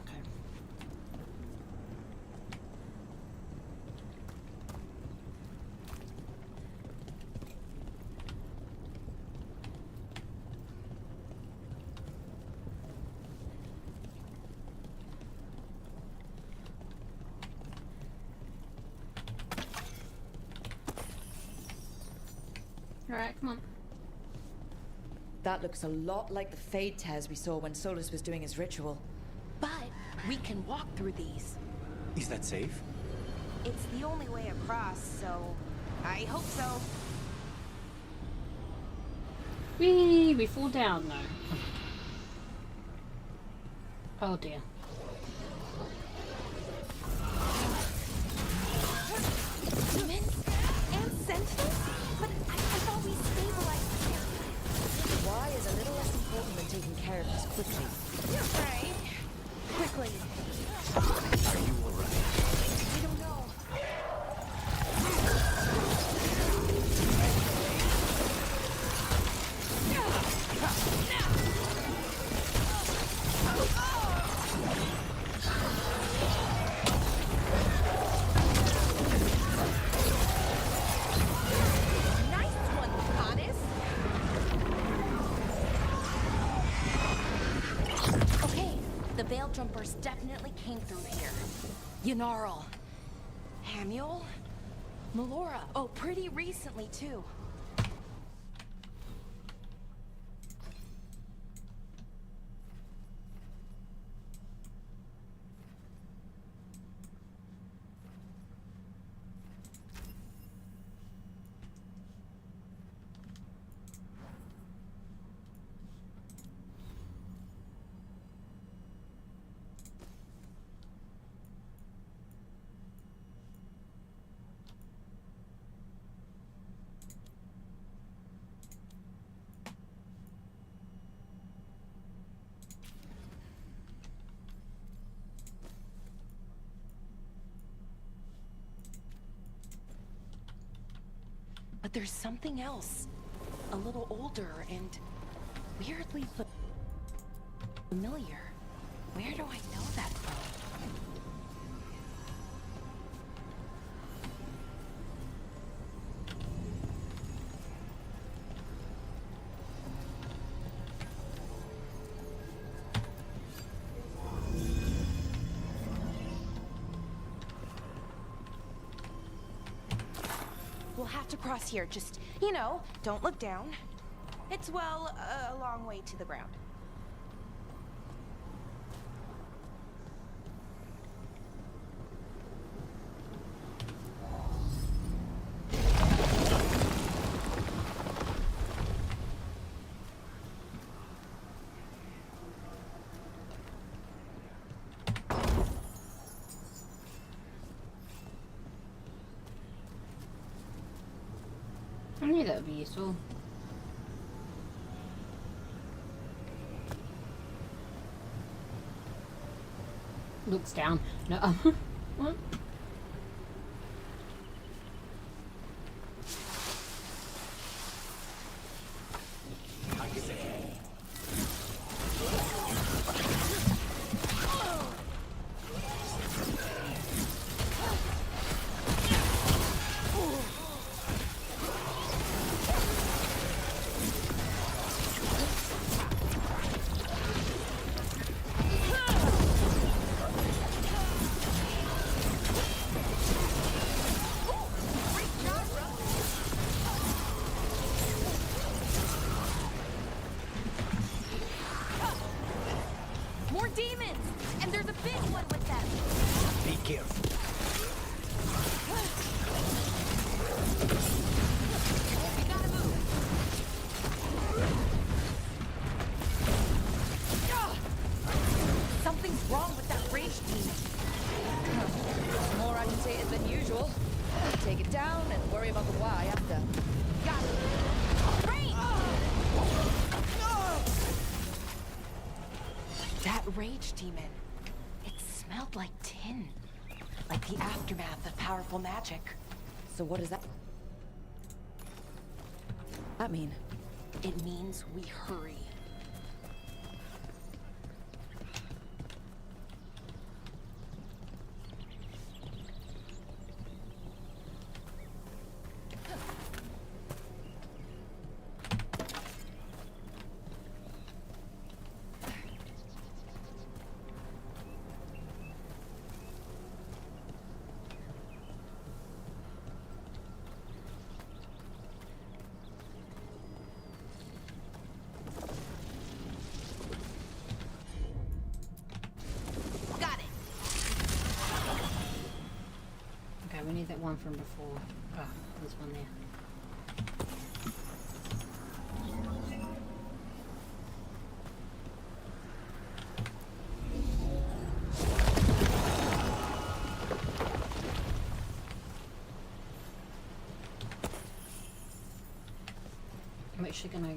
Alright, come on. That looks a lot like the Fade tears we saw when Solus was doing his ritual. But we can walk through these. Is that safe? It's the only way across, so I hope so. We fall down though. Oh dear. Demons and sentinels? But I thought we stabilized the area. Why is a little less important than taking care of this quickly? Right. Quickly. Are you alright? I don't know. The Veil Jumpers definitely came through here. Yanarl. Hamuel? Melora. Oh, pretty recently, too. But there's something else. A little older and weirdly familiar. Where do I know that from? We'll have to cross here. Just, you know, don't look down. It's, well, a long way to the ground. I knew that would be useful. Looks down. No. What? More demons! And there's a big one with them! Be careful. We gotta move! Something's wrong with that rage demon. It's more agitated than usual. Take it down and worry about the why after. Got it! Rain! That rage demon. It smelled like tin. Like the aftermath of powerful magic. So what does that mean? It means we hurry. Okay, we need that one from before. Oh, there's one there. I'm actually gonna...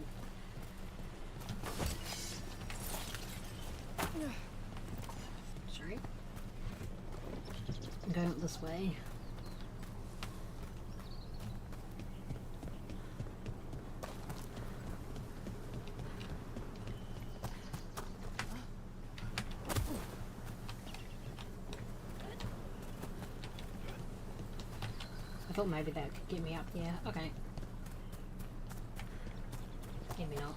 Sorry. I'm going up this way. I thought maybe that could get me up there. Okay. Maybe not.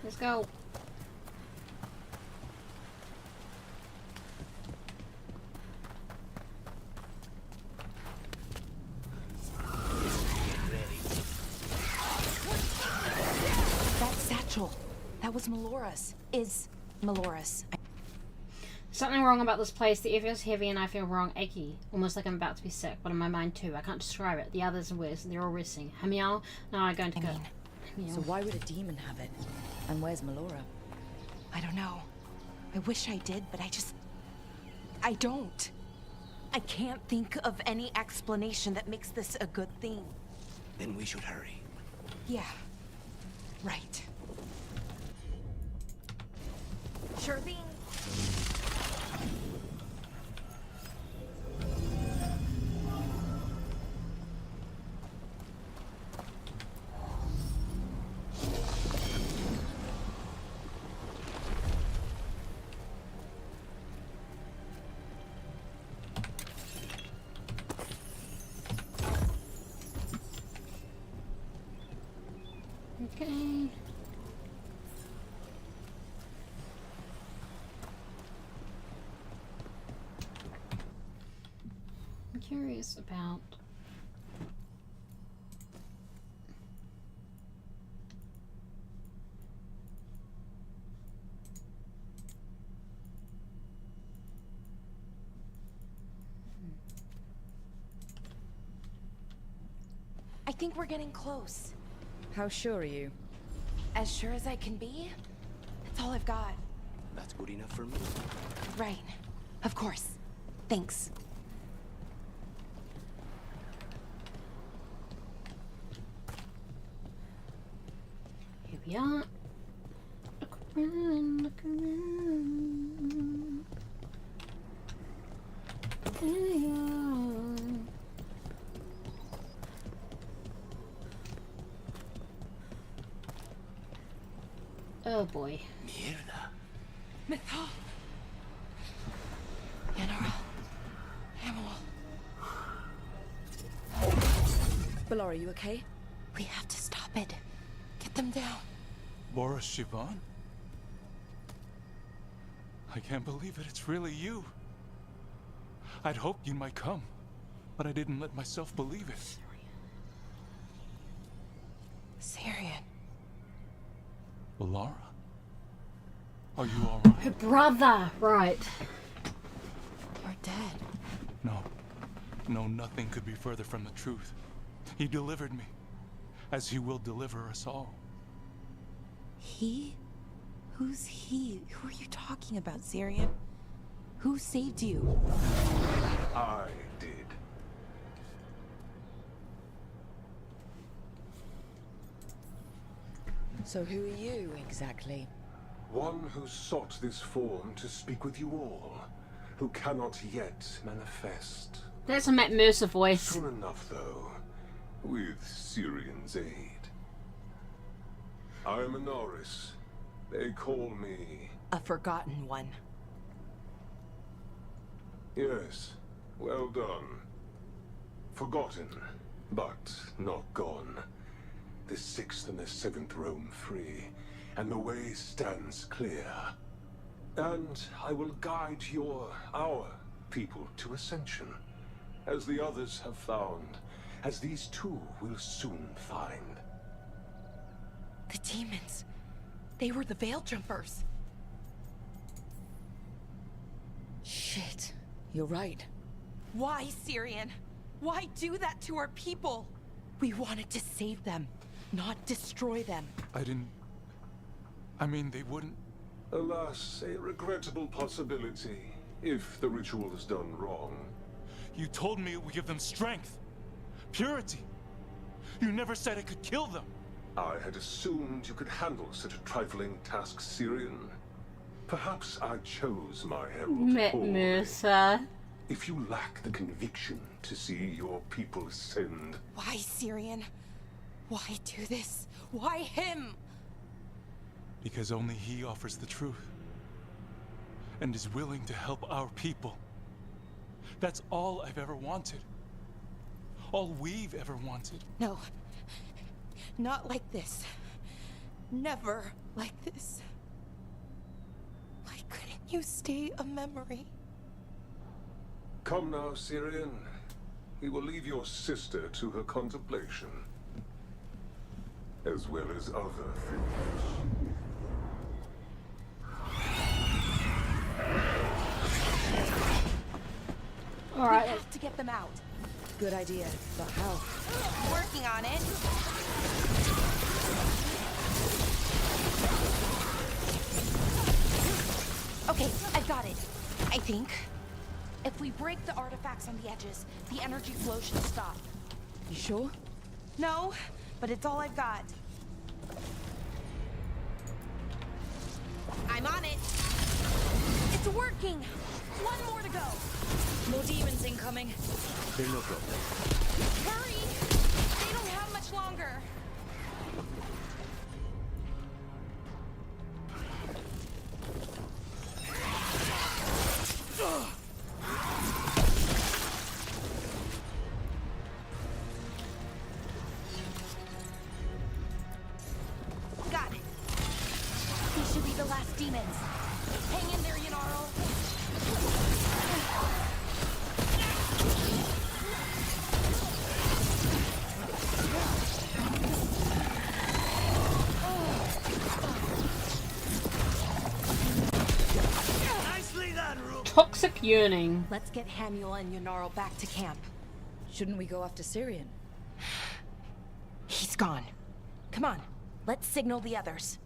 Let's go. That satchel. That was Melora's. Is Melora's. Something wrong about this place. The air feels heavy and I feel wrong, achy. Almost like I'm about to be sick, but in my mind too. I can't describe it. The others are worse. They're all resting. Hamiel, now I'm going to go. So why would a demon have it? And where's Melora? I don't know. I wish I did, but I don't. I can't think of any explanation that makes this a good thing. Then we should hurry. Yeah. Right. Sure thing. curious about. I think we're getting close. How sure are you? As sure as I can be. That's all I've got. That's good enough for me. Right. Of course. Thanks. Here we are. Look around, look around. There you are. Oh boy. Mierda. Mythal. General. Hamel. Ballora, are you okay? We have to stop it. Get them down. Boris Shivan? I can't believe it. It's really you. I'd hoped you might come, but I didn't let myself believe it. Syrian. Laura? Are you alright? Her brother! Right. You're dead. No. No, nothing could be further from the truth. He delivered me, as he will deliver us all. He? Who's he? Who are you talking about, Syrian? Who saved you? I did. So who are you, exactly? One who sought this form to speak with you all, who cannot yet manifest. That's a Matt Mercer voice. Soon enough, though, with Syrian's aid. I am a Norris. They call me... A forgotten one. Yes, well done. Forgotten, but not gone. The 6th and the 7th roam free, and the way stands clear. And I will guide our people to ascension, as the others have found, as these two will soon find. The demons. They were the veil jumpers. Shit. You're right. Why, Syrian? Why do that to our people? We wanted to save them, not destroy them. I mean, they wouldn't... Alas, a regrettable possibility, if the ritual is done wrong. You told me it would give them strength, purity. You never said it could kill them. I had assumed you could handle such a trifling task, Syrian. Perhaps I chose my herald Matt poorly. Mercer. If you lack the conviction to see your people ascend... Why, Syrian? Why do this? Why him? Because only he offers the truth. And is willing to help our people. That's all I've ever wanted. All we've ever wanted. No. Not like this. Never like this. Why couldn't you stay a memory? Come now, Syrian. We will leave your sister to her contemplation. As well as other things. Alright. We have to get them out. Good idea, but how? Working on it. Okay, I've got it. I think. If we break the artifacts on the edges, the energy flow should stop. You sure? No, but it's all I've got. I'm on it. It's working. One more to go. More demons incoming. They're no problem. Hurry! They don't have much longer. Got it. These should be the last demons. Hang in there, Yanaro. Toxic yearning. Let's get Hamuel and Yonaro back to camp. Shouldn't we go after Syrian? He's gone. Come on, let's signal the others.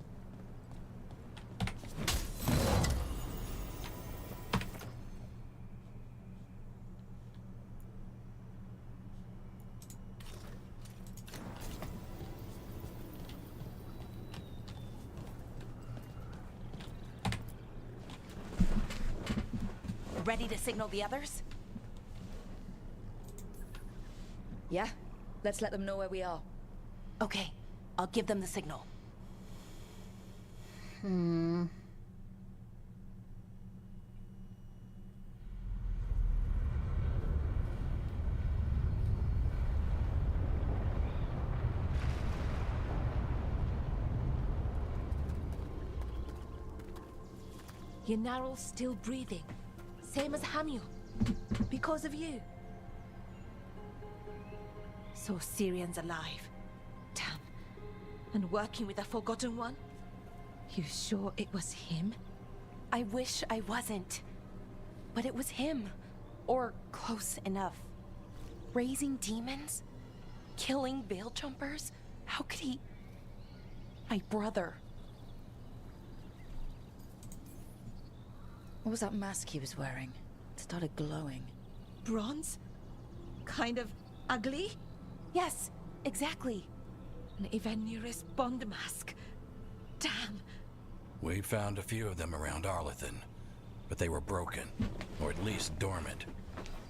Ready to signal the others? Yeah, let's let them know where we are. Okay, I'll give them the signal. Yonaro's still breathing. Same as Hamuel. Because of you. So Syrian's alive. Damn. And working with a Forgotten One? You sure it was him? I wish I wasn't. But it was him. Or close enough. Raising demons? Killing veil jumpers? How could he... My brother. What was that mask he was wearing? It started glowing. Bronze? Kind of ugly? Yes, exactly. An Evanurus Bond mask. Damn. We found a few of them around Arlethan, but they were broken, or at least dormant.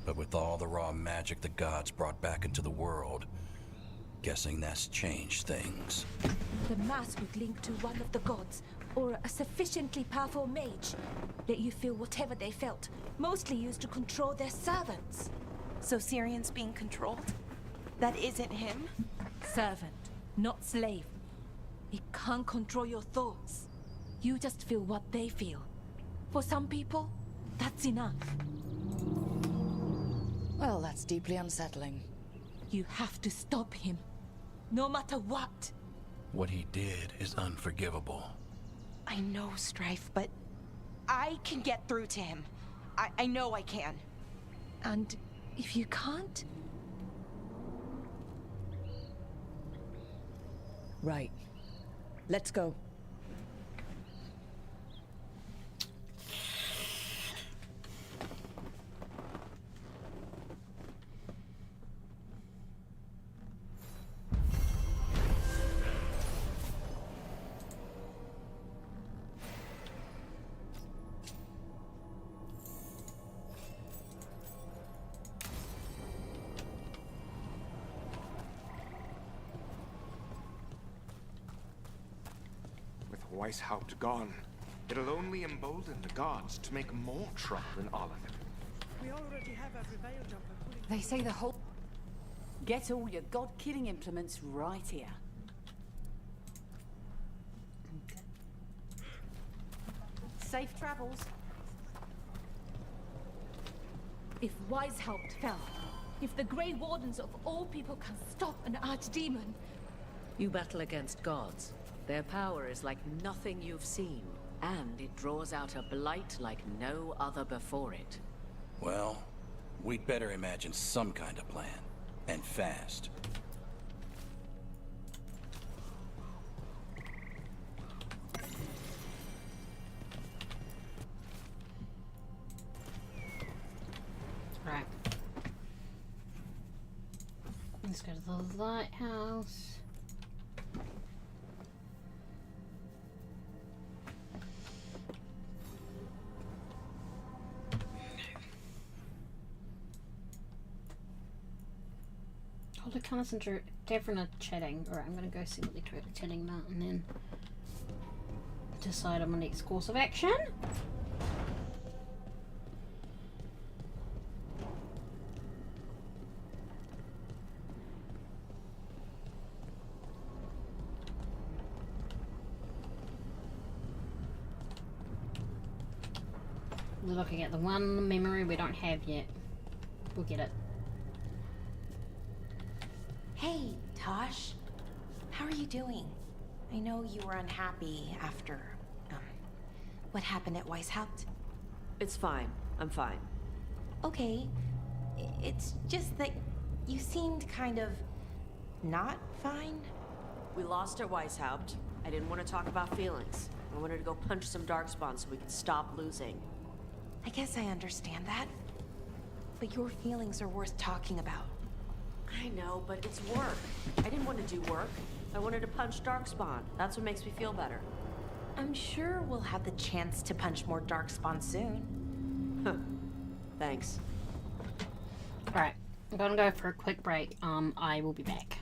But with all the raw magic the gods brought back into the world, guessing that's changed things. The mask would link to one of the gods, or a sufficiently powerful mage. Let you feel whatever they felt, mostly used to control their servants. So Syrian's being controlled? That isn't him? Servant, not slave. It can't control your thoughts. You just feel what they feel. For some people, that's enough. Well, that's deeply unsettling. You have to stop him, no matter what. What he did is unforgivable. I know, Strife, but I can get through to him. I know I can. And if you can't? Right. Let's go. Weisshaupt gone, it'll only embolden the gods to make more trouble in Arlethan. We already have every veil jumper pulling... They say the whole... Get all your god-killing implements right here. Okay. Safe travels. If Weisshaupt fell, if the Grey Wardens of all people can stop an archdemon... You battle against gods. Their power is like nothing you've seen, and it draws out a blight like no other before it. Well, we'd better imagine some kind of plan. And fast. Right. Let's go to the lighthouse. Hold a concentrate. Davrin are chatting. Alright, I'm gonna go see what they're chatting about and then decide on my next course of action. We're looking at the one memory we don't have yet. We'll get it. Hey, Tosh. How are you doing? I know you were unhappy after, what happened at Weisshaupt? It's fine. I'm fine. Okay. It's just that you seemed kind of not fine. We lost at Weisshaupt. I didn't want to talk about feelings. I wanted to go punch some darkspawn so we could stop losing. I guess I understand that. But your feelings are worth talking about. I know, but it's work. I didn't want to do work. I wanted to punch darkspawn. That's what makes me feel better. I'm sure we'll have the chance to punch more darkspawn soon. Huh. Thanks. Alright, I'm gonna go for a quick break. I will be back.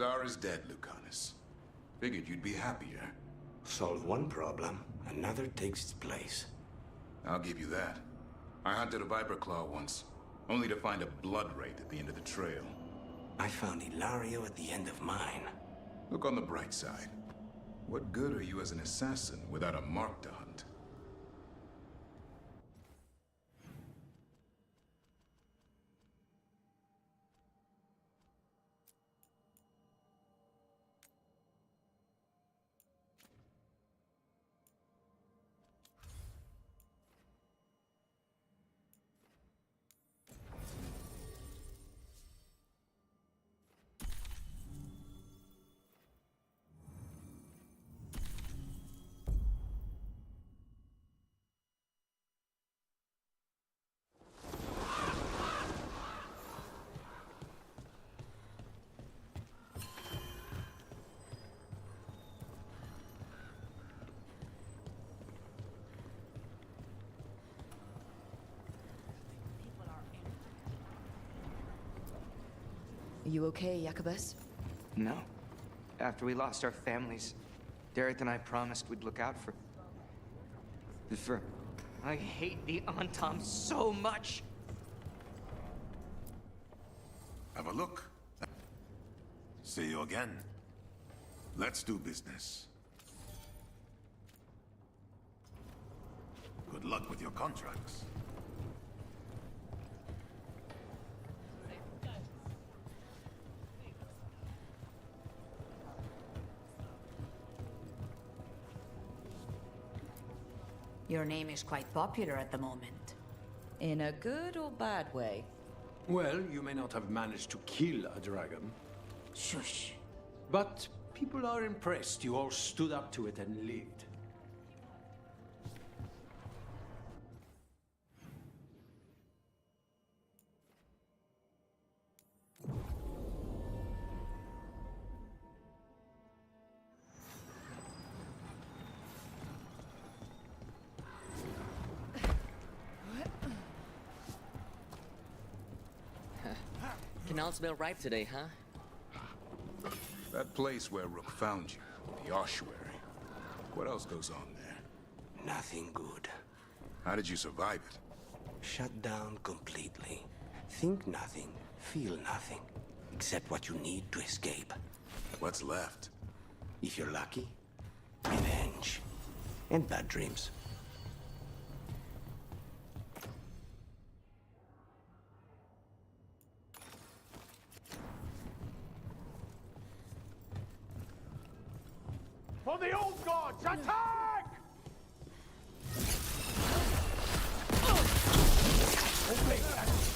Zara's dead, Lucanus. Figured you'd be happier. Solve one problem, another takes its place. I'll give you that. I hunted a viper claw once, only to find a blood wraith at the end of the trail. I found Hilario at the end of mine. Look on the bright side. What good are you as an assassin without a mark to hunt? Are you okay, Jacobus? No. After we lost our families, Derek and I promised we'd look out for... I hate the Antom so much! Have a look. See you again. Let's do business. Good luck with your contracts. Your name is quite popular at the moment. In a good or bad way? Well, you may not have managed to kill a dragon. Shush. But people are impressed you all stood up to it and lived. Can all smell ripe today, huh? That place where Rook found you, the ossuary. What else goes on there? Nothing good. How did you survive it? Shut down completely. Think nothing, feel nothing, except what you need to escape. What's left? If you're lucky, revenge. And bad dreams. For the old gods, attack!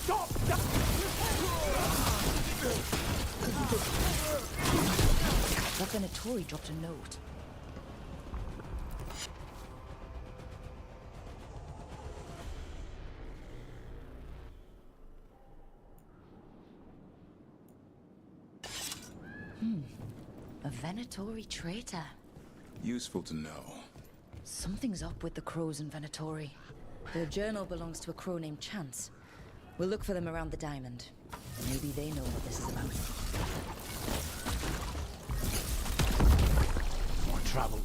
Stop! That Venatori dropped a note. A Venatori traitor. Useful to know. Something's up with the crows in Venatori. Their journal belongs to a crow named Chance. We'll look for them around the diamond. Maybe they know what this is about. More trouble.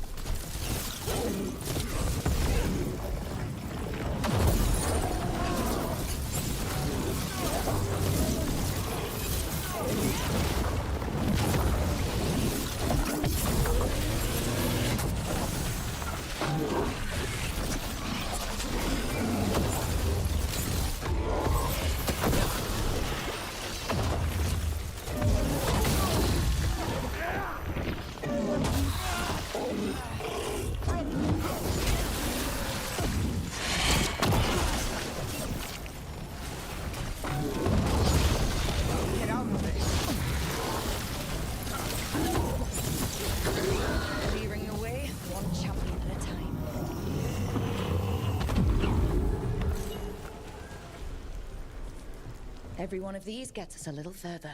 Clearing away, one champion at a time. Every one of these gets us a little further.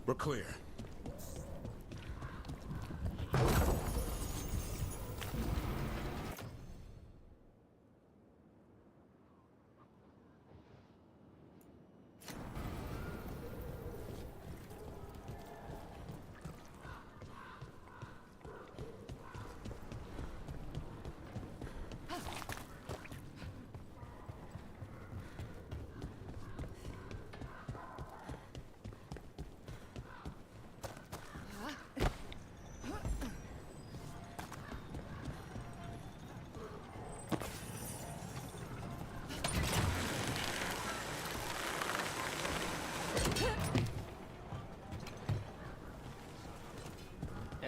We're clear.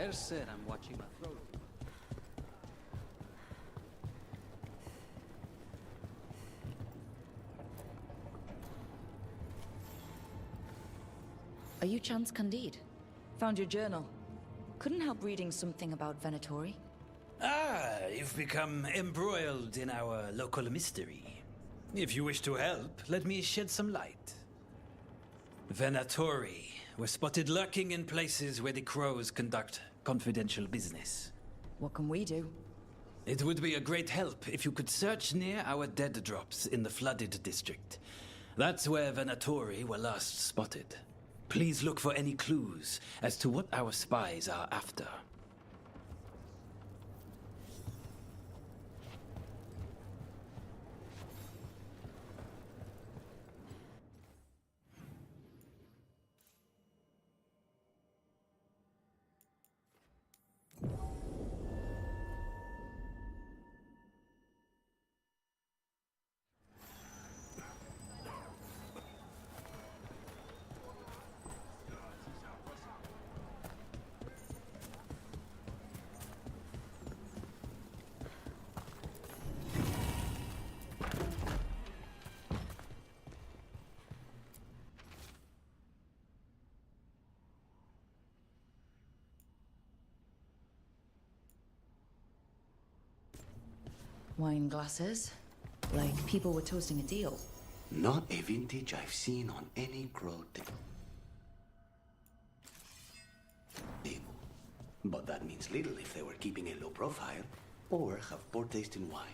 Hair said I'm watching my throat. Are you Chance Candide? Found your journal. Couldn't help reading something about Venatori. Ah, you've become embroiled in our local mystery. If you wish to help, let me shed some light. Venatori were spotted lurking in places where the crows conduct confidential business. What can we do? It would be a great help if you could search near our dead drops in the flooded district. That's where Venatori were last spotted. Please look for any clues as to what our spies are after. Wine glasses. Like people were toasting a deal. Not a vintage I've seen on any crow table. But that means little if they were keeping a low profile or have poor taste in wine.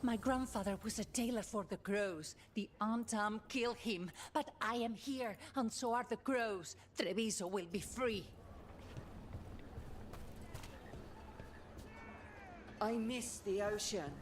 My grandfather was a tailor for the crows. The Antam killed him, but I am here, and so are the crows. Treviso will be free. I miss the ocean.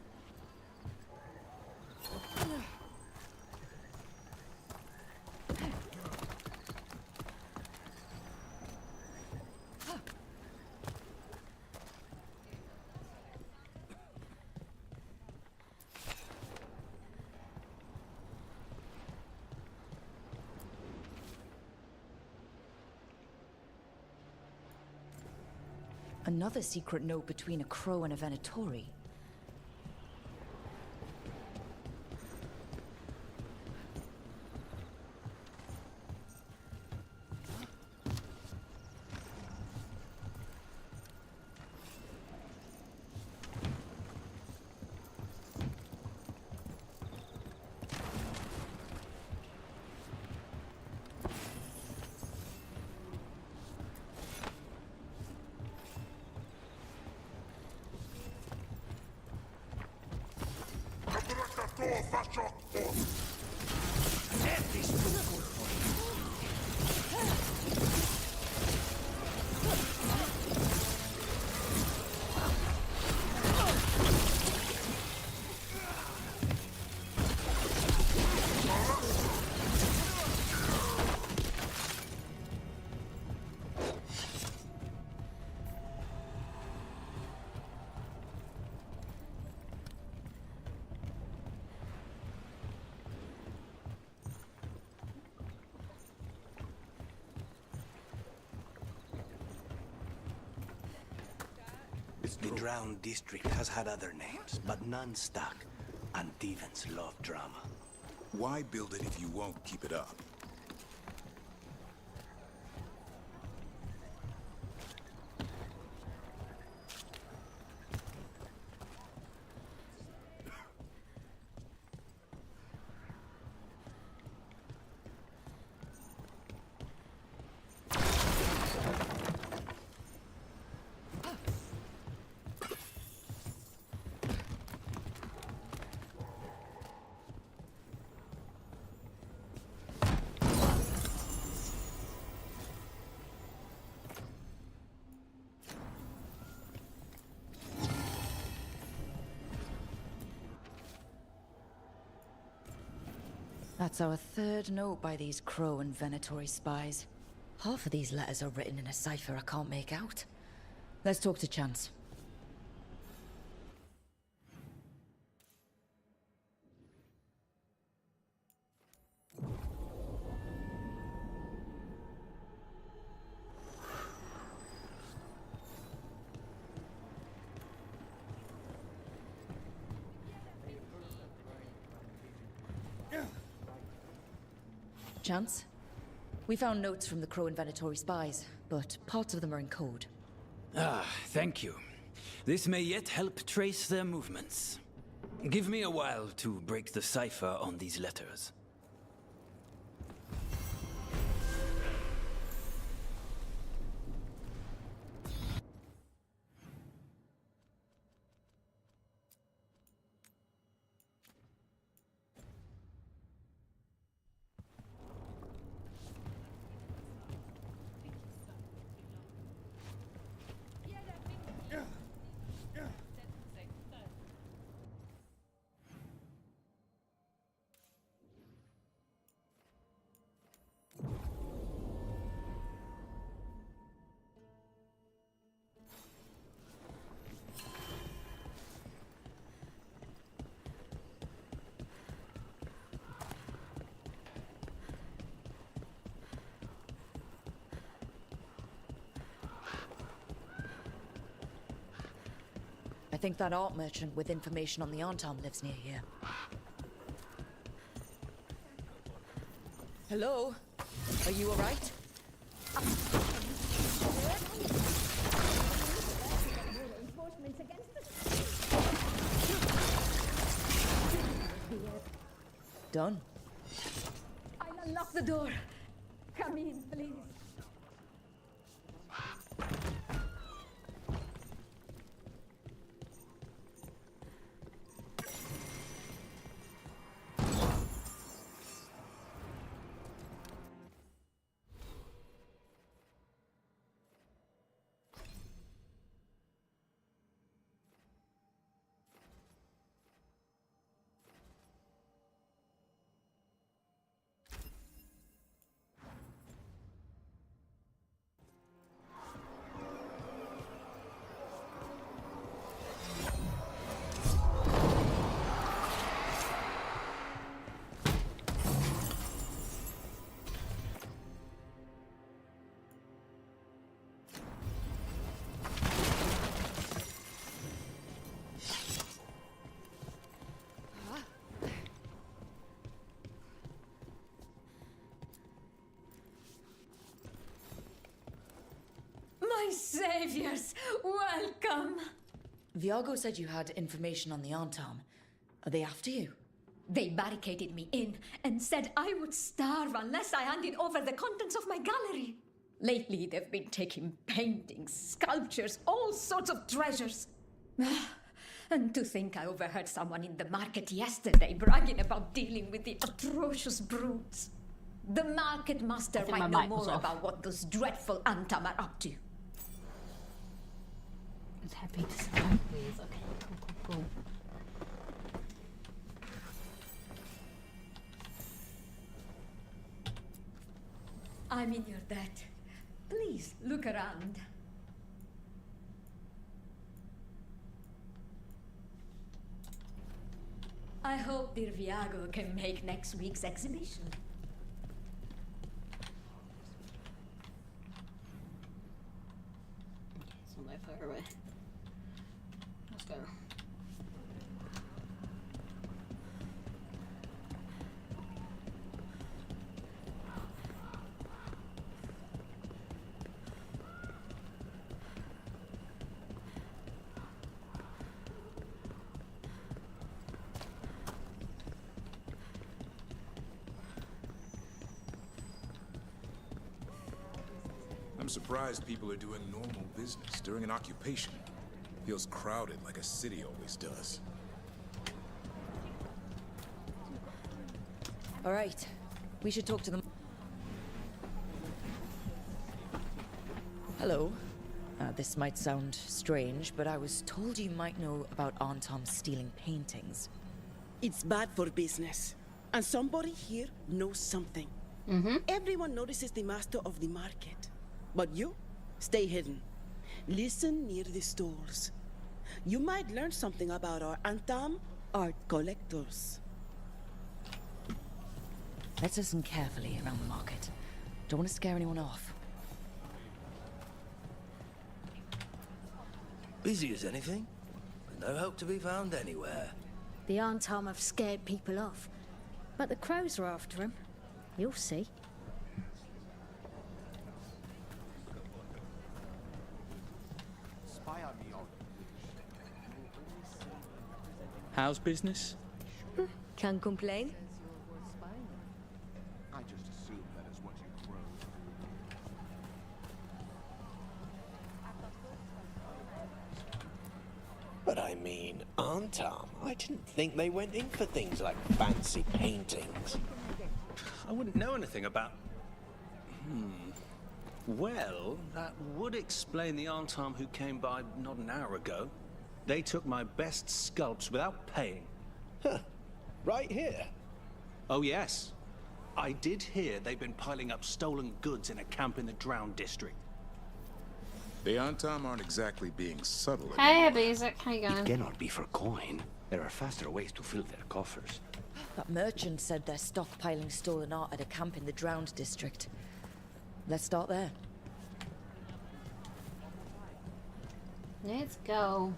Another secret note between a crow and a Venatori. The drowned district has had other names, but none stuck. And Devons love drama. Why build it if you won't keep it up? That's our third note by these Crow and Venatori spies. Half of these letters are written in a cipher I can't make out. Let's talk to Chance. Chance? We found notes from the Crow and Venatori spies, but parts of them are in code. Ah, thank you. This may yet help trace their movements. Give me a while to break the cipher on these letters. I think that art merchant with information on the Antam lives near here. Hello? Are you alright? Done. I'll unlock the door. Come in, please. My saviors, welcome! Viago said you had information on the Antam. Are they after you? They barricaded me in and said I would starve unless I handed over the contents of my gallery. Lately, they've been taking paintings, sculptures, all sorts of treasures. And to think I overheard someone in the market yesterday bragging about dealing with the atrocious brutes. The market master might know more about what those dreadful Antam are up to. It's happy to start with. Okay, cool. I'm in your debt. Please look around. I hope dear Viago can make next week's exhibition. It's not that far away. Let's go. I'm surprised people are doing normal business during an occupation. Feels crowded like a city always does. All right. We should talk to them. Hello. This might sound strange, but I was told you might know about Antam stealing paintings. It's bad for business. And somebody here knows something. Everyone notices the master of the market. But you, stay hidden. Listen near the stores. You might learn something about our Antam art collectors. Let's listen carefully around the market. Don't want to scare anyone off. Busy as anything. No help to be found anywhere. The Antam have scared people off. But the crows are after him. You'll see. How's business? Can't complain. I just assumed that is what you crows do. But I mean, Antam, I didn't think they went in for things like fancy paintings. I wouldn't know anything about... Well, that would explain the Antam who came by not an hour ago. They took my best sculpts without paying. Huh. Right here? Oh, yes. I did hear they've been piling up stolen goods in a camp in the Drowned district. The Antam aren't exactly being subtle. Hey, Basic, how you going? It cannot be for coin. There are faster ways to fill their coffers. That merchant said they're stockpiling stolen art at a camp in the Drowned district. Let's start there. Let's go.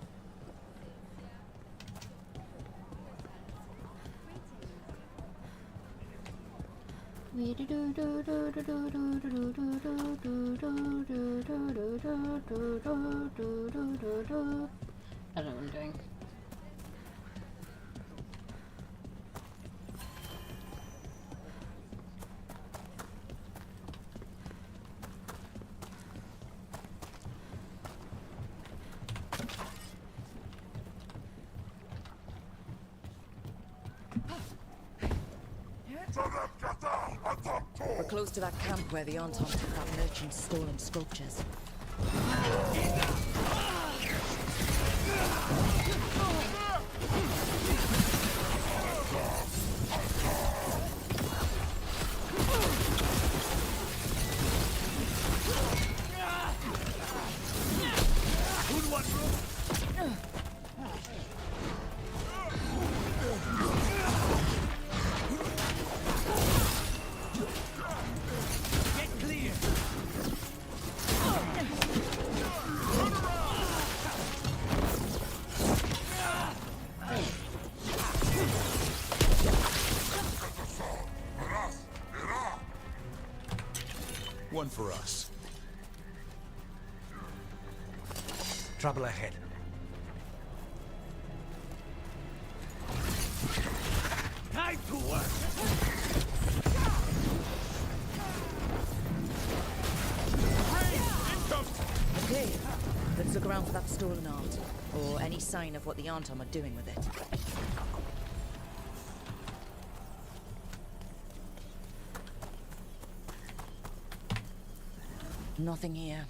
I don't know what I'm doing. We're close to that camp where the Antam took that merchant's stolen sculptures. One for us. Trouble ahead. Time to work! Okay, let's look around for that stolen art, or any sign of what the Antam are doing with it. Nothing here.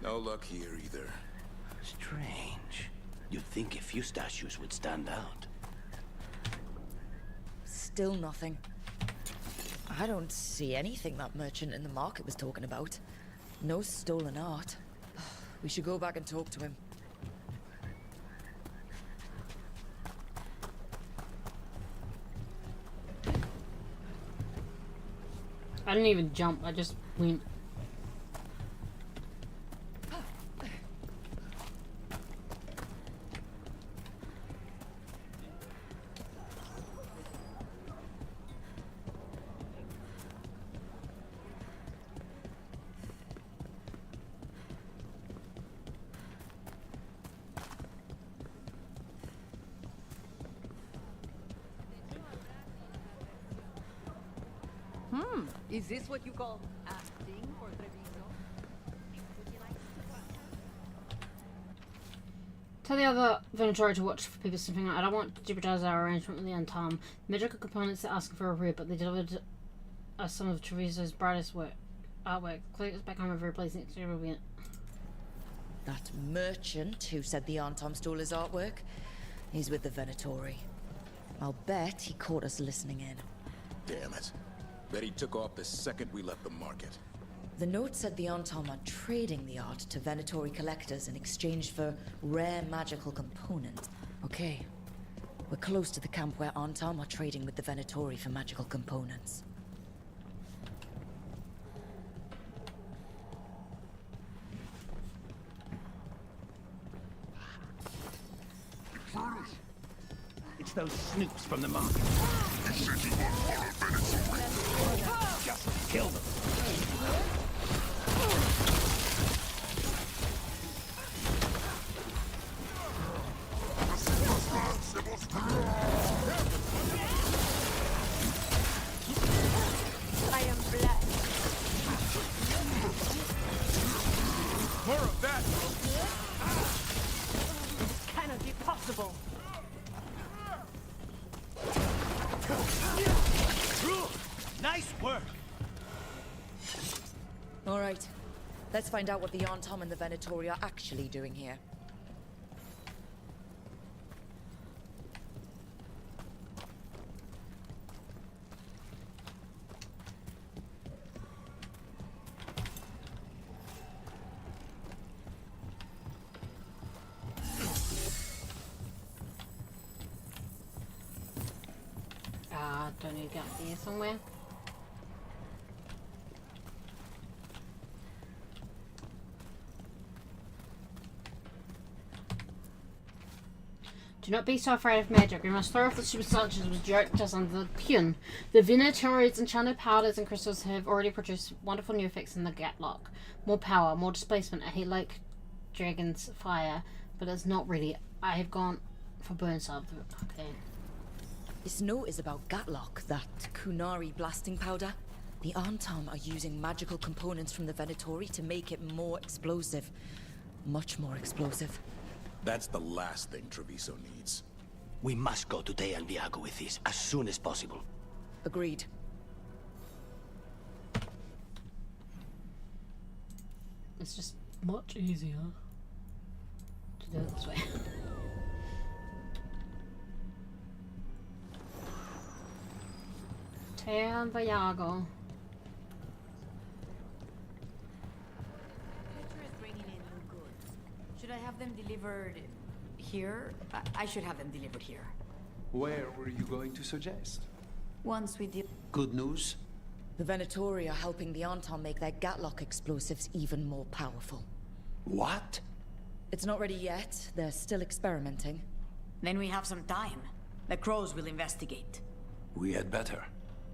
No luck here either. Strange. You'd think a few statues would stand out. Still nothing. I don't see anything that merchant in the market was talking about. No stolen art. We should go back and talk to him. I didn't even jump, I just went. Is this what you call acting for Treviso? Tell the other Venatori to watch for people sniffing out. I don't want to jeopardize our arrangement with the Antam. Magical components are asking for a rib, but they delivered us some of Treviso's brightest work. artwork. Clear back home a very pleasing experience. That merchant who said the Antom stole his artwork, he's with the Venatori. I'll bet he caught us listening in. Damn it. Bet he took off the second we left the market. The note said the Antom are trading the art to Venatori collectors in exchange for rare magical components. Okay. We're close to the camp where Antom are trading with the Venatori for magical components. It's those snoops from the market. Just kill them. I am blessed. More of that! This cannot be possible. Nice work! All right. Let's find out what the Antom and the Venatori are actually doing here. Don't need to get up there somewhere. Do not be so afraid of magic. We must throw off the superstitions which yoked us under the pun. The Venatori's enchanted powders and crystals have already produced wonderful new effects in the Gatlock. More power, more displacement, a heat like dragon's fire, but it's not ready. I have gone for burn sub. Okay. This note is about Gatlock, that Kunari blasting powder. The Antom are using magical components from the Venatori to make it more explosive. Much more explosive. That's the last thing Treviso needs. We must go to Dea and Viago with this as soon as possible. Agreed. It's just much easier to do it this way. Dea and Viago. Should I have them delivered here? I should have them delivered here. Where were you going to suggest? Once we did. Good news? The Venatori are helping the Antom make their Gatlock explosives even more powerful. What? It's not ready yet. They're still experimenting. Then we have some time. The Crows will investigate. We had better.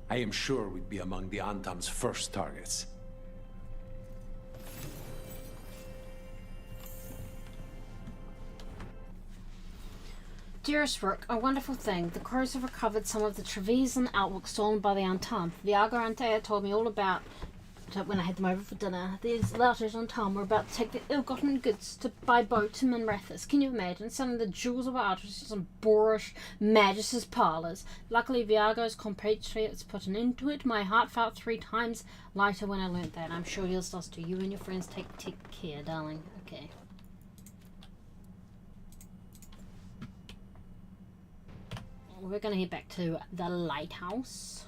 I am sure we'd be among the Antom's first targets. Dearest Rook, a wonderful thing. The Crows have recovered some of the Trevisan artwork stolen by the Antom. Viago and Dea told me all about it when I had them over for dinner. These louters Antom were about to take the ill-gotten goods to buy boat to Minrathis. Can you imagine selling the jewels of our artists to some boorish magist's parlours? Luckily, Viago's compatriots put an end to it. My heart felt 3 times lighter when I learnt that. I'm sure yours does too. You and your friends take care, darling. Okay. We're gonna head back to the lighthouse.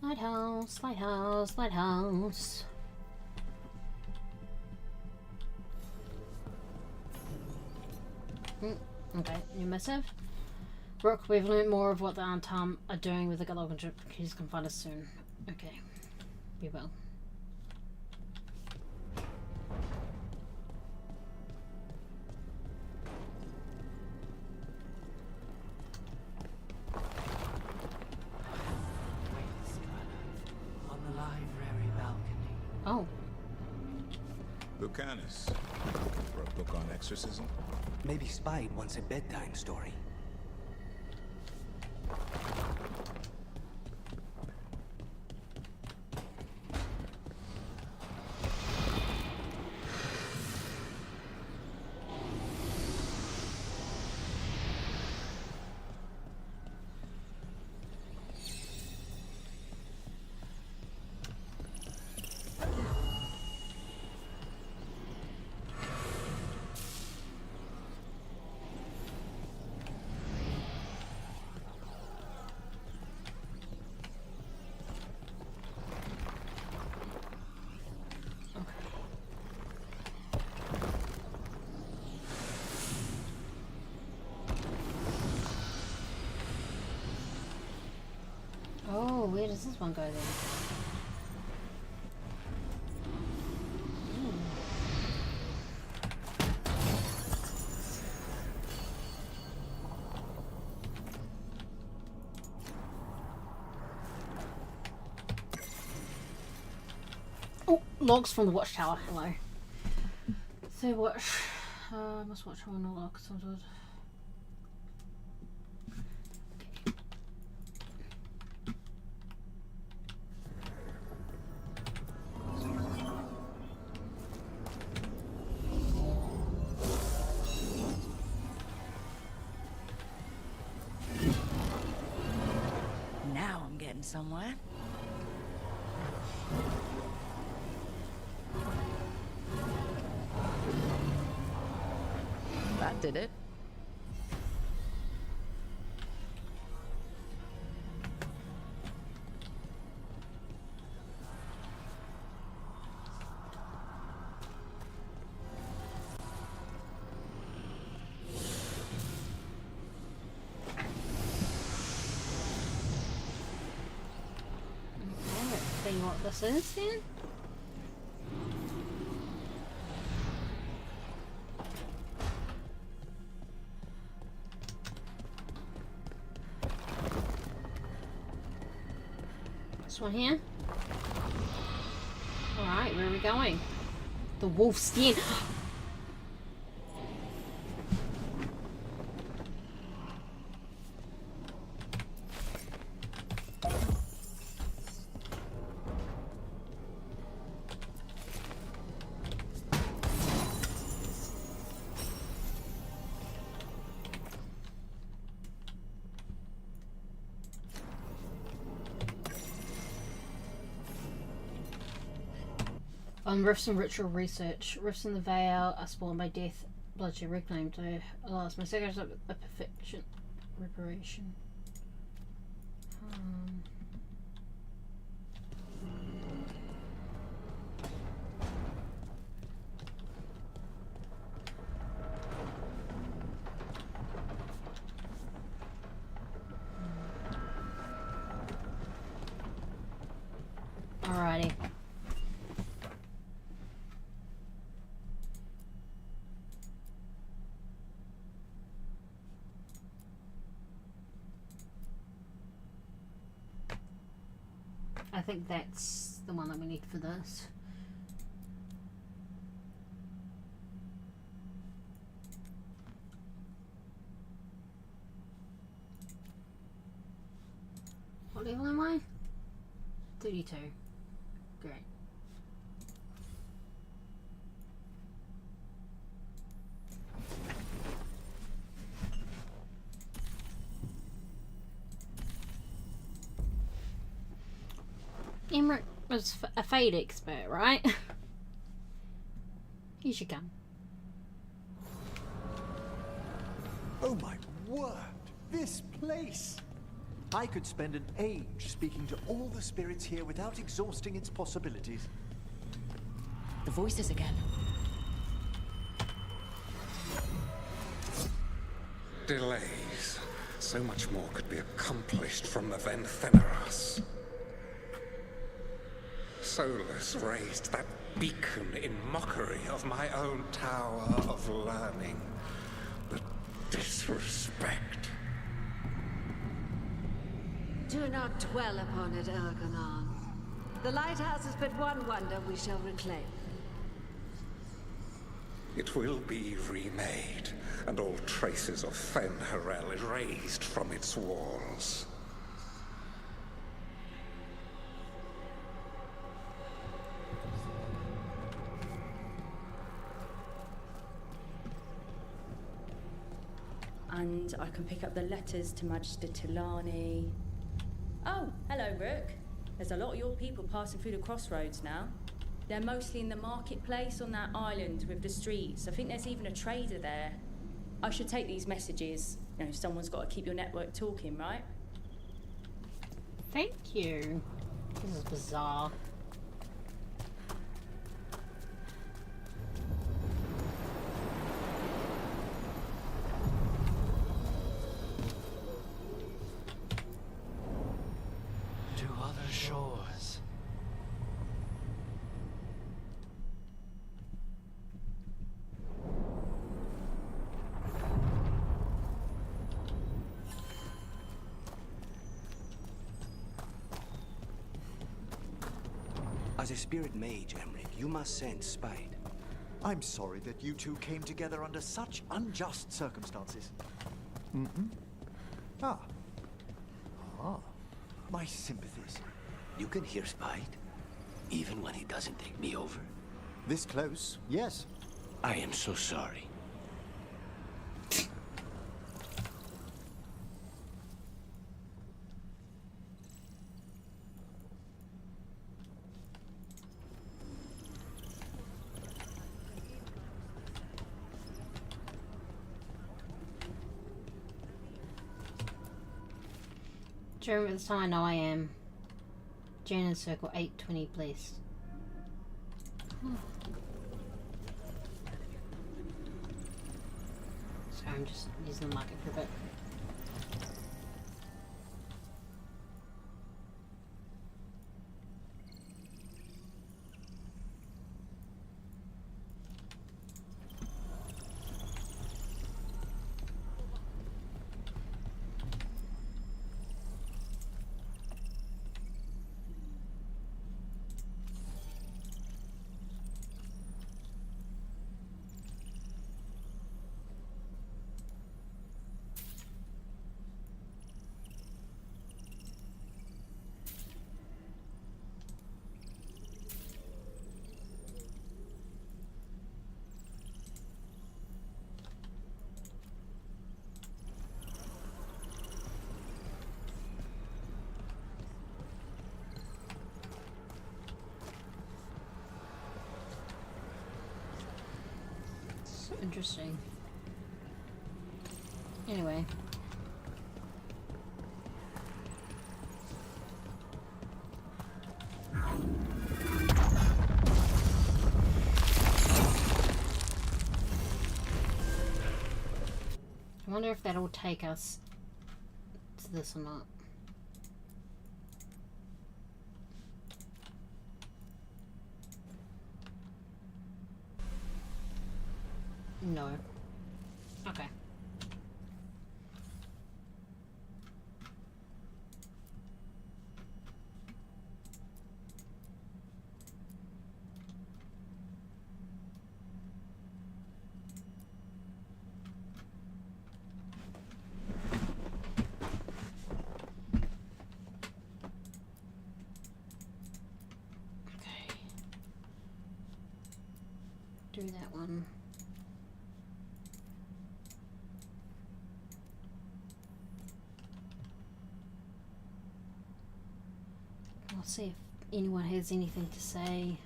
Lighthouse, lighthouse, lighthouse. Okay, new missive. Rook, we've learned more of what the Antom are doing with the Gatlock and Please come find us soon. Okay, we will. Oh. Lucanus. For a book on exorcism? Maybe Spide wants a bedtime story. Oh, where does this one go then? Oh, logs from the watchtower. Hello. So watch. Must watch one log. Some sort. Now I'm getting somewhere. That did it. See what this is then? This one here. Alright, where are we going? The wolf's den. Rifts and ritual research. Rifts in the veil are spawned by death, bloodshed reclaimed. So, alas, my second is a perfection. Reparation. Alrighty. I think that's the one that we need for this. What level am I? 32. Great. Emmerich was a fade expert, right? You should come. Oh my word! This place! I could spend an age speaking to all the spirits here without exhausting its possibilities. The voices again. Delays. So much more could be accomplished from the Ventheneras. Solus raised that beacon in mockery of my own tower of learning. The disrespect. Do not dwell upon it, Ergonon. The lighthouse is but one wonder we shall reclaim. It will be remade, and all traces of Fen'Harel erased from its walls. And I can pick up the letters to Magister Tilani. Oh, hello, Rook. There's a lot of your people passing through the crossroads now. They're mostly in the marketplace on that island with the streets. I think there's even a trader there. I should take these messages. You know, someone's got to keep your network talking, right? Thank you. This is bizarre. to other shores. As a spirit mage, Emmerich, you must sense spite. I'm sorry that you two came together under such unjust circumstances. Ah. My sympathies. You can hear spite, even when he doesn't take me over. This close, yes. I am so sorry. During this time I know I am. Jane in circle 820 blessed. Sorry, I'm just using the market for a bit. Interesting. Anyway. I wonder if that'll take us to this or not. No. Okay. Okay. Do that one. I'll see if anyone has anything to say.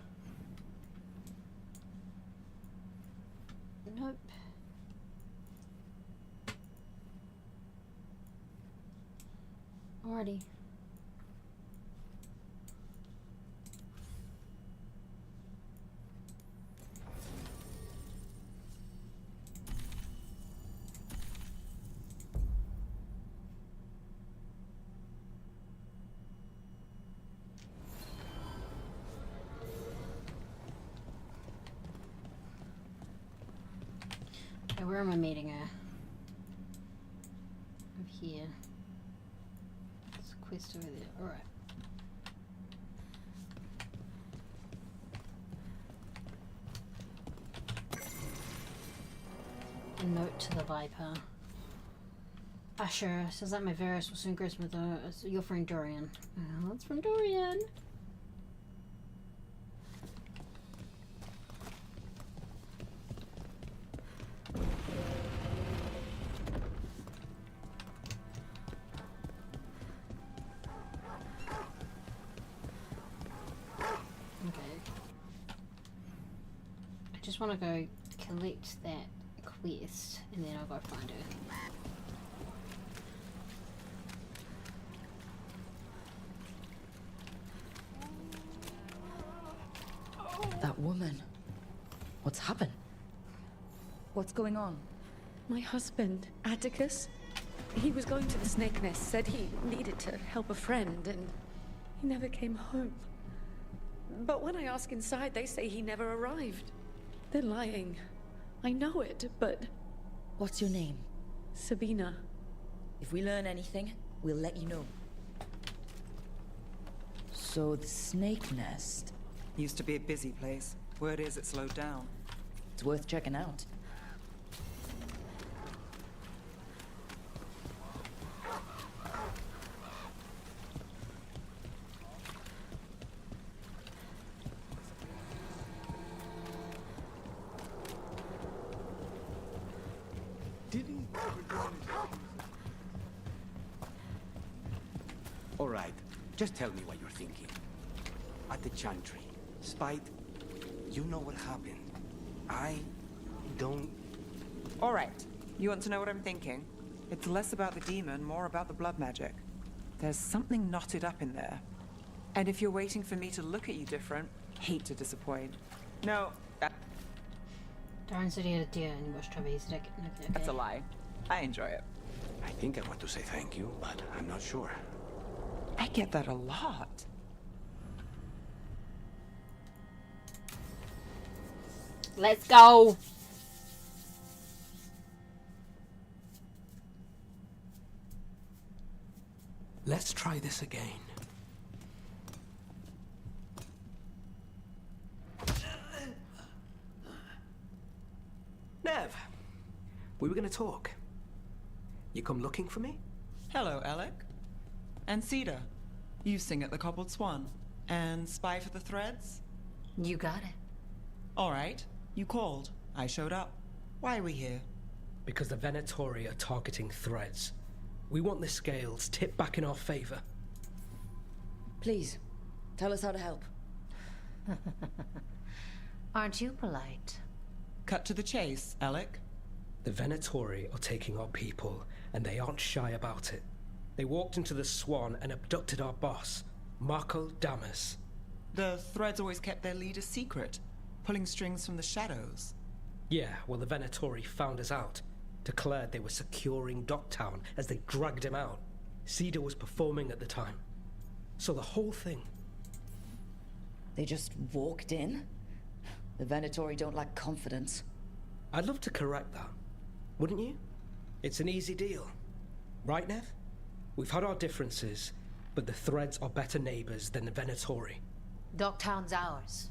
Nope. Alrighty. Okay, where am I meeting her? Over here. There's a quest over there. Alright. A note to the Viper. Usher says that my Varus will soon grace with your friend Dorian. Oh, that's from Dorian. I just want to go collect that quest and then I'll go find her. That woman. What's happened? What's going on? My husband, Atticus, he was going to the Snake Nest, said he needed to help a friend, and He never came home. But when I ask inside, they say he never arrived. They're lying. I know it, but... What's your name? Sabina. If we learn anything, we'll let you know. So the snake nest... Used to be a busy place. Word is it slowed down. It's worth checking out. All right, just tell me what you're thinking. At the chantry, Spite, you know what happened. I don't... All right. You want to know what I'm thinking? It's less about the demon, more about the blood magic. There's something knotted up in there. And if you're waiting for me to look at you different, hate to disappoint. No, Darren said he had a deer and he was trying to use it. Okay. That's a lie. I enjoy it. I think I want to say thank you, but I'm not sure. I get that a lot. Let's go. Let's try this again. Nev, we were gonna talk. You come looking for me? Hello, Alec. And Cedar. You sing at the Cobbled Swan. And spy for the threads? You got it. All right. You called. I showed up. Why are we here? Because the Venatori are targeting threads. We want the scales tipped back in our favor. Please, tell us how to help. Aren't you polite? Cut to the chase, Alec. The Venatori are taking our people, and they aren't shy about it. They walked into the Swan and abducted our boss, Marco Damas. The threads always kept their leader secret, pulling strings from the shadows. Yeah, well, the Venatori found us out, declared they were securing Docktown as they dragged him out. Cedar was performing at the time. So the whole thing... They just walked in? The Venatori don't lack confidence. I'd love to correct that, wouldn't you? It's an easy deal. Right, Nev? We've had our differences, but the threads are better neighbors than the Venatori. Docktown's ours.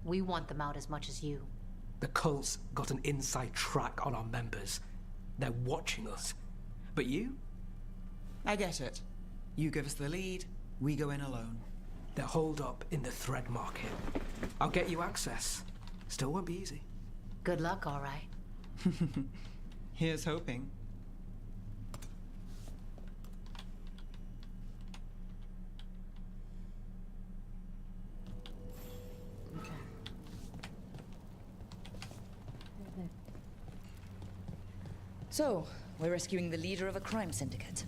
We want them out as much as you. The cult's got an inside track on our members. They're watching us. But you? I get it. You give us the lead, we go in alone. They're holed up in the thread market. I'll get you access. Still won't be easy. Good luck, all right. Here's hoping. So, we're rescuing the leader of a crime syndicate.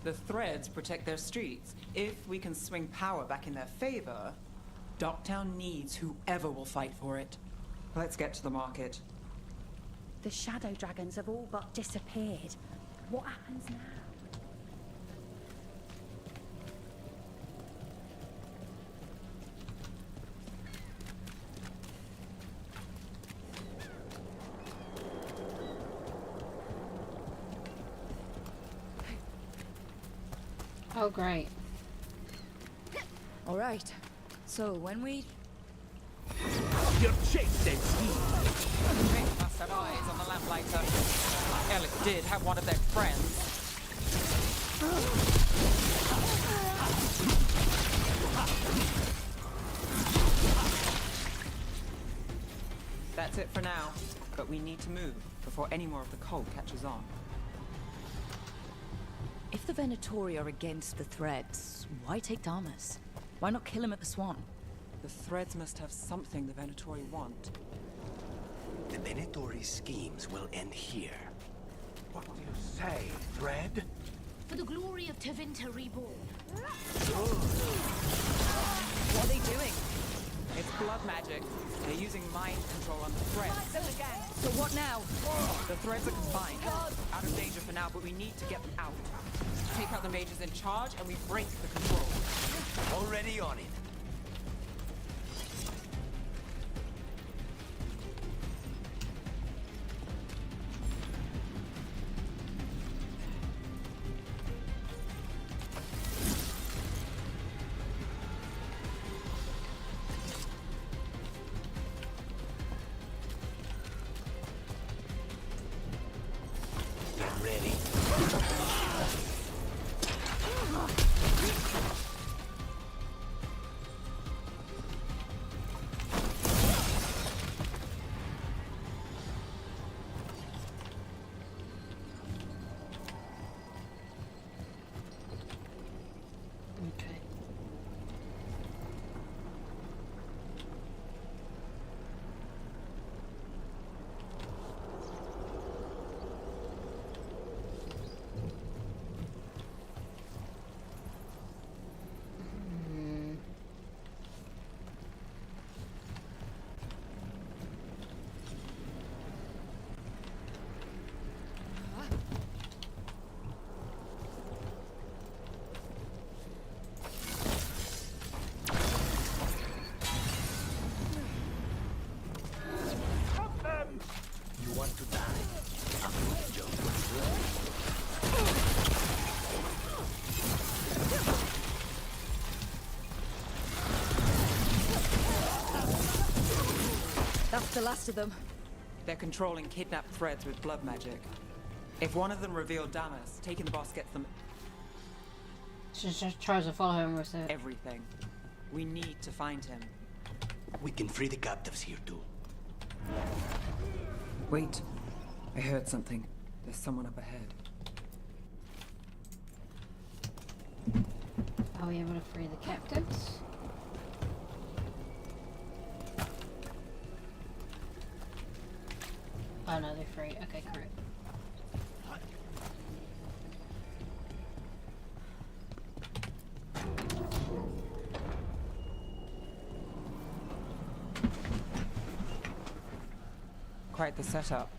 The threads protect their streets. If we can swing power back in their favor, Docktown needs whoever will fight for it. Let's get to the market. The shadow dragons have all but disappeared. What happens now? Oh, great. All right. So, when we... You're chased and They must have eyes on the lamplighter. Alec did have one of their friends. That's it for now, but we need to move before any more of the cult catches on. If the Venatori are against the threads, why take Damas? Why not kill him at the Swan? The threads must have something the Venatori want. The Venatori schemes will end here. What do you say, Thread? For the glory of Tevinter Reborn. What are they doing? It's blood blood magic. They're using mind control on the threads. So what now? The threads are combined. Out of danger for now, but we need to get them out. Take out the mages in charge, and we break the control. Already on it. That's the last of them. They're controlling kidnapped threads with blood magic. If one of them revealed Damas, taking the boss gets them She just tries to follow him with it. everything. We need to find him. We can free the captives here too. Wait. I heard something. There's someone up ahead. Are we able to free the captives? Oh no, they're free. Okay, correct. Quite the setup.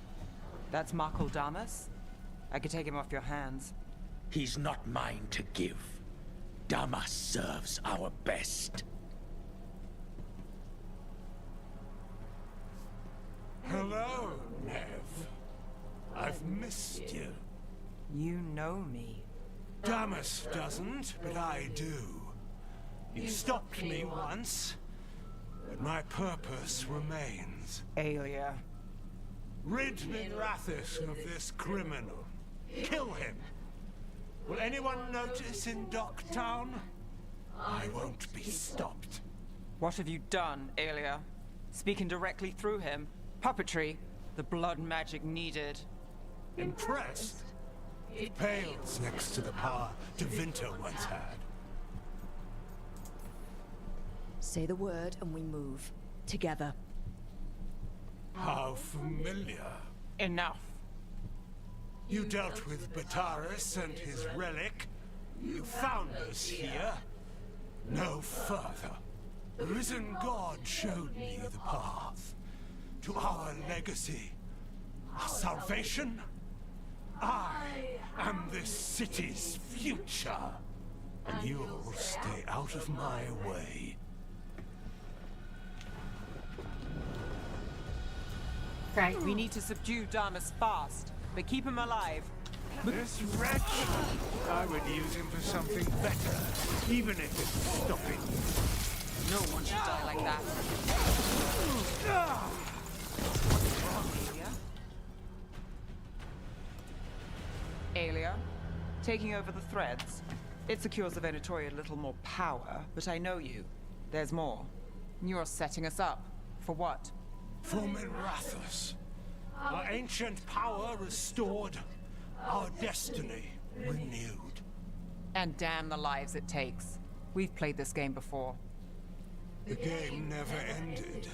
That's Markle Damas? I could take him off your hands. He's not mine to give. Damas serves our best. Hello, Nev. I've missed you. You know me. Damas doesn't, but I do. You stopped me once, but my purpose remains. Aelia. Rid Minrathis of this criminal. Kill him. Will anyone notice in Docktown? I won't be stopped. What have you done, Aelia? Speaking directly through him. Puppetry. The blood magic needed. Impressed? It pales next to the power Devinter once had. Say the word and we move. Together. How familiar. Enough. You dealt with Bataris and his relic. You found us here. No further. The risen god showed me the path. To our legacy. Our salvation. I am this city's future. And you'll stay out of my way. Right. We need to subdue Damas fast, but keep him alive. This wretch! I would use him for something better, even if it's stopping. No one should die like that. Aelia, taking over the threads. It secures the Venatori a little more power, but I know you. There's more. You're setting us up. For what? For Minrathis. Our ancient power restored. Our destiny renewed. And damn the lives it takes. We've played this game before. The game never ended.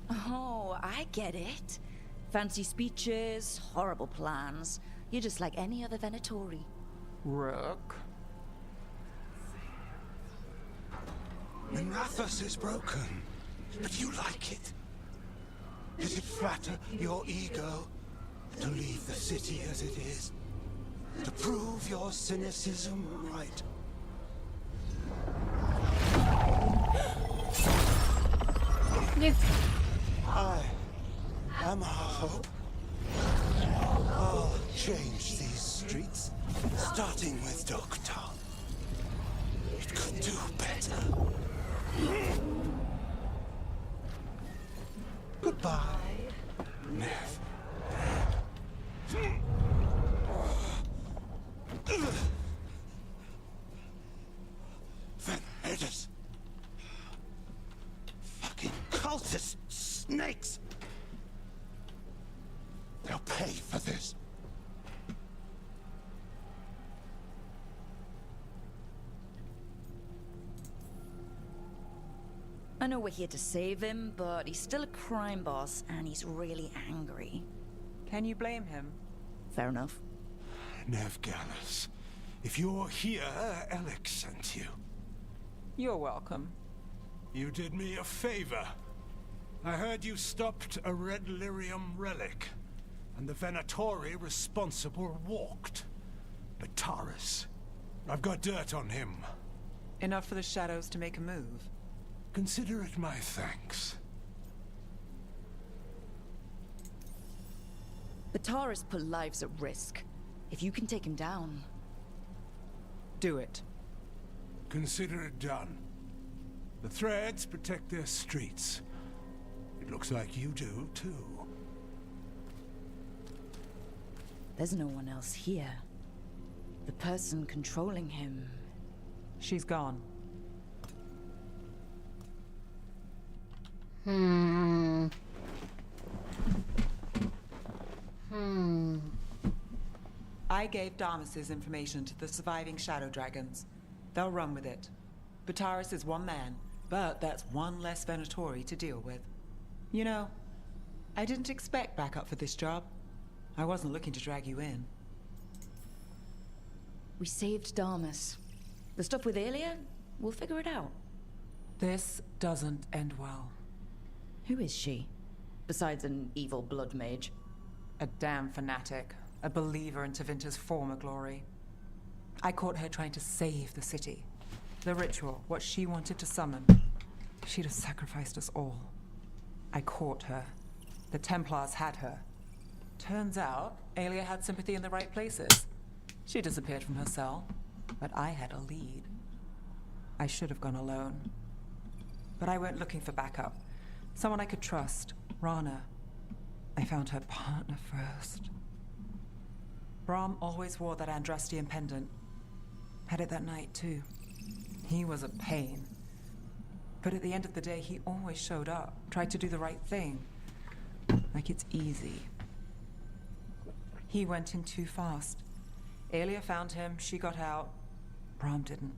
Oh, I get it. Fancy speeches, horrible plans. You're just like any other Venatori. Rook. Minrathous is broken, but you like it. Does it flatter your ego to leave the city as it is? To prove your cynicism right? I am Weisshaupt. I'll change these streets, starting with Dogtown. It could do better. Goodbye, Nev. Venedus. Fucking cultist snakes. They'll pay for this. I know we're here to save him, but he's still a crime boss, and he's really angry. Can you blame him? Fair enough. Nev Gallus, if you're here, Alex sent you. You're welcome. You did me a favor. I heard you stopped a red lyrium relic, and the Venatori responsible walked. But Taurus, I've got dirt on him. Enough for the shadows to make a move. Consider it my thanks. The Taurus put lives at risk. If you can take him down... Do it. Consider it done. The Threads protect their streets. It looks like you do, too. There's no one else here. The person controlling him... She's gone. I gave Damas's information to the surviving Shadow Dragons. They'll run with it. Bataris is one man, but that's one less Venatori to deal with. You know, I didn't expect backup for this job. I wasn't looking to drag you in. We saved Damas. The stuff with Aelia, we'll figure it out. This doesn't end well. Who is she? Besides an evil blood mage. A damn fanatic. A believer in Tevinter's former glory. I caught her trying to save the city. The ritual, what she wanted to summon. She'd have sacrificed us all. I caught her. The Templars had her. Turns out, Aelia had sympathy in the right places. She disappeared from her cell, but I had a lead. I should have gone alone. But I went looking for backup. Someone I could trust. Rana. I found her partner first. Brahm always wore that Andrastian pendant. Had it that night, too. He was a pain. But at the end of the day, he always showed up. Tried to do the right thing. Like it's easy. He went in too fast. Aelia found him, she got out. Brahm didn't.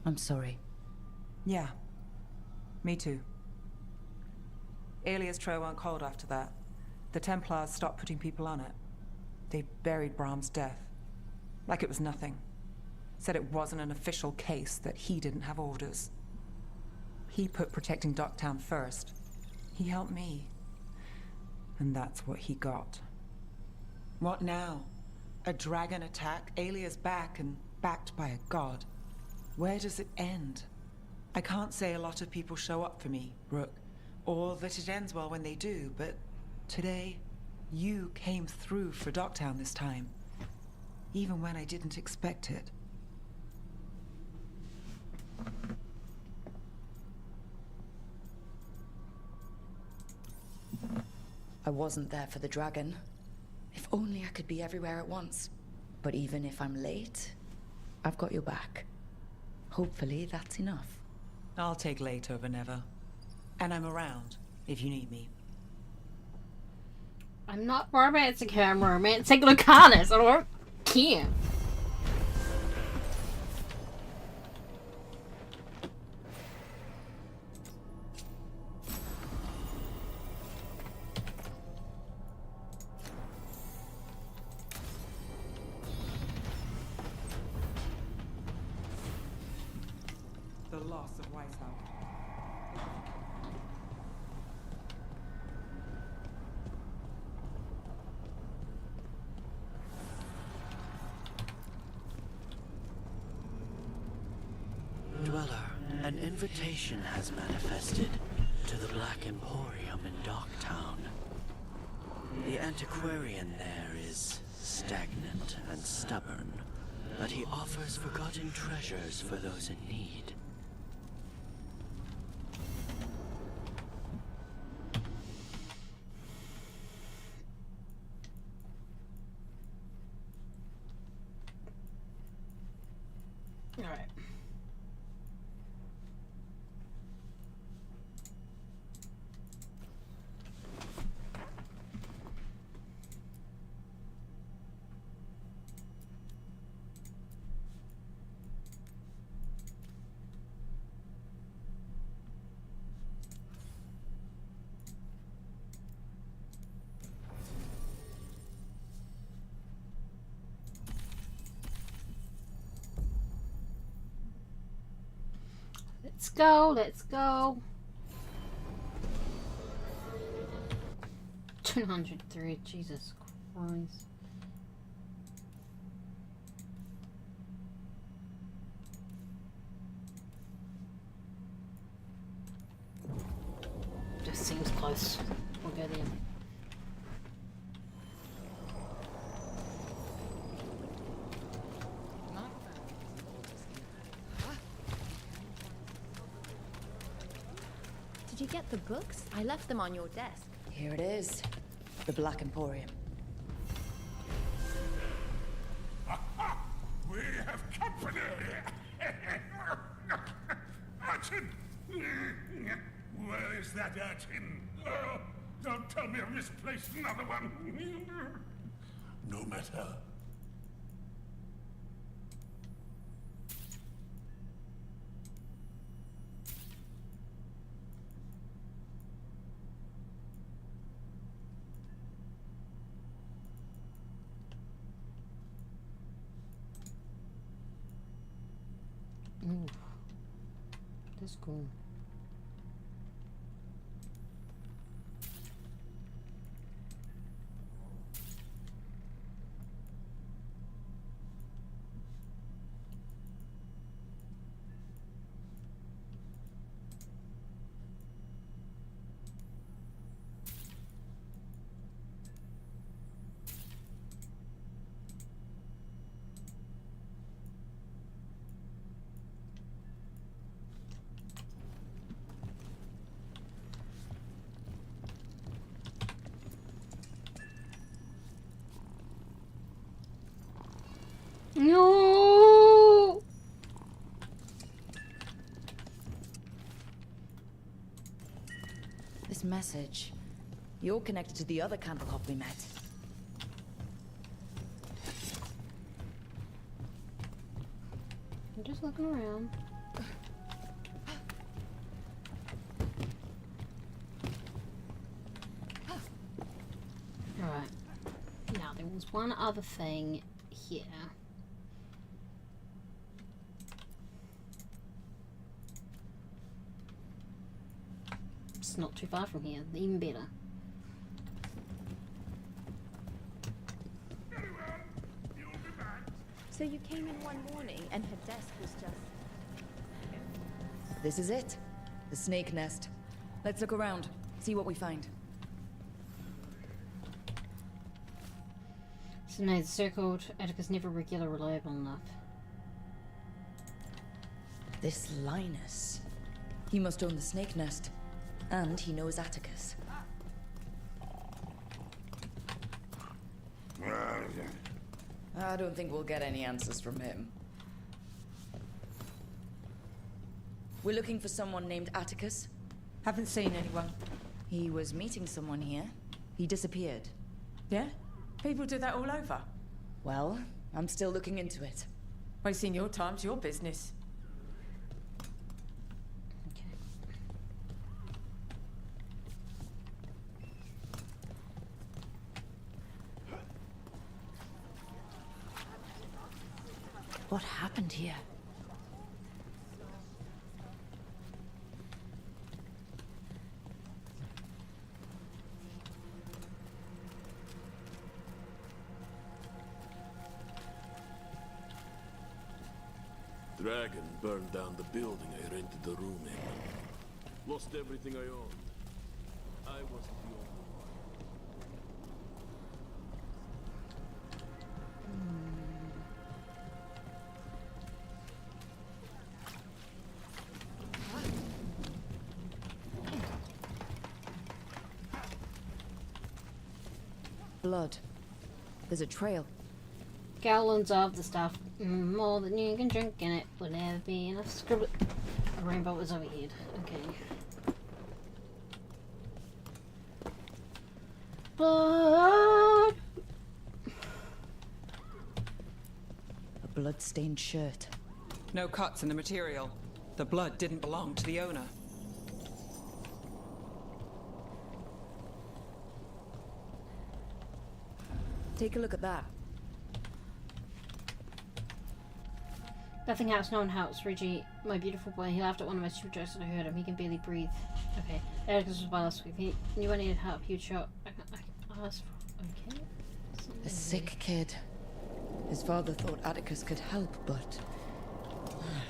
I'm sorry. Yeah. Me too. Aelia's trail went cold after that. The Templars stopped putting people on it. They buried Brahm's death. Like it was nothing. Said it wasn't an official case, that he didn't have orders. He put protecting Docktown first. He helped me. And that's what he got. What now? A dragon attack, Aelia's back, and backed by a god. Where does it end? I can't say a lot of people show up for me, Rook, or that it ends well when they do, but today, you came through for Docktown this time. Even when I didn't expect it. I wasn't there for the dragon. If only I could be everywhere at once. But even if I'm late, I've got your back. Hopefully that's enough. I'll take late over never. And I'm around, if you need me. I'm not romantic, I'm romantic Lucanus. I don't care. the loss of Weisshaupt. Dweller, an invitation has manifested to the Black Emporium in Docktown. The antiquarian there is stagnant and stubborn, but he offers forgotten treasures for those in need. All right. Let's go, let's go. 203, Jesus Christ. Just seems close. We'll go there. Did you get the books? I left them on your desk. Here it is. The Black Emporium. We have company! Urchin! Where is that urchin? Oh, don't tell me I misplaced another one. No matter. Ooh, that's cool. No. This message. You're connected to the other Candlecop we met. I'm just looking around. Alright. Now there was one other thing here. It's not too far from here, even better. So you came in one morning and her desk was just... This is it. The snake nest. Let's look around. See what we find. So now it's circled. Atticus never regular, reliable enough. This Linus. He must own the snake nest. And he knows Atticus. I don't think we'll get any answers from him. We're looking for someone named Atticus. Haven't seen anyone. He was meeting someone here. He disappeared. Yeah? People do that all over. Well, I'm still looking into it. Wasting your time's your business. What happened here? Dragon burned down the building I rented the room in. Lost everything I owned. I wasn't the only one. Blood. There's a trail. Gallons of the stuff, more than you can drink, and it would never be enough. Scribble. A rainbow was overhead. Okay. Blood. A blood-stained shirt. No cuts in the material. The blood didn't belong to the owner. Take a look at that. Nothing helps, no one helps. Reggie, my beautiful boy, he laughed at one of my stupid jokes and I heard him. He can barely breathe. Okay. Atticus was by last week. He knew I needed help. He would show up. I asked for... Okay. A sick kid. His father thought Atticus could help, but...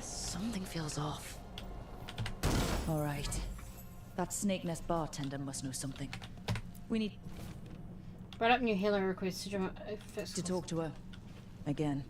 something feels off. Alright. That Snake Nest bartender must know something. We need... Brought up new healer request to talk to her. Again.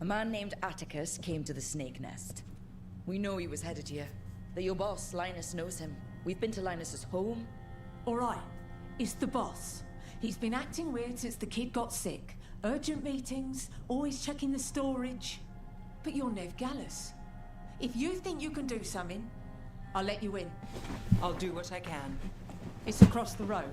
A man named Atticus came to the Snake Nest. We know he was headed here. That your boss, Linus, knows him. We've been to Linus's home. All right. It's the boss. He's been acting weird since the kid got sick. Urgent meetings, always checking the storage. But you're Nev Gallus. If you think you can do something, I'll let you in. I'll do what I can. It's across the road.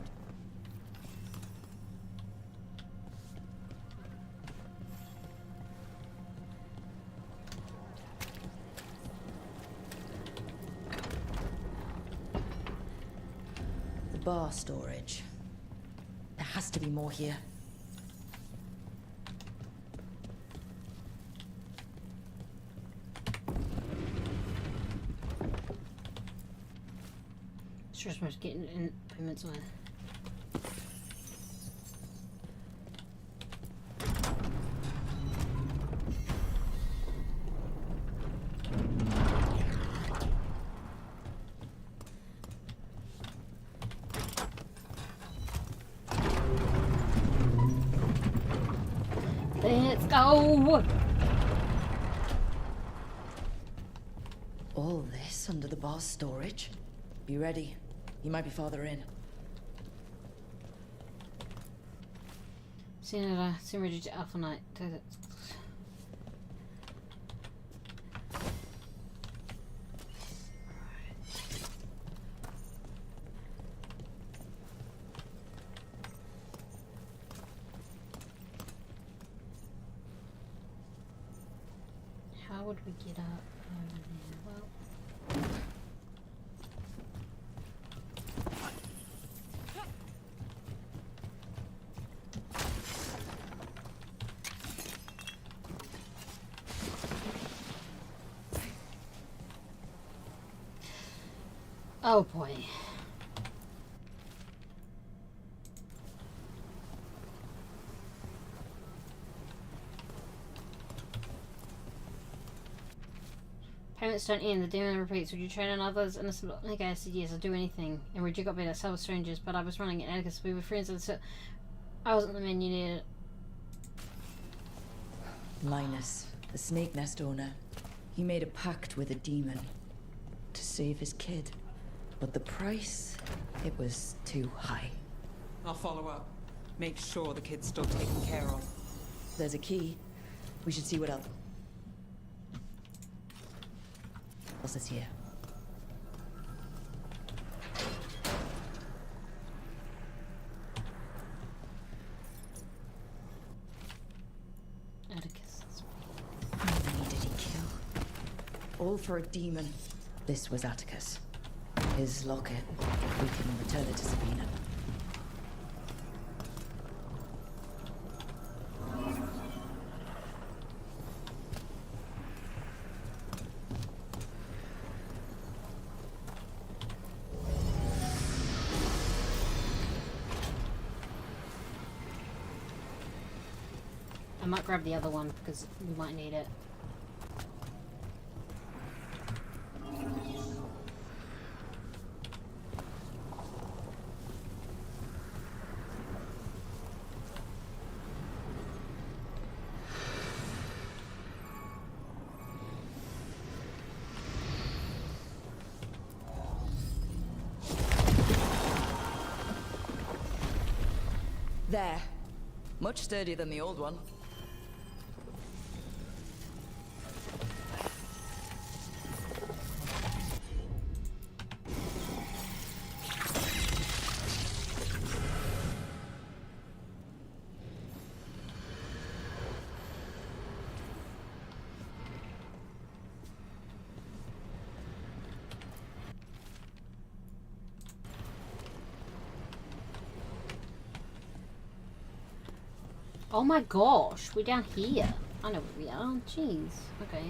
Bar storage. There has to be more here. Sure as much getting in payments on. Let's go! All this under the bar's storage? Be ready. He might be farther in. Senator, sim ready to Alpha Knight. How would we get up over there? Well, oh boy. Payments don't end, the demon repeats. Would you train on others? And the guy said, yes, I'll do anything. And Reggie got better, so were strangers, but I was running at Atticus. We were friends, and so I wasn't the man you needed. Linus, the Snake Nest owner. He made a pact with a demon to save his kid. But the price, it was too high. I'll follow up. Make sure the kid's still taken care of. There's a key. We should see what else is here. Atticus. How many did he kill? All for a demon. This was Atticus. His locket. We can return it to Sabina. I might grab the other one because we might need it. There. Much sturdier than the old one. Oh my gosh, we're down here. I know where we are. Jeez. Okay.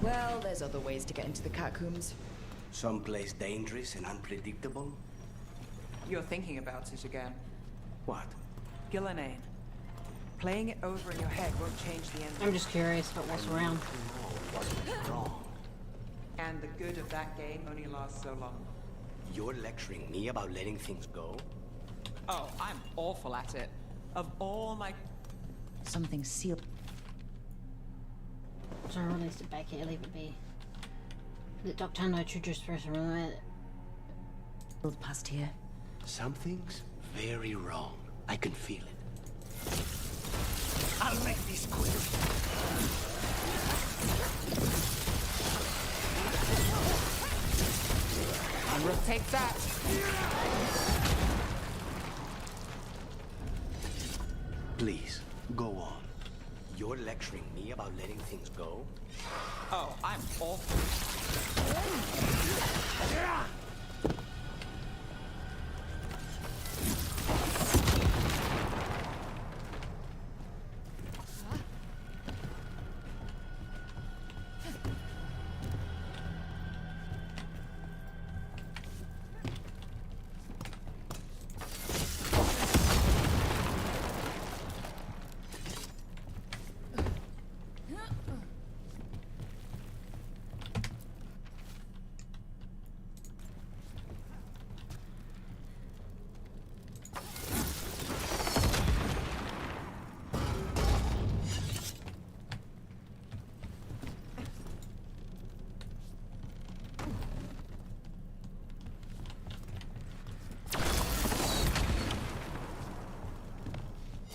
Well, there's other ways to get into the catacombs. Someplace dangerous and unpredictable? You're thinking about it again. What? Gillenane. Playing it over in your head won't change the end. I'm just curious about what's around. And the good of that game only lasts so long. You're lecturing me about letting things go? Oh, I'm awful at it. Of all my... Something sealed. So I released it back here, leave it be. Let Dr. No introduce first and remember it. Past here. Something's very wrong. I can feel it. I'll make this quick. Rook, take that. Please, go on. You're lecturing me about letting things go? Oh, I'm awful.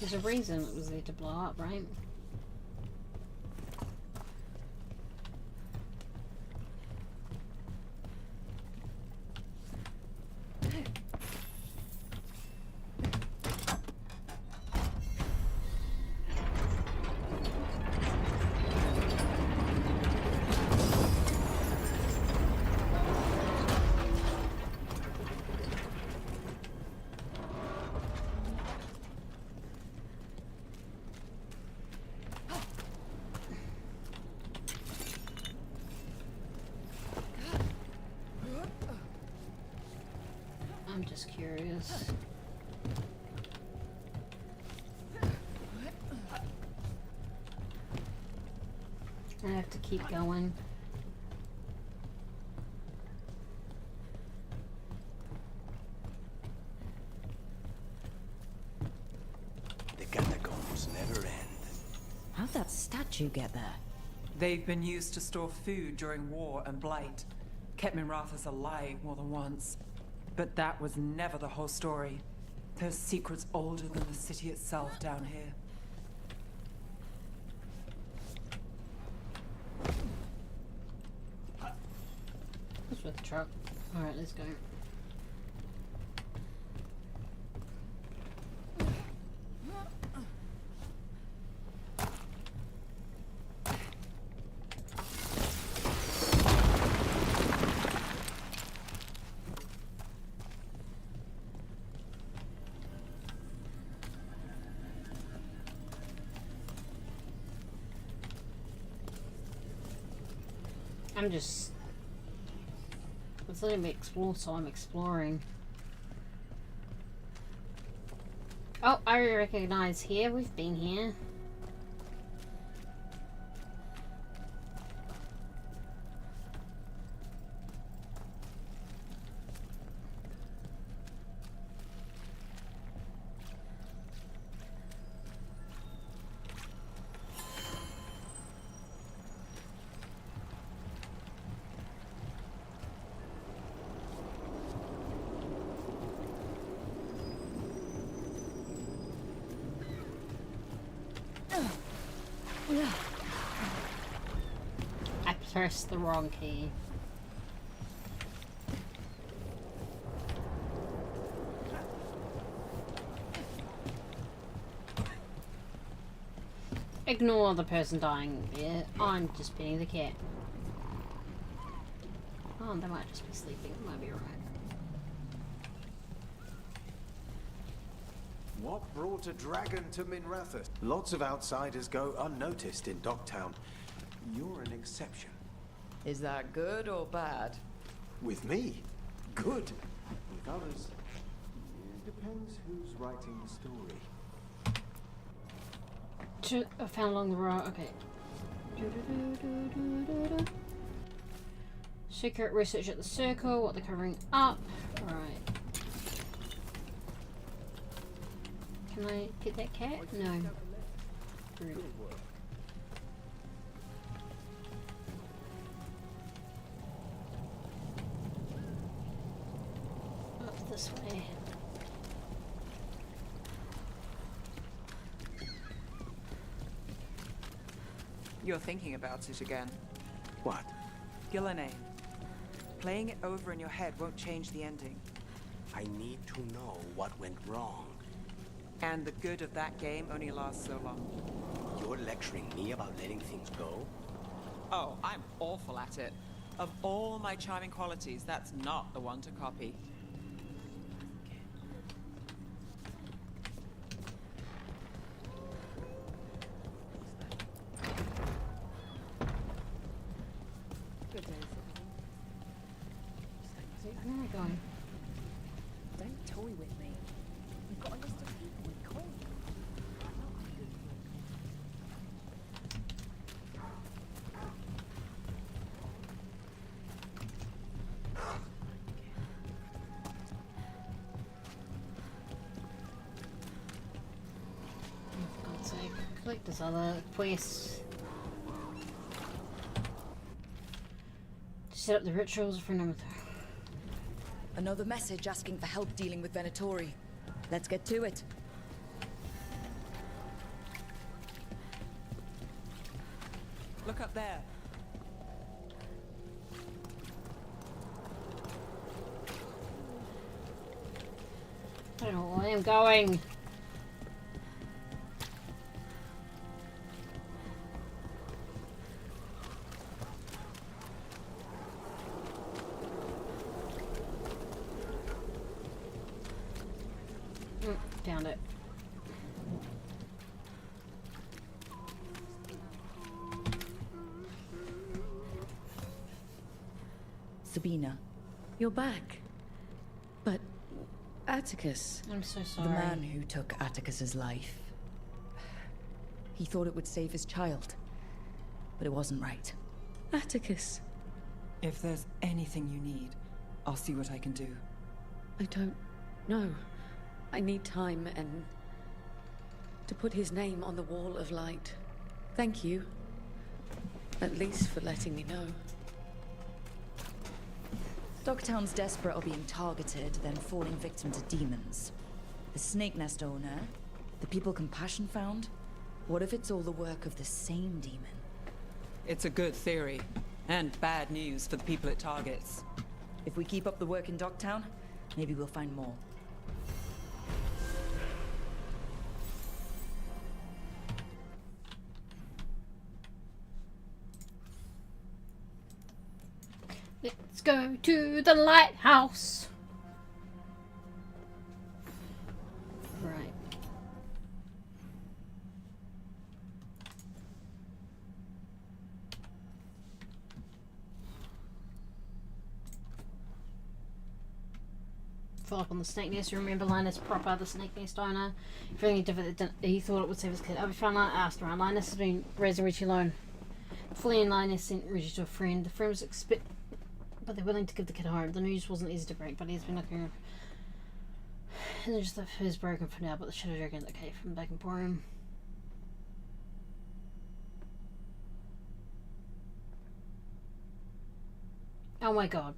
There's a reason it was there to blow up, right? I'm just curious. I have to keep going. The catacombs never end. How'd that statue get there? They've been used to store food during war and blight. Kept Minrathous alive more than once. But that was never the whole story. There's secrets older than the city itself down here. What's with the truck? Alright, let's go. I'm just... It's letting me explore, so I'm exploring. Oh, I recognize here. We've been here. I pressed the wrong key. Ignore the person dying there. I'm just being the cat. Oh, they might just be sleeping. It might be alright. What brought a dragon to Minrathous? Lots of outsiders go unnoticed in Docktown. You're an exception. Is that good or bad? With me? Good. With others, it depends who's writing the story. I found along the road. Okay. Secret research at the circle. What they're covering up. Right. Can I get that cat? No. Rude. Up this way. You're thinking about it again. What? Gillenane. Playing it over in your head won't change the ending. I need to know what went wrong. And the good of that game only lasts so long. You're lecturing me about letting things go? Oh, I'm awful at it. Of all my charming qualities, that's not the one to copy. Good day, citizen. Where am I going? Don't toy with me. We've got a list of people we call. For God's sake, click this other quest. Set up the rituals for Namathar. Another message asking for help dealing with Venatori. Let's get to it. Look up there. I don't know where I am going. Found it. Sabina. You're back. But Atticus. I'm so sorry. The man who took Atticus's life. He thought it would save his child. But it wasn't right. Atticus. If there's anything you need, I'll see what I can do. I don't know. I need time and to put his name on the wall of light. Thank you. At least for letting me know. Docktown's desperate are being targeted, then falling victim to demons. The Snake Nest owner, the people Compassion found. What if it's all the work of the same demon? It's a good theory, and bad news for the people it targets. If we keep up the work in Docktown, maybe we'll find more. Let's go to the lighthouse. Right. follow up on the snake nest. Remember Linus proper, the snake nest owner? Feeling he thought it would save his kid. I've found out asked around. Linus has been raising Richie alone. Fleeing Linus sent Richie to a friend. The friend was but they're willing to give the kid a home. The news wasn't easy to break, but he's been looking. And just the is broken for now, but the shadow dragon that came from back in Emporium. Oh my god.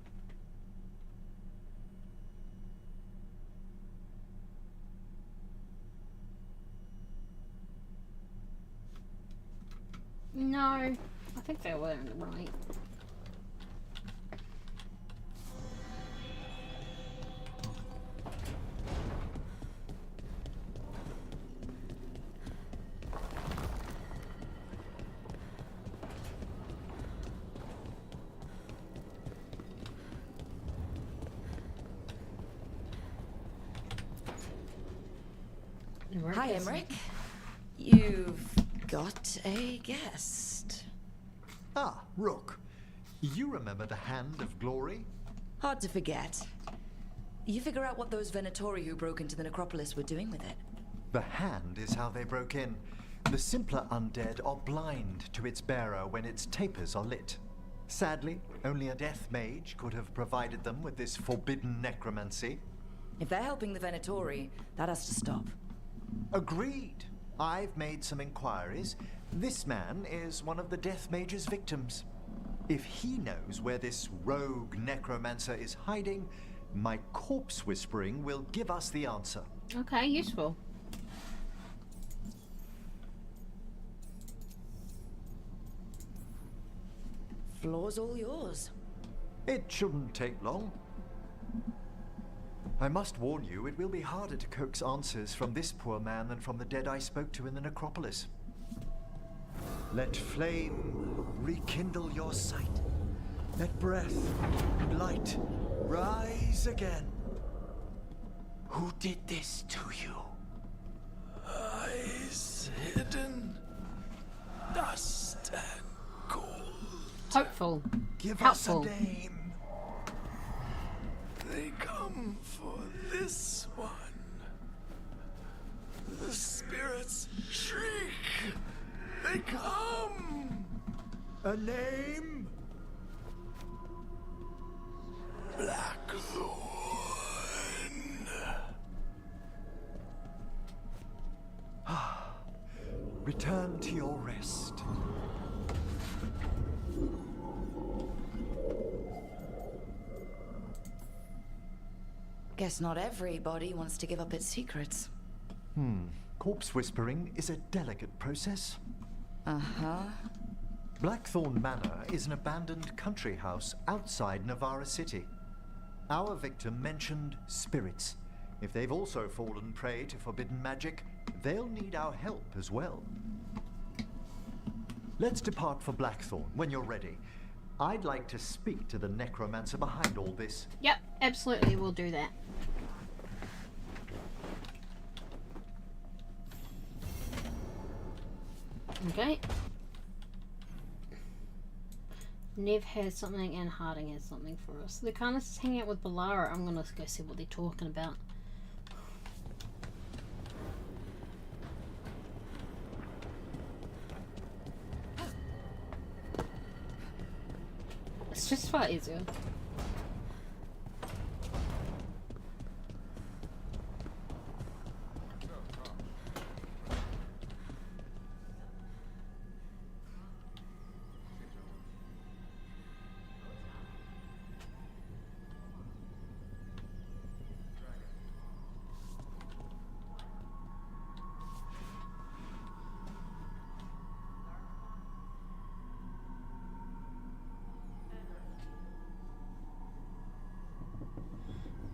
No, I think they were right. Hi, Emmerich. You've got a guest. Ah, Rook. You remember the Hand of Glory? Hard to forget. You figure out what those Venatori who broke into the necropolis were doing with it. The Hand is how they broke in. The simpler undead are blind to its bearer when its tapers are lit. Sadly, only a death mage could have provided them with this forbidden necromancy. If they're helping the Venatori, that has to stop. Agreed. I've made some inquiries. This man is one of the Death Mage's victims. If he knows where this rogue necromancer is hiding, my corpse whispering will give us the answer. Okay, useful. Floor's all yours. It shouldn't take long. I must warn you, it will be harder to coax answers from this poor man than from the dead I spoke to in the necropolis. Let flame rekindle your sight. Let breath and light rise again. Who did this to you? Eyes hidden, dust and gold. Hopeful. Give Helpful. us a name. They come for this one. The spirits shriek. They come. A name? Blackthorn. Return to your rest. Guess not everybody wants to give up its secrets. Corpse whispering is a delicate process. Uh-huh. Blackthorn Manor is an abandoned country house outside Navarra City. Our victim mentioned spirits. If they've also fallen prey to forbidden magic, they'll need our help as well. Let's depart for Blackthorn when you're ready. I'd like to speak to the necromancer behind all this. Yep, absolutely, we'll do that. Okay. Nev has something and Harding has something for us. They're kind of hanging out with Balara. I'm gonna go see what they're talking about. It's just far easier.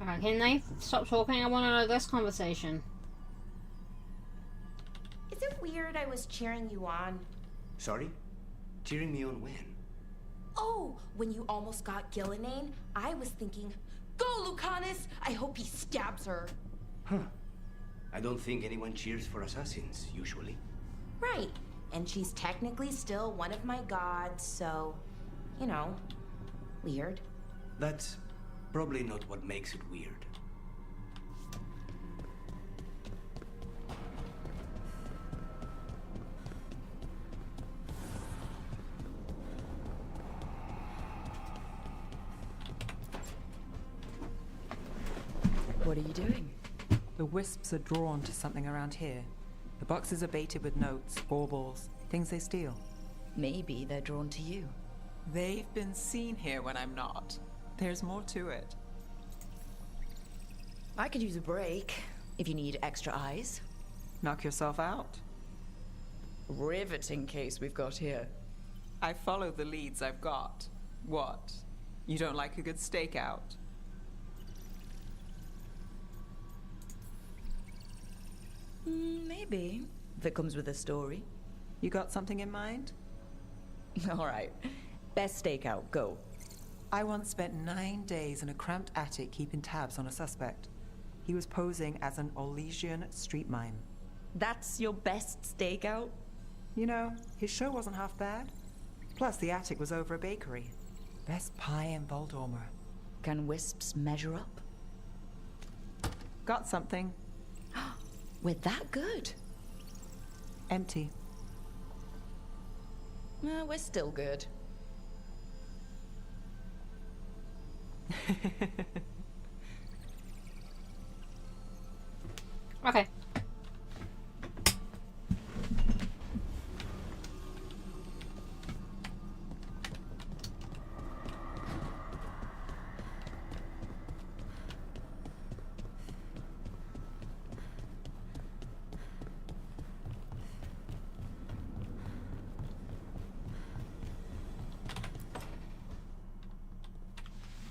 Alright, can they stop talking? I want to know this conversation. Is it weird I was cheering you on? Sorry? Cheering me on when? Oh, when you almost got Gillinane, I was thinking, go Lucanus! I hope he stabs her. Huh. I don't think anyone cheers for assassins, usually. Right. And she's technically still one of my gods, so, you know, weird. That's probably not what makes it weird. What are you doing? The wisps are drawn to something around here. The boxes are baited with notes, baubles, things they steal. Maybe they're drawn to you. They've been seen here when I'm not. There's more to it. I could use a break, if you need extra eyes. Knock yourself out. Riveting case we've got here. I follow the leads I've got. What? You don't like a good stakeout? Maybe, if it comes with a story. You got something in mind? All right. Best stakeout, go. I once spent 9 days in a cramped attic keeping tabs on a suspect. He was posing as an Orlesian street mime. That's your best stakeout? You know, his show wasn't half bad. Plus, the attic was over a bakery. Best pie in Voldormer. Can wisps measure up? Got something. We're that good. Empty. We're still good. Okay.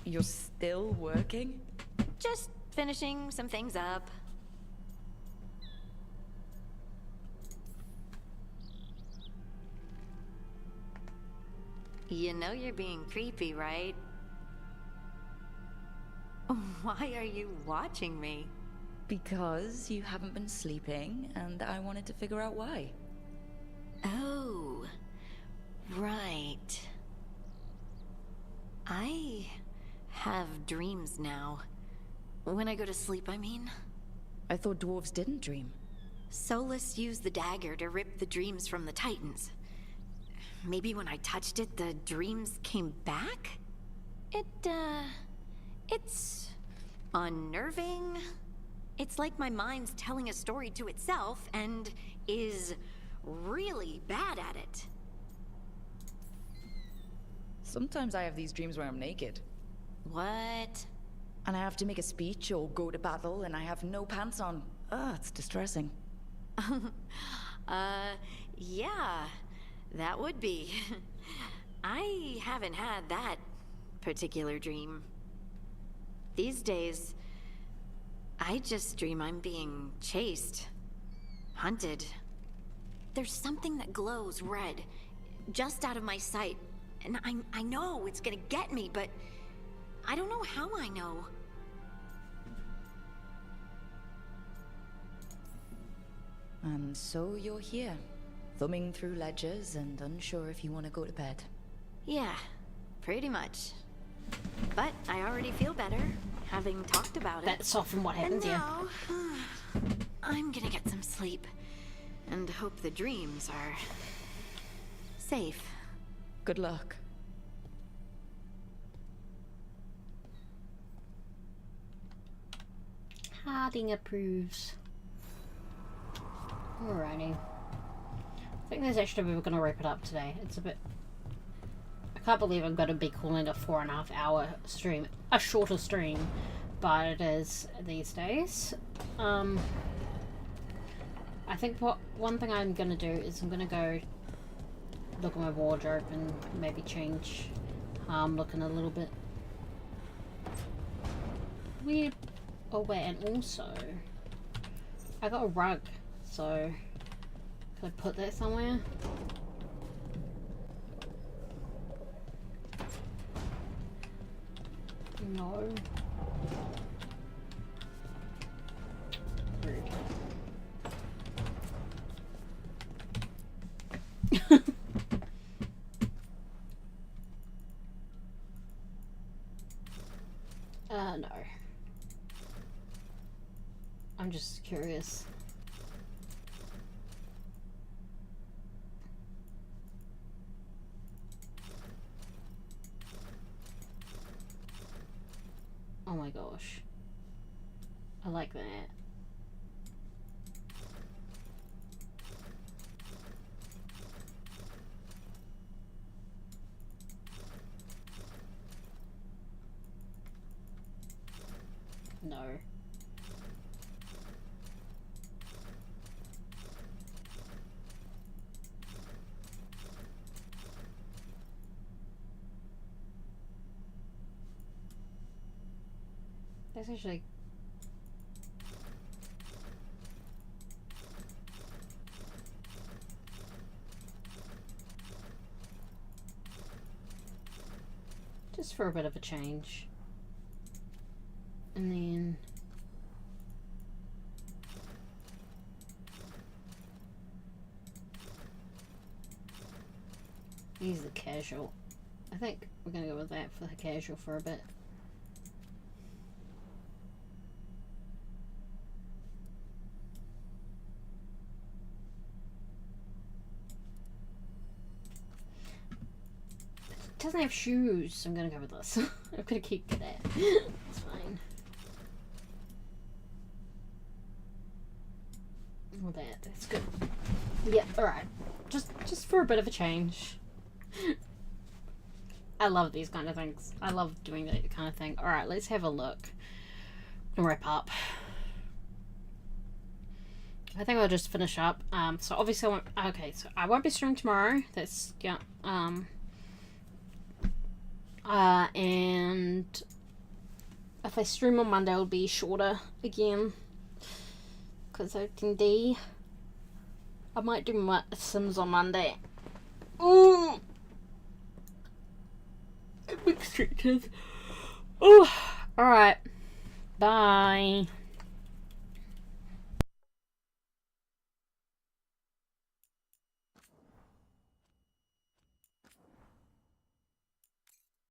You're still working? Just finishing some things up. You know you're being creepy, right? Why are you watching me? Because you haven't been sleeping, and I wanted to figure out why. Oh, right. I have dreams now. When I go to sleep, I mean. I thought dwarves didn't dream. Solus used the dagger to rip the dreams from the Titans. Maybe when I touched it, the dreams came back? It's unnerving. It's like my mind's telling a story to itself and is really bad at it. Sometimes I have these dreams where I'm naked. What? And I have to make a speech or go to battle, and I have no pants on. It's distressing. Yeah, that would be. I haven't had that particular dream. These days, I just dream I'm being chased, hunted. There's something that glows red, just out of my sight, and I know it's gonna get me, but I don't know how I know. And so you're here, thumbing through ledgers and unsure if you want to go to bed. Yeah, pretty much. But I already feel better, having talked about it. That's often what happens, and yeah. now, I'm gonna get some sleep, and hope the dreams are safe. Good luck. Harding approves. Alrighty. I think that's actually we're gonna wrap it up today. It's a bit. I can't believe I'm gonna be calling it a 4.5 hour stream. A shorter stream, but it is these days. I think one thing I'm gonna do is I'm gonna go look at my wardrobe and maybe change looking a little bit weird. Oh wait, and also I got a rug, so could I put that somewhere? No. Rude. No. I'm just curious. Oh my gosh. I like that. No. That's actually... just for a bit of a change. And then... use the casual. I think we're gonna go with that for the casual for a bit. It doesn't have shoes, so I'm gonna go with this. I'm gonna keep that. It's fine. Well, that's good. Yeah, alright. Just for a bit of a change. I love these kind of things. I love doing that kind of thing. Alright, let's have a look. And wrap up. I think I'll just finish up. So obviously I won't be streaming tomorrow. That's, yeah, and if I stream on Monday, it'll be shorter again. Because I might do my Sims on Monday. Ooh! I'm restricted. Ooh! Alright. Bye.